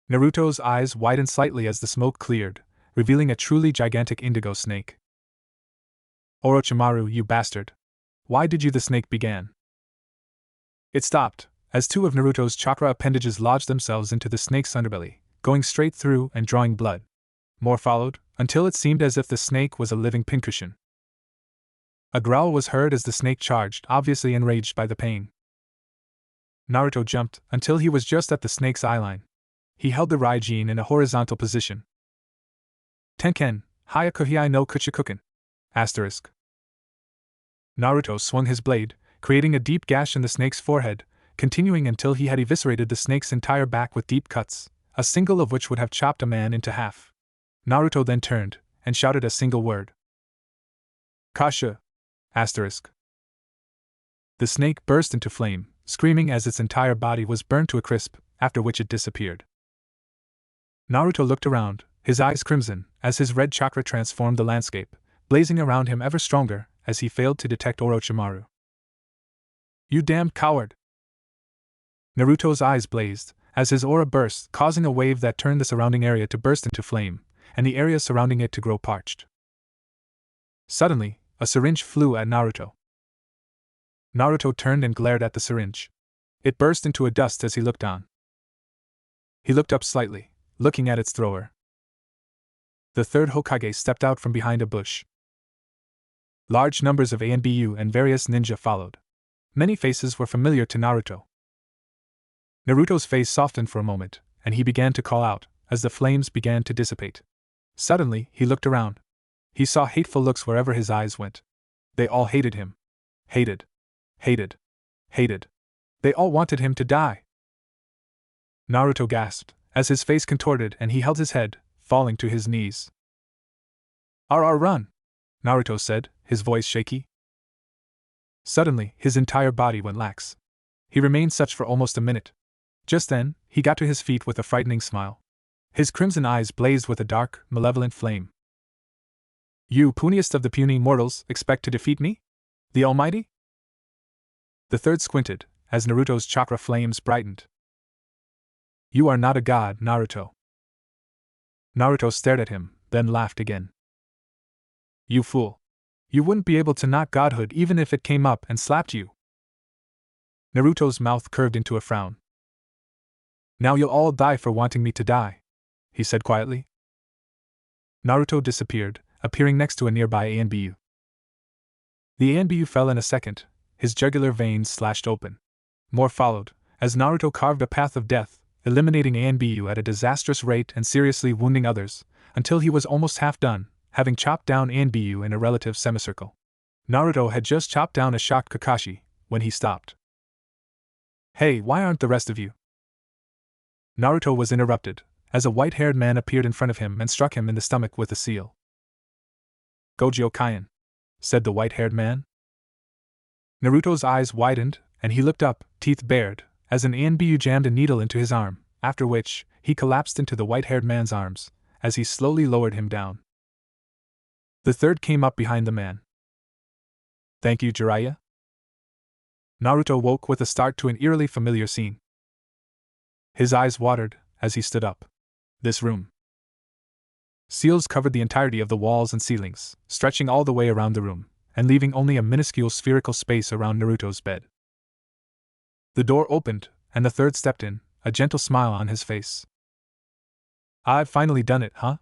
Naruto's eyes widened slightly as the smoke cleared, revealing a truly gigantic indigo snake. Orochimaru, you bastard! Why did you? The snake began. It stopped, as two of Naruto's chakra appendages lodged themselves into the snake's underbelly, going straight through and drawing blood. More followed, until it seemed as if the snake was a living pincushion. A growl was heard as the snake charged, obviously enraged by the pain. Naruto jumped until he was just at the snake's eyeline. He held the Raijin in a horizontal position. Tenken, Hyakuhei no Kuchikuken. Asterisk. Naruto swung his blade, creating a deep gash in the snake's forehead, continuing until he had eviscerated the snake's entire back with deep cuts, a single of which would have chopped a man into half. Naruto then turned and shouted a single word. Kasha! Asterisk. The snake burst into flame, screaming as its entire body was burned to a crisp, after which it disappeared. Naruto looked around, his eyes crimson, as his red chakra transformed the landscape, blazing around him ever stronger as he failed to detect Orochimaru. You damned coward! Naruto's eyes blazed as his aura burst, causing a wave that turned the surrounding area to burst into flame, and the area surrounding it to grow parched. Suddenly, a syringe flew at Naruto. Naruto turned and glared at the syringe. It burst into a dust as he looked on. He looked up slightly, looking at its thrower. The third Hokage stepped out from behind a bush. Large numbers of ANBU and various ninja followed. Many faces were familiar to Naruto. Naruto's face softened for a moment, and he began to call out, as the flames began to dissipate. Suddenly, he looked around. He saw hateful looks wherever his eyes went. They all hated him. Hated. Hated. Hated. They all wanted him to die. Naruto gasped, as his face contorted and he held his head, falling to his knees. Run! Naruto said, his voice shaky. Suddenly, his entire body went lax. He remained such for almost a minute. Just then, he got to his feet with a frightening smile. His crimson eyes blazed with a dark, malevolent flame. You, puniest of the puny mortals, expect to defeat me? The Almighty? The third squinted, as Naruto's chakra flames brightened. You are not a god, Naruto. Naruto stared at him, then laughed again. You fool. You wouldn't be able to knock godhood even if it came up and slapped you. Naruto's mouth curved into a frown. Now you'll all die for wanting me to die, he said quietly. Naruto disappeared, appearing next to a nearby ANBU. The ANBU fell in a second, his jugular veins slashed open. More followed, as Naruto carved a path of death, eliminating ANBU at a disastrous rate and seriously wounding others, until he was almost half done, having chopped down ANBU in a relative semicircle. Naruto had just chopped down a shocked Kakashi, when he stopped. Hey, why aren't the rest of you? Naruto was interrupted, as a white-haired man appeared in front of him and struck him in the stomach with a seal. Gojo Kaien, said the white-haired man. Naruto's eyes widened, and he looked up, teeth bared, as an ANBU jammed a needle into his arm, after which, he collapsed into the white-haired man's arms, as he slowly lowered him down. The third came up behind the man. Thank you, Jiraiya? Naruto woke with a start to an eerily familiar scene. His eyes watered, as he stood up. This room. Seals covered the entirety of the walls and ceilings, stretching all the way around the room, and leaving only a minuscule spherical space around Naruto's bed. The door opened, and the third stepped in, a gentle smile on his face. I've finally done it, huh?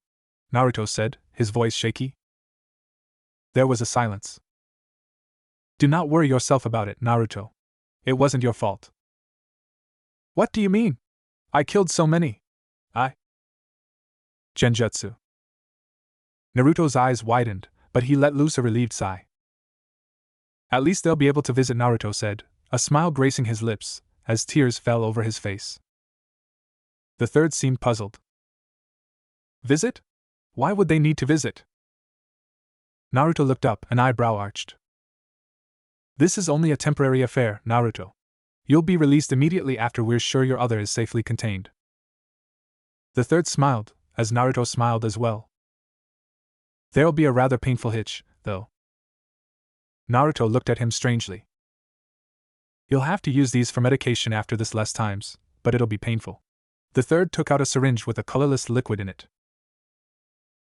Naruto said, his voice shaky. There was a silence. Do not worry yourself about it, Naruto. It wasn't your fault. What do you mean? I killed so many. Genjutsu. Naruto's eyes widened, but he let loose a relieved sigh. At least they'll be able to visit, Naruto said, a smile gracing his lips, as tears fell over his face. The third seemed puzzled. Visit? Why would they need to visit? Naruto looked up, an eyebrow arched. This is only a temporary affair, Naruto. You'll be released immediately after we're sure your other is safely contained. The third smiled, as Naruto smiled as well. There'll be a rather painful hitch, though. Naruto looked at him strangely. You'll have to use these for medication after this less times, but it'll be painful. The third took out a syringe with a colorless liquid in it.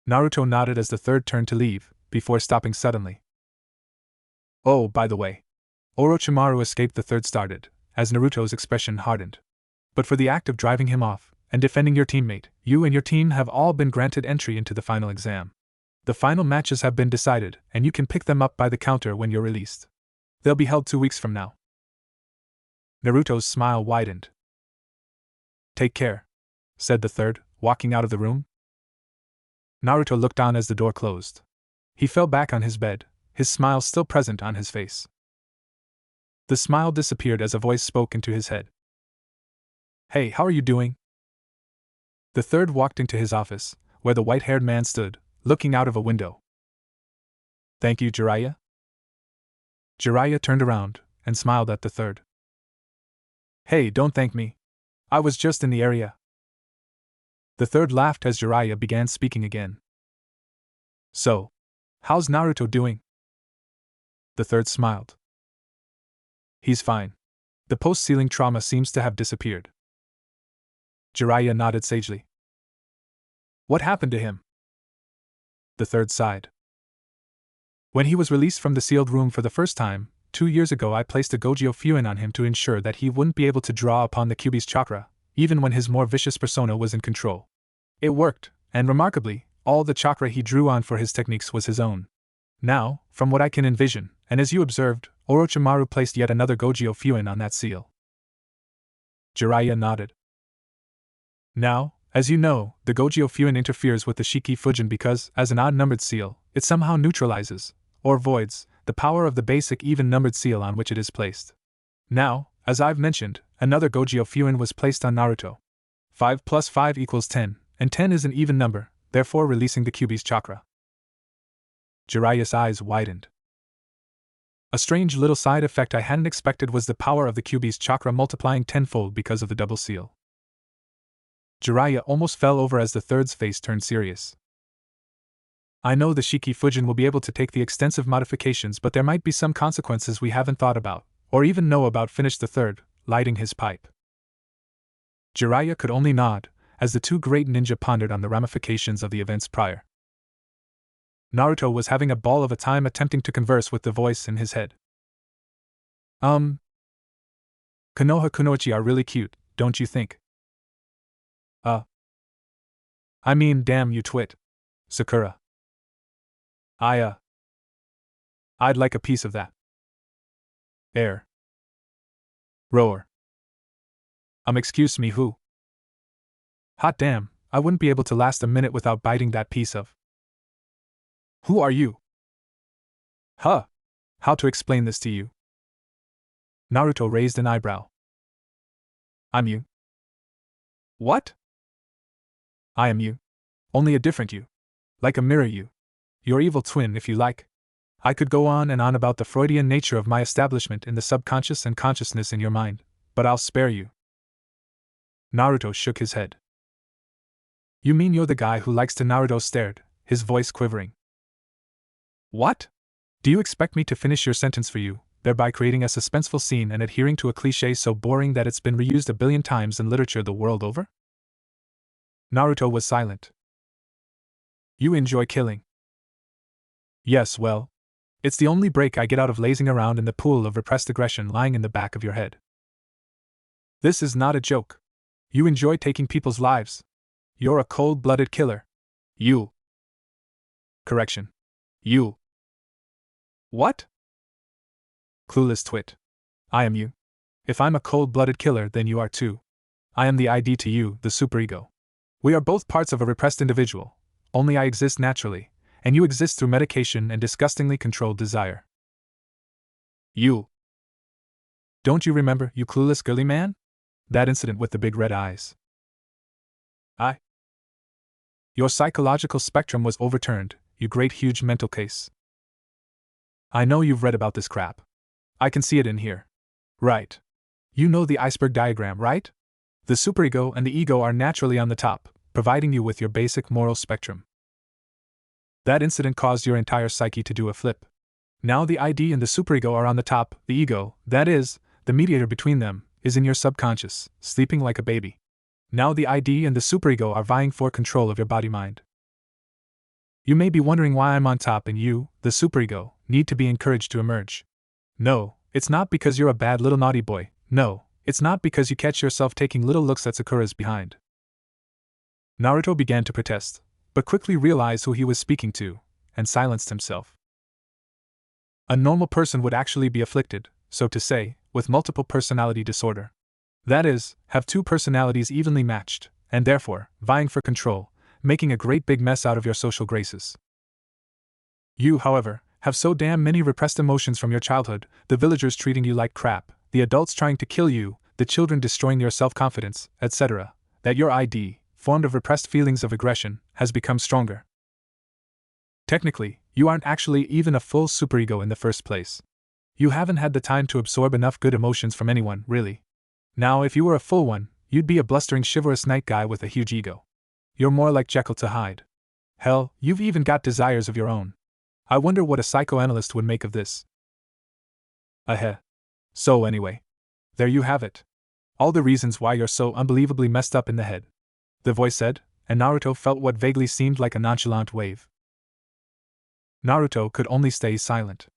Naruto nodded as the third turned to leave, before stopping suddenly. Oh, by the way. Orochimaru escaped, the third started, as Naruto's expression hardened. But for the act of driving him off, and defending your teammate, you and your team have all been granted entry into the final exam. The final matches have been decided, and you can pick them up by the counter when you're released. They'll be held 2 weeks from now. Naruto's smile widened. Take care, said the third, walking out of the room. Naruto looked on as the door closed. He fell back on his bed, his smile still present on his face. The smile disappeared as a voice spoke into his head. Hey, how are you doing? The third walked into his office, where the white-haired man stood, looking out of a window. Thank you, Jiraiya. Jiraiya turned around, and smiled at the third. Hey, don't thank me. I was just in the area. The third laughed as Jiraiya began speaking again. So, how's Naruto doing? The third smiled. He's fine. The post-ceiling trauma seems to have disappeared. Jiraiya nodded sagely. What happened to him? The third sighed. When he was released from the sealed room for the first time, 2 years ago, I placed a Gogyo Fuin on him to ensure that he wouldn't be able to draw upon the Kyuubi's chakra, even when his more vicious persona was in control. It worked, and remarkably, all the chakra he drew on for his techniques was his own. Now, from what I can envision, and as you observed, Orochimaru placed yet another Gogyo Fuin on that seal. Jiraiya nodded. Now, as you know, the Gogyo Fuin interferes with the Shiki Fujin because, as an odd-numbered seal, it somehow neutralizes, or voids, the power of the basic even-numbered seal on which it is placed. Now, as I've mentioned, another Gogyo Fuin was placed on Naruto. 5 plus 5 equals 10, and 10 is an even number, therefore releasing the Kyuubi's chakra. Jiraiya's eyes widened. A strange little side effect I hadn't expected was the power of the Kyuubi's chakra multiplying tenfold because of the double seal. Jiraiya almost fell over as the third's face turned serious. I know the Shiki Fujin will be able to take the extensive modifications, but there might be some consequences we haven't thought about, or even know about, finished the third, lighting his pipe. Jiraiya could only nod, as the two great ninja pondered on the ramifications of the events prior. Naruto was having a ball of a time attempting to converse with the voice in his head. Konoha Kunoichi are really cute, don't you think? I mean, damn you twit. Sakura. I'd like a piece of that. Air. Roar. Excuse me, who? Hot damn, I wouldn't be able to last a minute without biting that piece of. Who are you? Huh. How to explain this to you? Naruto raised an eyebrow. I'm you. What? I am you. Only a different you. Like a mirror you. Your evil twin, if you like. I could go on and on about the Freudian nature of my establishment in the subconscious and consciousness in your mind, but I'll spare you. Naruto shook his head. You mean you're the guy who likes to? Naruto stared, his voice quivering. What? Do you expect me to finish your sentence for you, thereby creating a suspenseful scene and adhering to a cliché so boring that it's been reused a billion times in literature the world over? Naruto was silent. You enjoy killing. Yes, well, it's the only break I get out of lazing around in the pool of repressed aggression lying in the back of your head. This is not a joke. You enjoy taking people's lives. You're a cold-blooded killer. You. Correction. You. What? Clueless twit. I am you. If I'm a cold-blooded killer, then you are too. I am the ID to you, the superego. We are both parts of a repressed individual, only I exist naturally, and you exist through medication and disgustingly controlled desire. You. Don't you remember, you clueless girly man? That incident with the big red eyes. Your psychological spectrum was overturned, you great huge mental case. I know you've read about this crap. I can see it in here. Right. You know the iceberg diagram, right? The superego and the ego are naturally on the top, providing you with your basic moral spectrum. That incident caused your entire psyche to do a flip. Now the ID and the superego are on the top, the ego, that is, the mediator between them, is in your subconscious, sleeping like a baby. Now the ID and the superego are vying for control of your body-mind. You may be wondering why I'm on top and you, the superego, need to be encouraged to emerge. No, it's not because you're a bad little naughty boy. No, it's not because you catch yourself taking little looks at Sakura's behind. Naruto began to protest, but quickly realized who he was speaking to, and silenced himself. A normal person would actually be afflicted, so to say, with multiple personality disorder. That is, have two personalities evenly matched, and therefore, vying for control, making a great big mess out of your social graces. You, however, have so damn many repressed emotions from your childhood, the villagers treating you like crap, the adults trying to kill you, the children destroying your self-confidence, etc., that your ID, formed of repressed feelings of aggression, has become stronger. Technically, you aren't actually even a full superego in the first place. You haven't had the time to absorb enough good emotions from anyone, really. Now, if you were a full one, you'd be a blustering, chivalrous night guy with a huge ego. You're more like Jekyll to Hyde. Hell, you've even got desires of your own. I wonder what a psychoanalyst would make of this. So anyway. There you have it. All the reasons why you're so unbelievably messed up in the head. The voice said, and Naruto felt what vaguely seemed like a nonchalant wave. Naruto could only stay silent.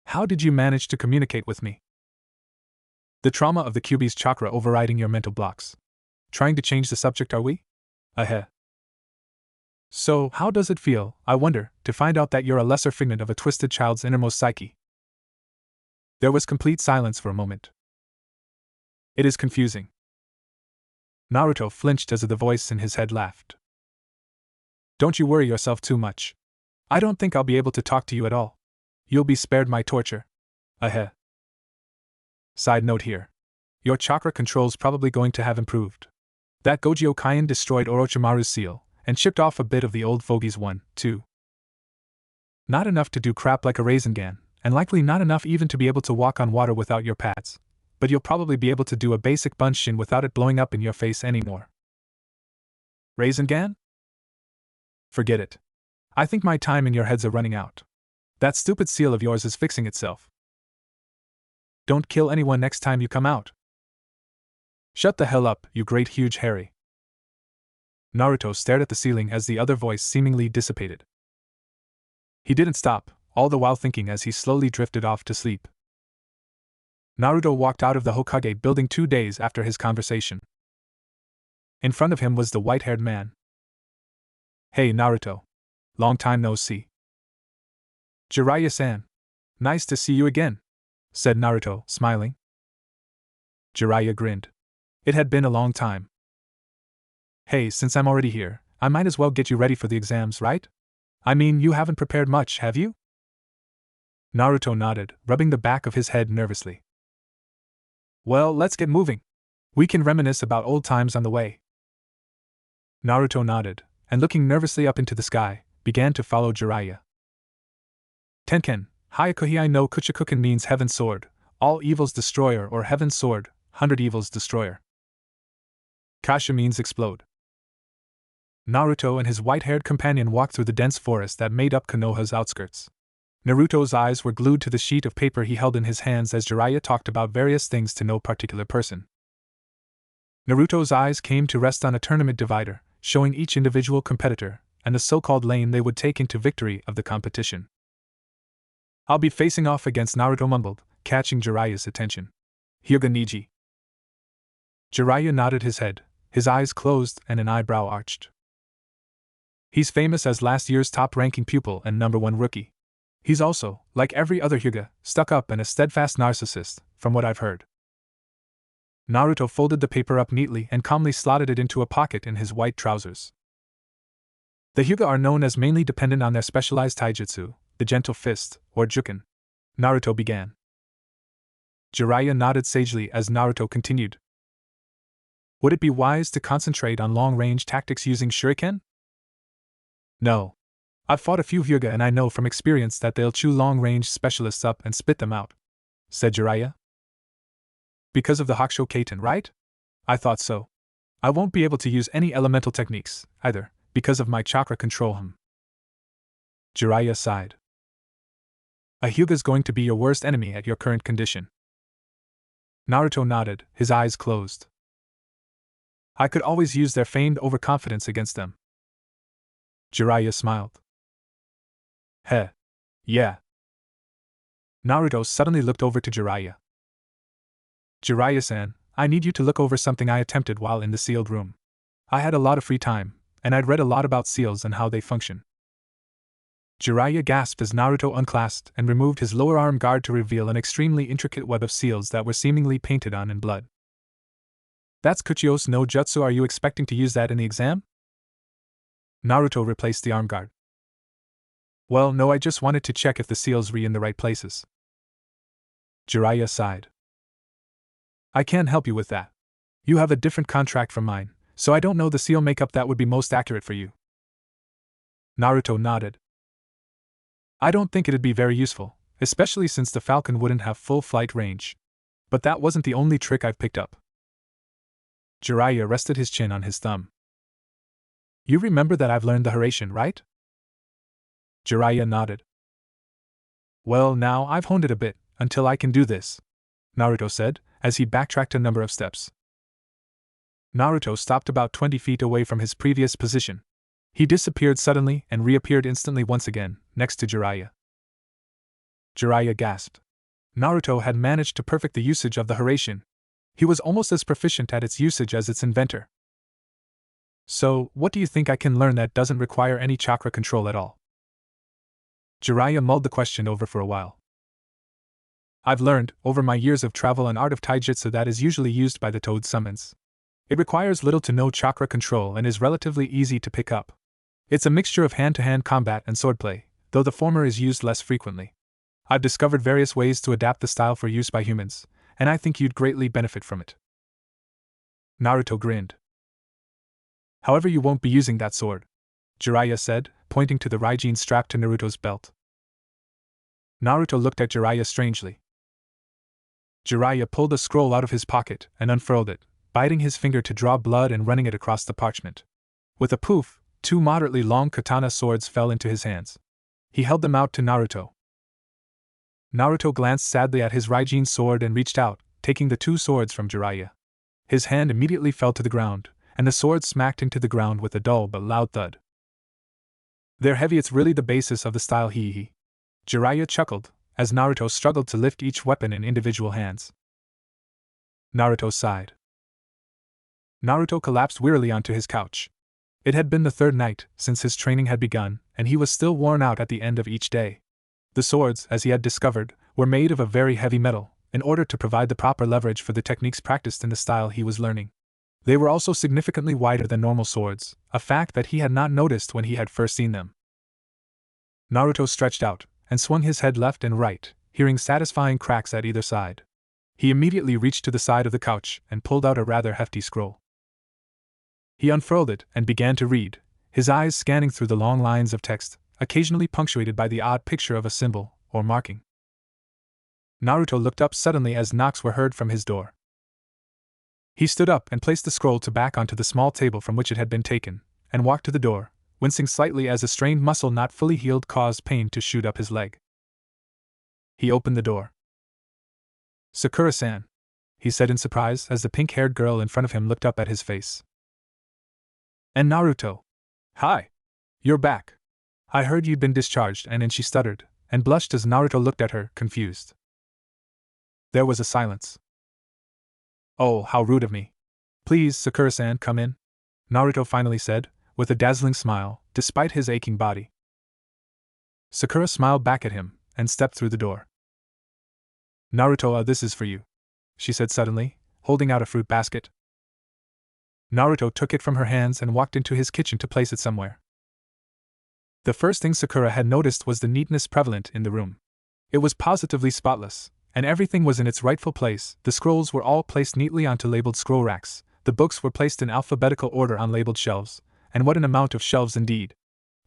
How did you manage to communicate with me? The trauma of the Kyuubi's chakra overriding your mental blocks. Trying to change the subject, are we? So, how does it feel, I wonder, to find out that you're a lesser figment of a twisted child's innermost psyche? There was complete silence for a moment. It is confusing. Naruto flinched as the voice in his head laughed. Don't you worry yourself too much. I don't think I'll be able to talk to you at all. You'll be spared my torture. Side note here. Your chakra control's probably going to have improved. That Gojo Kaien destroyed Orochimaru's seal, and chipped off a bit of the old fogey's one, too. Not enough to do crap like a Rasengan, and likely not enough even to be able to walk on water without your pads. But you'll probably be able to do a basic bunshin without it blowing up in your face anymore. Rasengan? Forget it. I think my time in your heads are running out. That stupid seal of yours is fixing itself. Don't kill anyone next time you come out. Shut the hell up, you great huge Harry. Naruto stared at the ceiling as the other voice seemingly dissipated. He didn't stop, all the while thinking as he slowly drifted off to sleep. Naruto walked out of the Hokage building 2 days after his conversation. In front of him was the white-haired man. Hey Naruto. Long time no see. Jiraiya-san. Nice to see you again, said Naruto, smiling. Jiraiya grinned. It had been a long time. Hey, since I'm already here, I might as well get you ready for the exams, right? I mean, you haven't prepared much, have you? Naruto nodded, rubbing the back of his head nervously. Well, let's get moving. We can reminisce about old times on the way. Naruto nodded, and looking nervously up into the sky, began to follow Jiraiya. Tenken, Hyakuhei no Kuchikuken means Heaven's Sword, all evils destroyer, or Heaven's Sword, 100 evils destroyer. Kasha means explode. Naruto and his white-haired companion walked through the dense forest that made up Konoha's outskirts. Naruto's eyes were glued to the sheet of paper he held in his hands as Jiraiya talked about various things to no particular person. Naruto's eyes came to rest on a tournament divider, showing each individual competitor, and the so-called lane they would take into victory of the competition. I'll be facing off against Naruto mumbled, catching Jiraiya's attention. Hyuga Niji. Jiraiya nodded his head, his eyes closed and an eyebrow arched. He's famous as last year's top-ranking pupil and #1 rookie. He's also, like every other Hyuga, stuck up and a steadfast narcissist, from what I've heard. Naruto folded the paper up neatly and calmly slotted it into a pocket in his white trousers. The Hyuga are known as mainly dependent on their specialized taijutsu, the gentle fist, or juken. Naruto began. Jiraiya nodded sagely as Naruto continued. Would it be wise to concentrate on long-range tactics using shuriken? No. I've fought a few Hyuga and I know from experience that they'll chew long-range specialists up and spit them out, said Jiraiya. Because of the Hakusho Kaiten, right? I thought so. I won't be able to use any elemental techniques, either, because of my chakra control. Jiraiya sighed. A Hyuga's going to be your worst enemy at your current condition. Naruto nodded, his eyes closed. I could always use their feigned overconfidence against them. Jiraiya smiled. Heh. Yeah. Naruto suddenly looked over to Jiraiya. Jiraiya-san, I need you to look over something I attempted while in the sealed room. I had a lot of free time, and I'd read a lot about seals and how they function. Jiraiya gasped as Naruto unclasped and removed his lower arm guard to reveal an extremely intricate web of seals that were seemingly painted on in blood. That's Kuchio's no jutsu. Are you expecting to use that in the exam? Naruto replaced the arm guard. Well, no, I just wanted to check if the seals were in the right places. Jiraiya sighed. I can't help you with that. You have a different contract from mine, so I don't know the seal makeup that would be most accurate for you. Naruto nodded. I don't think it'd be very useful, especially since the falcon wouldn't have full flight range. But that wasn't the only trick I've picked up. Jiraiya rested his chin on his thumb. You remember that I've learned the Haraishin, right? Jiraiya nodded. Well, now I've honed it a bit, until I can do this, Naruto said, as he backtracked a number of steps. Naruto stopped about 20 feet away from his previous position. He disappeared suddenly and reappeared instantly once again, next to Jiraiya. Jiraiya gasped. Naruto had managed to perfect the usage of the Haraishin. He was almost as proficient at its usage as its inventor. So, what do you think I can learn that doesn't require any chakra control at all? Jiraiya mulled the question over for a while. I've learned, over my years of travel, an art of taijutsu that is usually used by the Toad summons. It requires little to no chakra control and is relatively easy to pick up. It's a mixture of hand-to-hand combat and swordplay, though the former is used less frequently. I've discovered various ways to adapt the style for use by humans, and I think you'd greatly benefit from it. Naruto grinned. However, you won't be using that sword, Jiraiya said, pointing to the Raijin strapped to Naruto's belt. Naruto looked at Jiraiya strangely. Jiraiya pulled a scroll out of his pocket and unfurled it, biting his finger to draw blood and running it across the parchment. With a poof, 2 moderately long katana swords fell into his hands. He held them out to Naruto. Naruto glanced sadly at his Raijin sword and reached out, taking the 2 swords from Jiraiya. His hand immediately fell to the ground, and the sword smacked into the ground with a dull but loud thud. They're heavy, it's really the basis of the style, hee. Jiraiya chuckled, as Naruto struggled to lift each weapon in individual hands. Naruto sighed. Naruto collapsed wearily onto his couch. It had been the 3rd night since his training had begun, and he was still worn out at the end of each day. The swords, as he had discovered, were made of a very heavy metal, in order to provide the proper leverage for the techniques practiced in the style he was learning. They were also significantly wider than normal swords, a fact that he had not noticed when he had first seen them. Naruto stretched out and swung his head left and right, hearing satisfying cracks at either side. He immediately reached to the side of the couch and pulled out a rather hefty scroll. He unfurled it and began to read, his eyes scanning through the long lines of text, occasionally punctuated by the odd picture of a symbol or marking. Naruto looked up suddenly as knocks were heard from his door. He stood up and placed the scroll back onto the small table from which it had been taken, and walked to the door, wincing slightly as a strained muscle not fully healed caused pain to shoot up his leg. He opened the door. Sakura-san, he said in surprise as the pink-haired girl in front of him looked up at his face. And Naruto. Hi. You're back. I heard you'd been discharged, and then she stuttered, and blushed as Naruto looked at her, confused. There was a silence. Oh, how rude of me. Please, Sakura-san, come in, Naruto finally said, with a dazzling smile, despite his aching body. Sakura smiled back at him, and stepped through the door. Naruto, this is for you, she said suddenly, holding out a fruit basket. Naruto took it from her hands and walked into his kitchen to place it somewhere. The first thing Sakura had noticed was the neatness prevalent in the room. It was positively spotless, and everything was in its rightful place. The scrolls were all placed neatly onto labeled scroll racks, the books were placed in alphabetical order on labeled shelves, and what an amount of shelves indeed!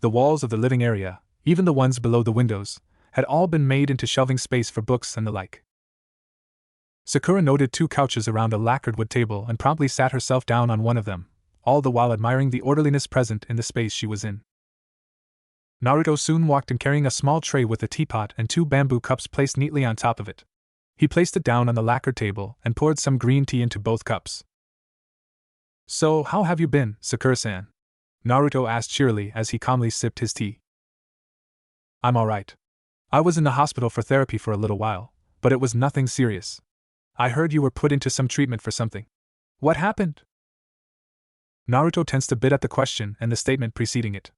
The walls of the living area, even the ones below the windows, had all been made into shelving space for books and the like. Sakura noted 2 couches around a lacquered wood table and promptly sat herself down on one of them, all the while admiring the orderliness present in the space she was in. Naruto soon walked in carrying a small tray with a teapot and 2 bamboo cups placed neatly on top of it. He placed it down on the lacquer table and poured some green tea into both cups. So, how have you been, Sakura-san? Naruto asked cheerily as he calmly sipped his tea. I'm alright. I was in the hospital for therapy for a little while, but it was nothing serious. I heard you were put into some treatment for something. What happened? Naruto tensed a bit at the question and the statement preceding it.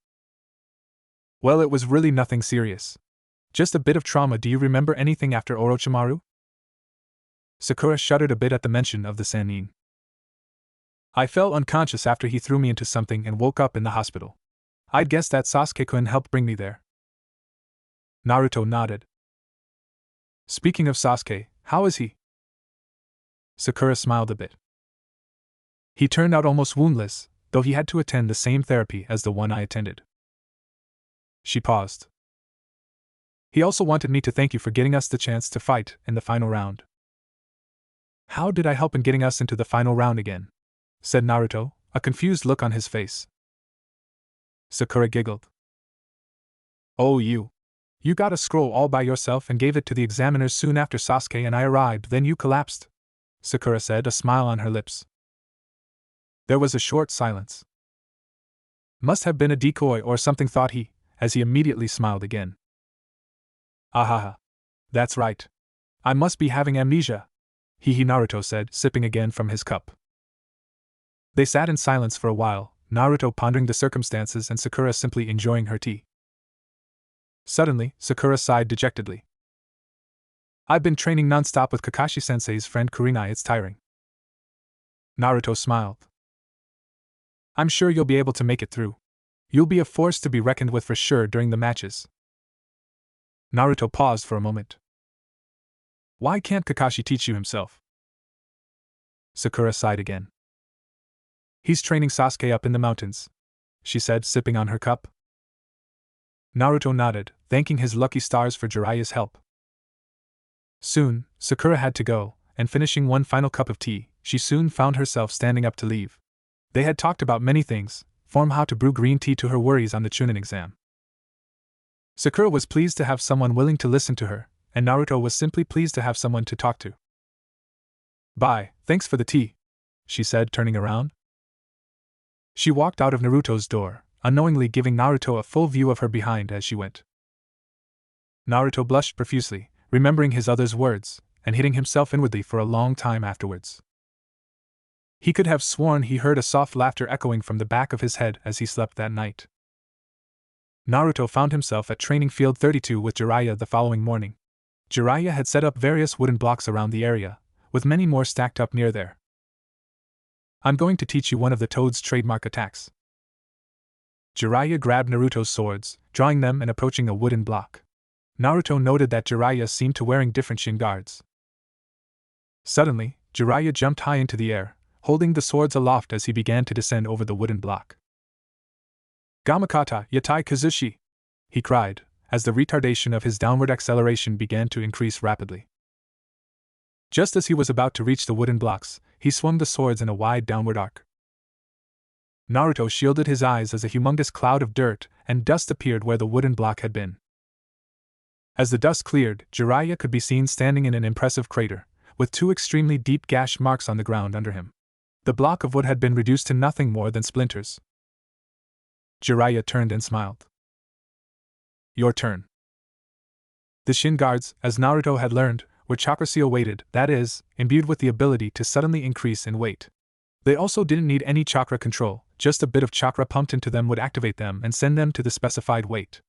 Well, it was really nothing serious. Just a bit of trauma. Do you remember anything after Orochimaru? Sakura shuddered a bit at the mention of the Sannin. I fell unconscious after he threw me into something and woke up in the hospital. I'd guess that Sasuke-kun helped bring me there. Naruto nodded. Speaking of Sasuke, how is he? Sakura smiled a bit. He turned out almost woundless, though he had to attend the same therapy as the one I attended. She paused. He also wanted me to thank you for getting us the chance to fight in the final round. How did I help in getting us into the final round again? Said Naruto, a confused look on his face. Sakura giggled. Oh, you got a scroll all by yourself and gave it to the examiners soon after Sasuke and I arrived, then you collapsed, Sakura said, a smile on her lips. There was a short silence. Must have been a decoy or something, thought he, as he immediately smiled again. Ahaha. That's right. I must be having amnesia, Naruto said, sipping again from his cup. They sat in silence for a while, Naruto pondering the circumstances and Sakura simply enjoying her tea. Suddenly, Sakura sighed dejectedly. I've been training non-stop with Kakashi-sensei's friend Kurenai, it's tiring. Naruto smiled. I'm sure you'll be able to make it through. You'll be a force to be reckoned with for sure during the matches. Naruto paused for a moment. Why can't Kakashi teach you himself? Sakura sighed again. He's training Sasuke up in the mountains, she said, sipping on her cup. Naruto nodded, thanking his lucky stars for Jiraiya's help. Soon, Sakura had to go, and finishing one final cup of tea, she soon found herself standing up to leave. They had talked about many things, from how to brew green tea to her worries on the Chunin exam. Sakura was pleased to have someone willing to listen to her, and Naruto was simply pleased to have someone to talk to. Bye, thanks for the tea, she said, turning around. She walked out of Naruto's door, unknowingly giving Naruto a full view of her behind as she went. Naruto blushed profusely, remembering his other's words, and hitting himself inwardly for a long time afterwards. He could have sworn he heard a soft laughter echoing from the back of his head as he slept that night. Naruto found himself at Training Field 32 with Jiraiya the following morning. Jiraiya had set up various wooden blocks around the area, with many more stacked up near there. I'm going to teach you one of the Toad's trademark attacks. Jiraiya grabbed Naruto's swords, drawing them and approaching a wooden block. Naruto noted that Jiraiya seemed to wearing different shin guards. Suddenly, Jiraiya jumped high into the air, holding the swords aloft as he began to descend over the wooden block. Gamakata Yatai Kazushi! He cried, as the retardation of his downward acceleration began to increase rapidly. Just as he was about to reach the wooden blocks, he swung the swords in a wide downward arc. Naruto shielded his eyes as a humongous cloud of dirt and dust appeared where the wooden block had been. As the dust cleared, Jiraiya could be seen standing in an impressive crater, with two extremely deep gash marks on the ground under him. The block of wood had been reduced to nothing more than splinters. Jiraiya turned and smiled. Your turn. The shin guards, as Naruto had learned, were chakra seal weighted, that is, imbued with the ability to suddenly increase in weight. They also didn't need any chakra control, just a bit of chakra pumped into them would activate them and send them to the specified weight.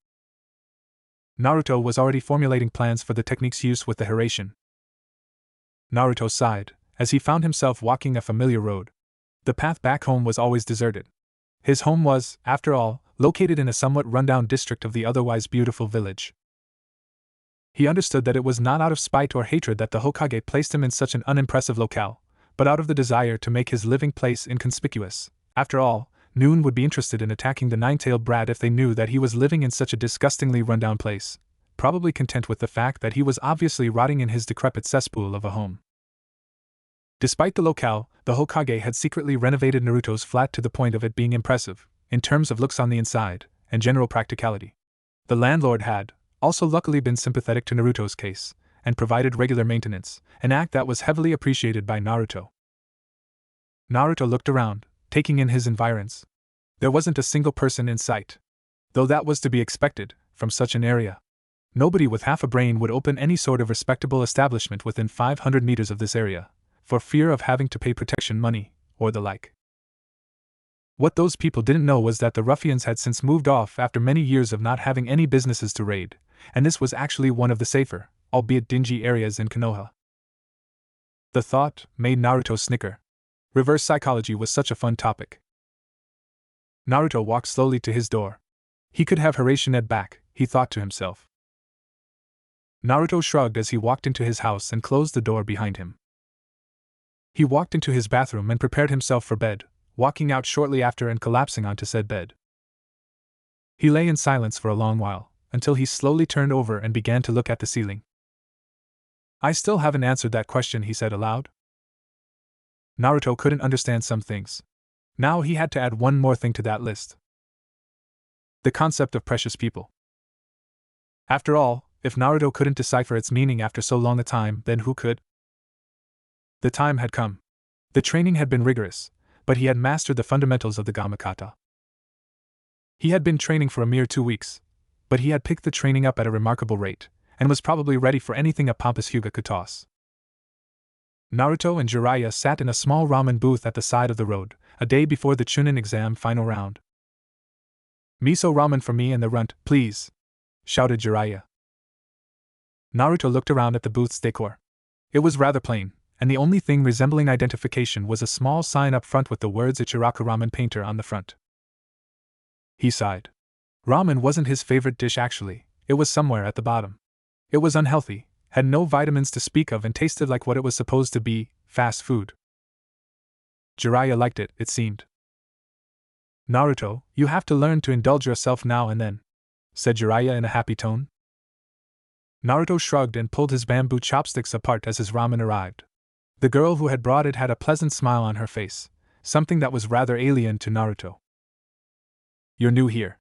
Naruto was already formulating plans for the technique's use with the Hiraishin. Naruto sighed, as he found himself walking a familiar road. The path back home was always deserted. His home was, after all, located in a somewhat rundown district of the otherwise beautiful village. He understood that it was not out of spite or hatred that the Hokage placed him in such an unimpressive locale, but out of the desire to make his living place inconspicuous. After all, no one would be interested in attacking the nine-tailed brat if they knew that he was living in such a disgustingly rundown place, probably content with the fact that he was obviously rotting in his decrepit cesspool of a home. Despite the locale, the Hokage had secretly renovated Naruto's flat to the point of it being impressive, in terms of looks on the inside, and general practicality. The landlord had, also luckily been sympathetic to Naruto's case, and provided regular maintenance, an act that was heavily appreciated by Naruto. Naruto looked around, taking in his environs. There wasn't a single person in sight. Though that was to be expected, from such an area. Nobody with half a brain would open any sort of respectable establishment within 500 meters of this area, for fear of having to pay protection money, or the like. What those people didn't know was that the ruffians had since moved off after many years of not having any businesses to raid, and this was actually one of the safer, albeit dingy areas in Konoha. The thought made Naruto snicker. Reverse psychology was such a fun topic. Naruto walked slowly to his door. He could have Hiraishi back, he thought to himself. Naruto shrugged as he walked into his house and closed the door behind him. He walked into his bathroom and prepared himself for bed, walking out shortly after and collapsing onto said bed. He lay in silence for a long while, until he slowly turned over and began to look at the ceiling. I still haven't answered that question, he said aloud. Naruto couldn't understand some things. Now he had to add one more thing to that list. The concept of precious people. After all, if Naruto couldn't decipher its meaning after so long a time, then who could? The time had come. The training had been rigorous, but he had mastered the fundamentals of the Gamakata. He had been training for a mere 2 weeks, but he had picked the training up at a remarkable rate, and was probably ready for anything a pompous Hyuga could toss. Naruto and Jiraiya sat in a small ramen booth at the side of the road, a day before the Chunin exam final round. Miso ramen for me and the runt, please, shouted Jiraiya. Naruto looked around at the booth's decor. It was rather plain, and the only thing resembling identification was a small sign up front with the words Ichiraku Ramen Painter on the front. He sighed. Ramen wasn't his favorite dish actually, it was somewhere at the bottom. It was unhealthy, had no vitamins to speak of and tasted like what it was supposed to be, fast food. Jiraiya liked it, it seemed. Naruto, you have to learn to indulge yourself now and then, said Jiraiya in a happy tone. Naruto shrugged and pulled his bamboo chopsticks apart as his ramen arrived. The girl who had brought it had a pleasant smile on her face, something that was rather alien to Naruto. You're new here,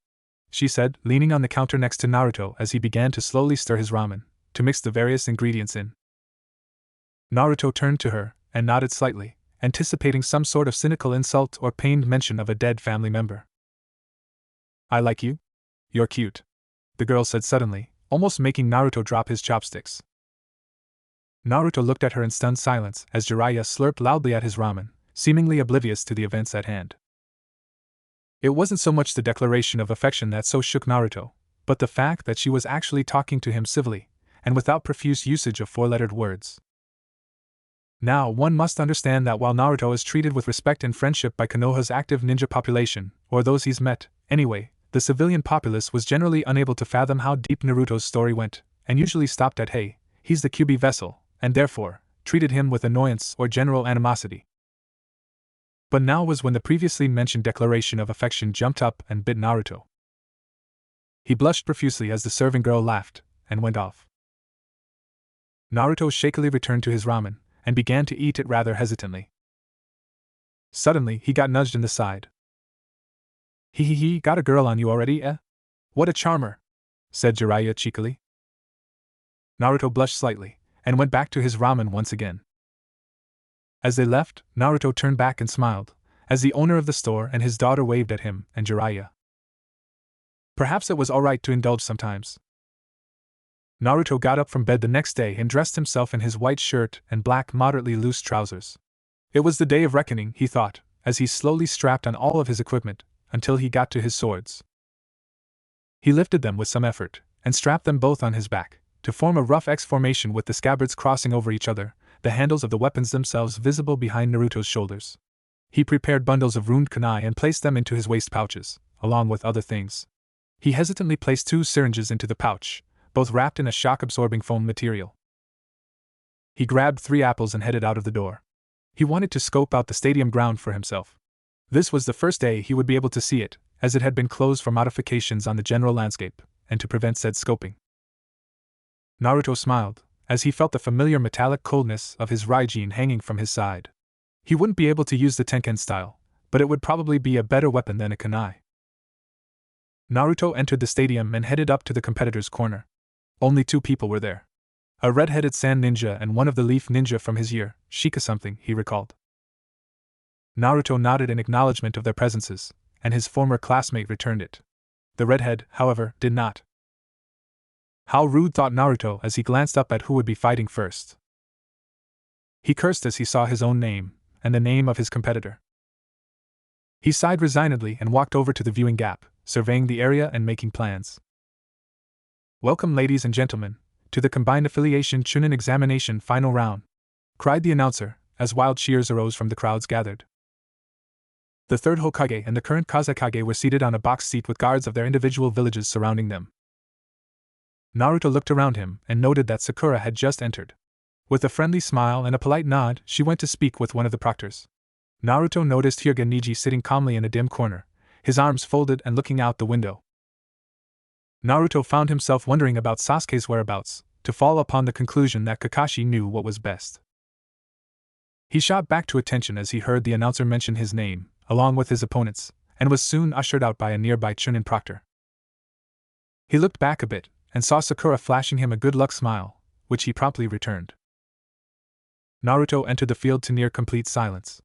she said, leaning on the counter next to Naruto as he began to slowly stir his ramen, to mix the various ingredients in. Naruto turned to her and nodded slightly, anticipating some sort of cynical insult or pained mention of a dead family member. I like you? You're cute, the girl said suddenly, almost making Naruto drop his chopsticks. Naruto looked at her in stunned silence as Jiraiya slurped loudly at his ramen, seemingly oblivious to the events at hand. It wasn't so much the declaration of affection that so shook Naruto, but the fact that she was actually talking to him civilly, and without profuse usage of four-lettered words. Now one must understand that while Naruto is treated with respect and friendship by Konoha's active ninja population, or those he's met, anyway, the civilian populace was generally unable to fathom how deep Naruto's story went, and usually stopped at hey, he's the Kyuubi vessel, and therefore, treated him with annoyance or general animosity. But now was when the previously mentioned declaration of affection jumped up and bit Naruto. He blushed profusely as the serving girl laughed, and went off. Naruto shakily returned to his ramen, and began to eat it rather hesitantly. Suddenly, he got nudged in the side. He, got a girl on you already, eh? What a charmer, said Jiraiya cheekily. Naruto blushed slightly, and went back to his ramen once again. As they left, Naruto turned back and smiled, as the owner of the store and his daughter waved at him and Jiraiya. Perhaps it was alright to indulge sometimes. Naruto got up from bed the next day and dressed himself in his white shirt and black moderately loose trousers. It was the day of reckoning, he thought, as he slowly strapped on all of his equipment, until he got to his swords. He lifted them with some effort, and strapped them both on his back, to form a rough X formation with the scabbards crossing over each other, the handles of the weapons themselves visible behind Naruto's shoulders. He prepared bundles of ruined kunai and placed them into his waist pouches, along with other things. He hesitantly placed 2 syringes into the pouch, both wrapped in a shock-absorbing foam material. He grabbed 3 apples and headed out of the door. He wanted to scope out the stadium ground for himself. This was the first day he would be able to see it, as it had been closed for modifications on the general landscape, and to prevent said scoping. Naruto smiled, as he felt the familiar metallic coldness of his Raijin hanging from his side. He wouldn't be able to use the Tenken style, but it would probably be a better weapon than a kunai. Naruto entered the stadium and headed up to the competitor's corner. Only 2 people were there. A red-headed sand ninja and one of the leaf ninja from his year, Shika something, he recalled. Naruto nodded in acknowledgement of their presences, and his former classmate returned it. The redhead, however, did not. How rude, thought Naruto as he glanced up at who would be fighting first. He cursed as he saw his own name, and the name of his competitor. He sighed resignedly and walked over to the viewing gap, surveying the area and making plans. "Welcome, ladies and gentlemen, to the Combined Affiliation Chunin Examination Final Round," cried the announcer, as wild cheers arose from the crowds gathered. The third Hokage and the current Kazekage were seated on a box seat with guards of their individual villages surrounding them. Naruto looked around him and noted that Sakura had just entered. With a friendly smile and a polite nod, she went to speak with one of the proctors. Naruto noticed Hyuga Niji sitting calmly in a dim corner, his arms folded and looking out the window. Naruto found himself wondering about Sasuke's whereabouts, to fall upon the conclusion that Kakashi knew what was best. He shot back to attention as he heard the announcer mention his name, along with his opponents, and was soon ushered out by a nearby Chunin proctor. He looked back a bit, and saw Sakura flashing him a good luck smile, which he promptly returned. Naruto entered the field to near complete silence.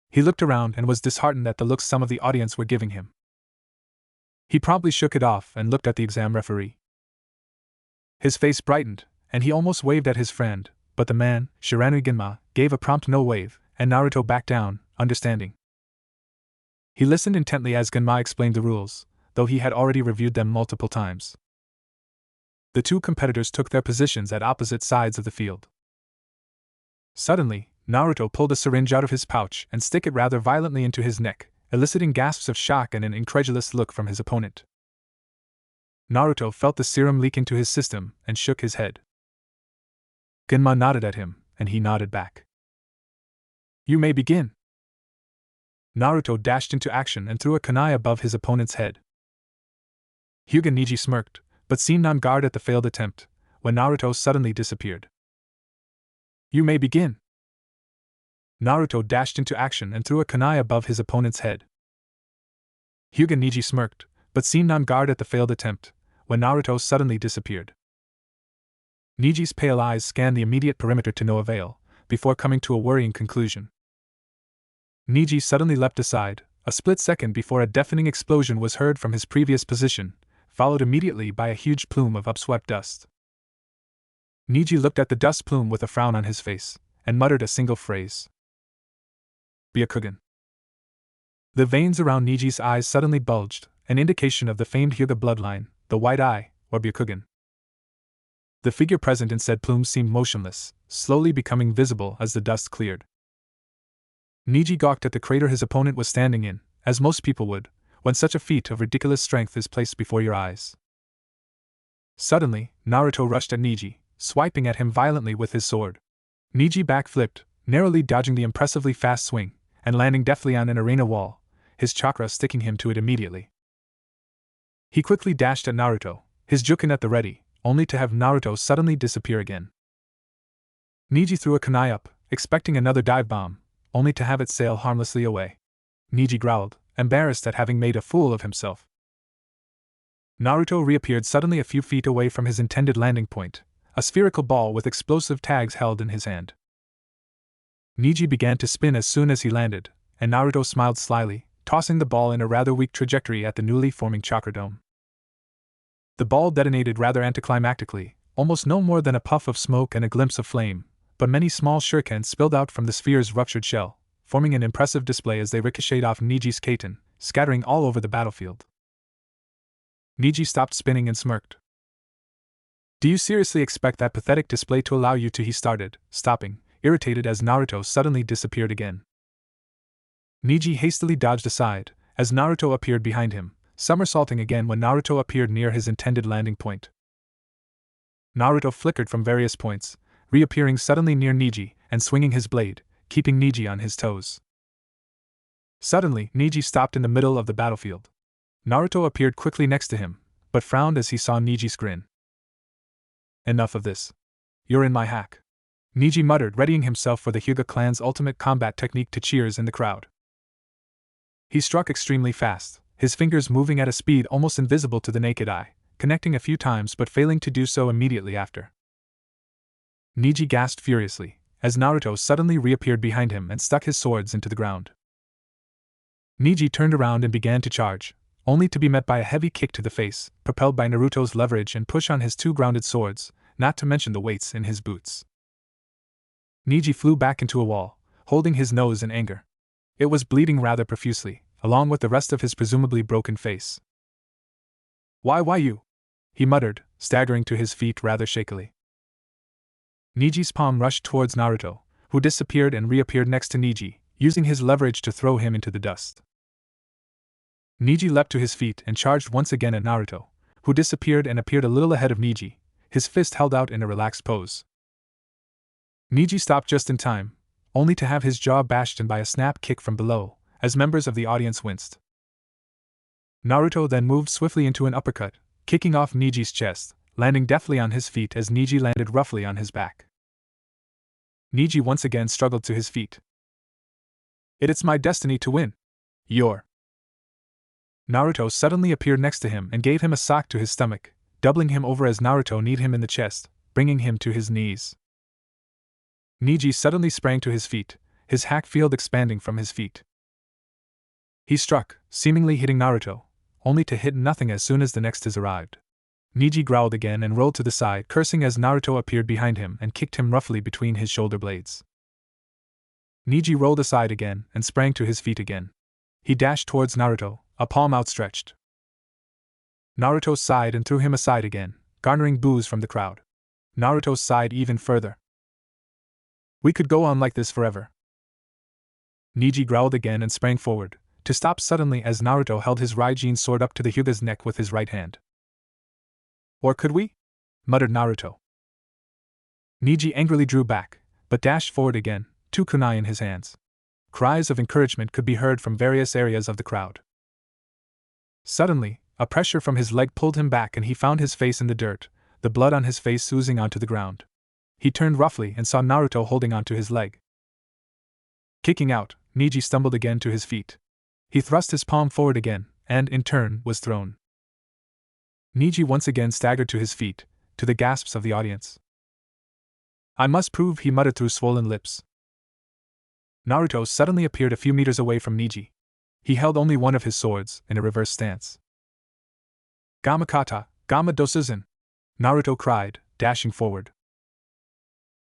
He looked around and was disheartened at the looks some of the audience were giving him. He promptly shook it off and looked at the exam referee. His face brightened, and he almost waved at his friend, but the man, Shiranui Ginma, gave a prompt no wave, and Naruto backed down, understanding. He listened intently as Ginma explained the rules, though he had already reviewed them multiple times. The two competitors took their positions at opposite sides of the field. Suddenly, Naruto pulled a syringe out of his pouch and stick it rather violently into his neck, eliciting gasps of shock and an incredulous look from his opponent. Naruto felt the serum leak into his system and shook his head. Ginma nodded at him, and he nodded back. "You may begin." Naruto dashed into action and threw a kunai above his opponent's head. Hyuga Niji smirked, but seemed on guard at the failed attempt, when Naruto suddenly disappeared. "You may begin." Naruto dashed into action and threw a kunai above his opponent's head. Hyuga Niji smirked, but seemed on guard at the failed attempt, when Naruto suddenly disappeared. Niji's pale eyes scanned the immediate perimeter to no avail, before coming to a worrying conclusion. Niji suddenly leapt aside, a split second before a deafening explosion was heard from his previous position, followed immediately by a huge plume of upswept dust. Niji looked at the dust plume with a frown on his face, and muttered a single phrase. "Byakugan." The veins around Niji's eyes suddenly bulged, an indication of the famed Hyuga bloodline, the white eye, or Byakugan. The figure present in said plume seemed motionless, slowly becoming visible as the dust cleared. Niji gawked at the crater his opponent was standing in, as most people would, when such a feat of ridiculous strength is placed before your eyes. Suddenly, Naruto rushed at Niji, swiping at him violently with his sword. Niji backflipped, narrowly dodging the impressively fast swing, and landing deftly on an arena wall, his chakra sticking him to it immediately. He quickly dashed at Naruto, his Juken at the ready, only to have Naruto suddenly disappear again. Niji threw a kunai up, expecting another dive bomb, only to have it sail harmlessly away. Niji growled, embarrassed at having made a fool of himself. Naruto reappeared suddenly a few feet away from his intended landing point, a spherical ball with explosive tags held in his hand. Niji began to spin as soon as he landed, and Naruto smiled slyly, tossing the ball in a rather weak trajectory at the newly forming chakra dome. The ball detonated rather anticlimactically, almost no more than a puff of smoke and a glimpse of flame, but many small shurikens spilled out from the sphere's ruptured shell, forming an impressive display as they ricocheted off Niji's kaiten, scattering all over the battlefield. Niji stopped spinning and smirked. "Do you seriously expect that pathetic display to allow you to?" he started, stopping, irritated as Naruto suddenly disappeared again. Niji hastily dodged aside, as Naruto appeared behind him, somersaulting again when Naruto appeared near his intended landing point. Naruto flickered from various points, reappearing suddenly near Niji and swinging his blade, keeping Niji on his toes. Suddenly, Niji stopped in the middle of the battlefield. Naruto appeared quickly next to him, but frowned as he saw Niji's grin. "Enough of this. You're in my hack," Niji muttered, readying himself for the Hyuga clan's ultimate combat technique to cheers in the crowd. He struck extremely fast, his fingers moving at a speed almost invisible to the naked eye, connecting a few times but failing to do so immediately after. Niji gasped furiously, as Naruto suddenly reappeared behind him and stuck his swords into the ground. Niji turned around and began to charge, only to be met by a heavy kick to the face, propelled by Naruto's leverage and push on his two grounded swords, not to mention the weights in his boots. Niji flew back into a wall, holding his nose in anger. It was bleeding rather profusely, along with the rest of his presumably broken face. Why you? He muttered, staggering to his feet rather shakily. Niji's palm rushed towards Naruto, who disappeared and reappeared next to Niji, using his leverage to throw him into the dust. Niji leapt to his feet and charged once again at Naruto, who disappeared and appeared a little ahead of Niji, his fist held out in a relaxed pose. Niji stopped just in time, only to have his jaw bashed in by a snap kick from below, as members of the audience winced. Naruto then moved swiftly into an uppercut, kicking off Niji's chest, landing deftly on his feet as Niji landed roughly on his back. Niji once again struggled to his feet. It's my destiny to win. Naruto suddenly appeared next to him and gave him a sock to his stomach, doubling him over as Naruto kneed him in the chest, bringing him to his knees. Niji suddenly sprang to his feet, his hack field expanding from his feet. He struck, seemingly hitting Naruto, only to hit nothing as soon as the next his arrived. Niji growled again and rolled to the side, cursing as Naruto appeared behind him and kicked him roughly between his shoulder blades. Niji rolled aside again and sprang to his feet again. He dashed towards Naruto, a palm outstretched. Naruto sighed and threw him aside again, garnering boos from the crowd. Naruto sighed even further. We could go on like this forever. Niji growled again and sprang forward, to stop suddenly as Naruto held his Raijin sword up to the Hyuga's neck with his right hand. Or could we? Muttered Naruto. Niji angrily drew back, but dashed forward again, two kunai in his hands. Cries of encouragement could be heard from various areas of the crowd. Suddenly, a pressure from his leg pulled him back and he found his face in the dirt, the blood on his face oozing onto the ground. He turned roughly and saw Naruto holding onto his leg. Kicking out, Niji stumbled again to his feet. He thrust his palm forward again, and, in turn, was thrown. Niji once again staggered to his feet, to the gasps of the audience. I must prove, he muttered through swollen lips. Naruto suddenly appeared a few meters away from Niji. He held only one of his swords, in a reverse stance. Gamakata, Gama Dosuzin! Naruto cried, dashing forward.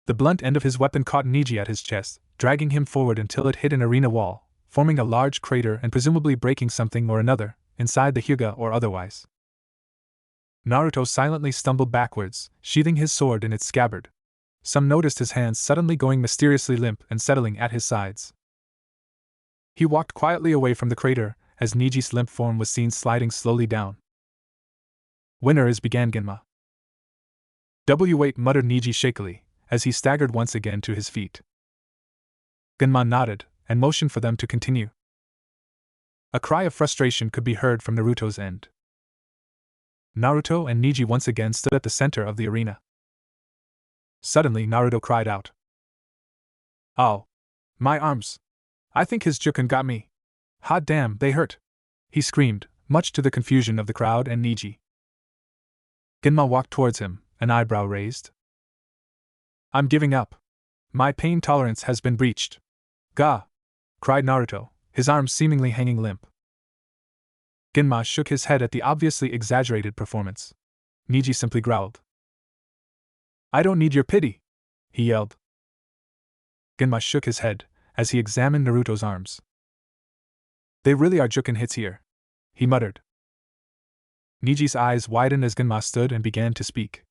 The blunt end of his weapon caught Niji at his chest, dragging him forward until it hit an arena wall, forming a large crater and presumably breaking something or another, inside the Hyuga or otherwise. Naruto silently stumbled backwards, sheathing his sword in its scabbard. Some noticed his hands suddenly going mysteriously limp and settling at his sides. He walked quietly away from the crater, as Niji's limp form was seen sliding slowly down. Winner is, began Genma. Wait, muttered Niji shakily, as he staggered once again to his feet. Genma nodded, and motioned for them to continue. A cry of frustration could be heard from Naruto's end. Naruto and Niji once again stood at the center of the arena. Suddenly Naruto cried out. Oh! My arms! I think his Juken got me! Hot damn, they hurt! He screamed, much to the confusion of the crowd and Niji. Genma walked towards him, an eyebrow raised. I'm giving up. My pain tolerance has been breached. Ga! Cried Naruto, his arms seemingly hanging limp. Genma shook his head at the obviously exaggerated performance. Niji simply growled. I don't need your pity! He yelled. Genma shook his head, as he examined Naruto's arms. They really are Juken hits here, he muttered. Niji's eyes widened as Genma stood and began to speak.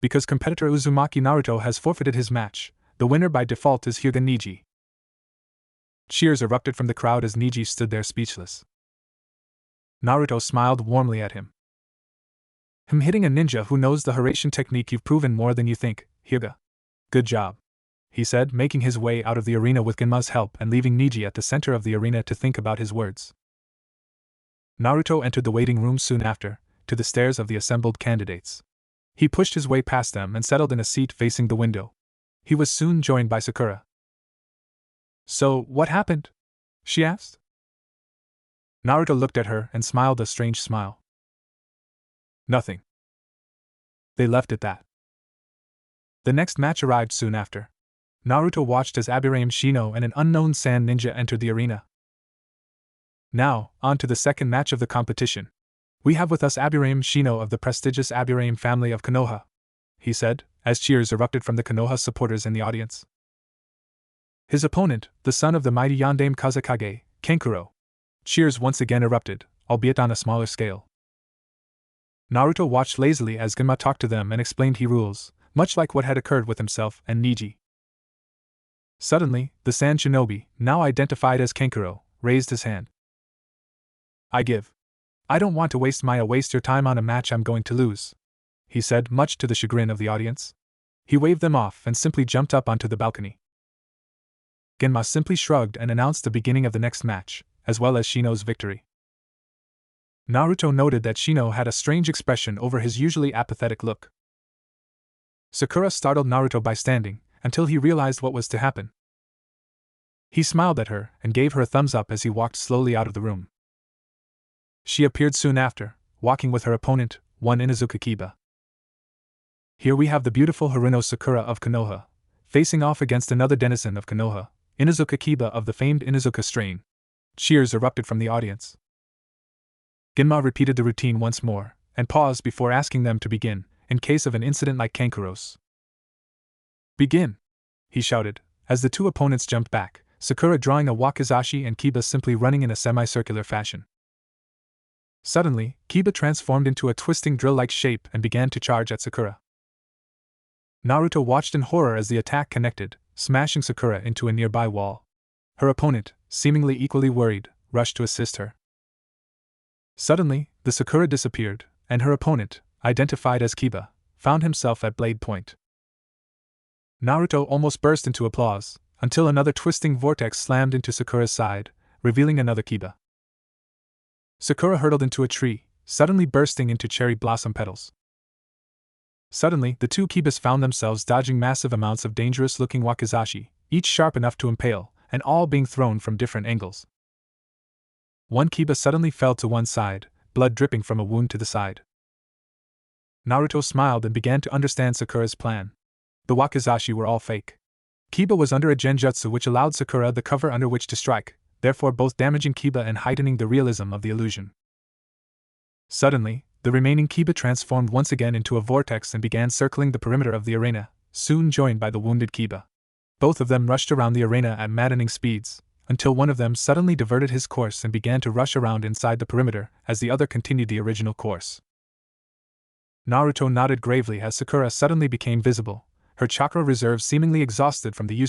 Because competitor Uzumaki Naruto has forfeited his match, the winner by default is Hyuga Niji. Cheers erupted from the crowd as Niji stood there speechless. Naruto smiled warmly at him. Him hitting a ninja who knows the Horatian technique, you've proven more than you think, Hyuga. Good job, he said, making his way out of the arena with Genma's help and leaving Niji at the center of the arena to think about his words. Naruto entered the waiting room soon after, to the stares of the assembled candidates. He pushed his way past them and settled in a seat facing the window. He was soon joined by Sakura. So, what happened? She asked. Naruto looked at her and smiled a strange smile. Nothing. They left it that. The next match arrived soon after. Naruto watched as Abirame Shino and an unknown sand ninja entered the arena. Now, on to the second match of the competition. We have with us Abirame Shino of the prestigious Abirame family of Konoha, he said, as cheers erupted from the Konoha supporters in the audience. His opponent, the son of the mighty Yondaime Kazekage, Kankuro. Cheers once again erupted, albeit on a smaller scale. Naruto watched lazily as Genma talked to them and explained he rules, much like what had occurred with himself and Niji. Suddenly, the Sand Shinobi, now identified as Kankuro, raised his hand. I don't want to waste your time on a match I'm going to lose, he said, much to the chagrin of the audience. He waved them off and simply jumped up onto the balcony. Genma simply shrugged and announced the beginning of the next match, as well as Shino's victory. Naruto noted that Shino had a strange expression over his usually apathetic look. Sakura startled Naruto by standing, until he realized what was to happen. He smiled at her and gave her a thumbs up as he walked slowly out of the room. She appeared soon after, walking with her opponent, one Inuzuka Kiba. Here we have the beautiful Haruno Sakura of Konoha, facing off against another denizen of Konoha, Inuzuka Kiba of the famed Inuzuka strain. Cheers erupted from the audience. Genma repeated the routine once more, and paused before asking them to begin, in case of an incident like Kankuro's. Begin! He shouted, as the two opponents jumped back, Sakura drawing a wakizashi and Kiba simply running in a semicircular fashion. Suddenly, Kiba transformed into a twisting drill-like shape and began to charge at Sakura. Naruto watched in horror as the attack connected, smashing Sakura into a nearby wall. Her opponent, seemingly equally worried, rushed to assist her. Suddenly, the Sakura disappeared, and her opponent, identified as Kiba, found himself at blade point. Naruto almost burst into applause, until another twisting vortex slammed into Sakura's side, revealing another Kiba. Sakura hurtled into a tree, suddenly bursting into cherry blossom petals. Suddenly, the two Kibas found themselves dodging massive amounts of dangerous-looking wakizashi, each sharp enough to impale, and all being thrown from different angles. One Kiba suddenly fell to one side, blood dripping from a wound to the side. Naruto smiled and began to understand Sakura's plan. The wakizashi were all fake. Kiba was under a genjutsu which allowed Sakura the cover under which to strike, therefore both damaging Kiba and heightening the realism of the illusion. Suddenly, the remaining Kiba transformed once again into a vortex and began circling the perimeter of the arena, soon joined by the wounded Kiba. Both of them rushed around the arena at maddening speeds, until one of them suddenly diverted his course and began to rush around inside the perimeter as the other continued the original course. Naruto nodded gravely as Sakura suddenly became visible, her chakra reserve seemingly exhausted from the use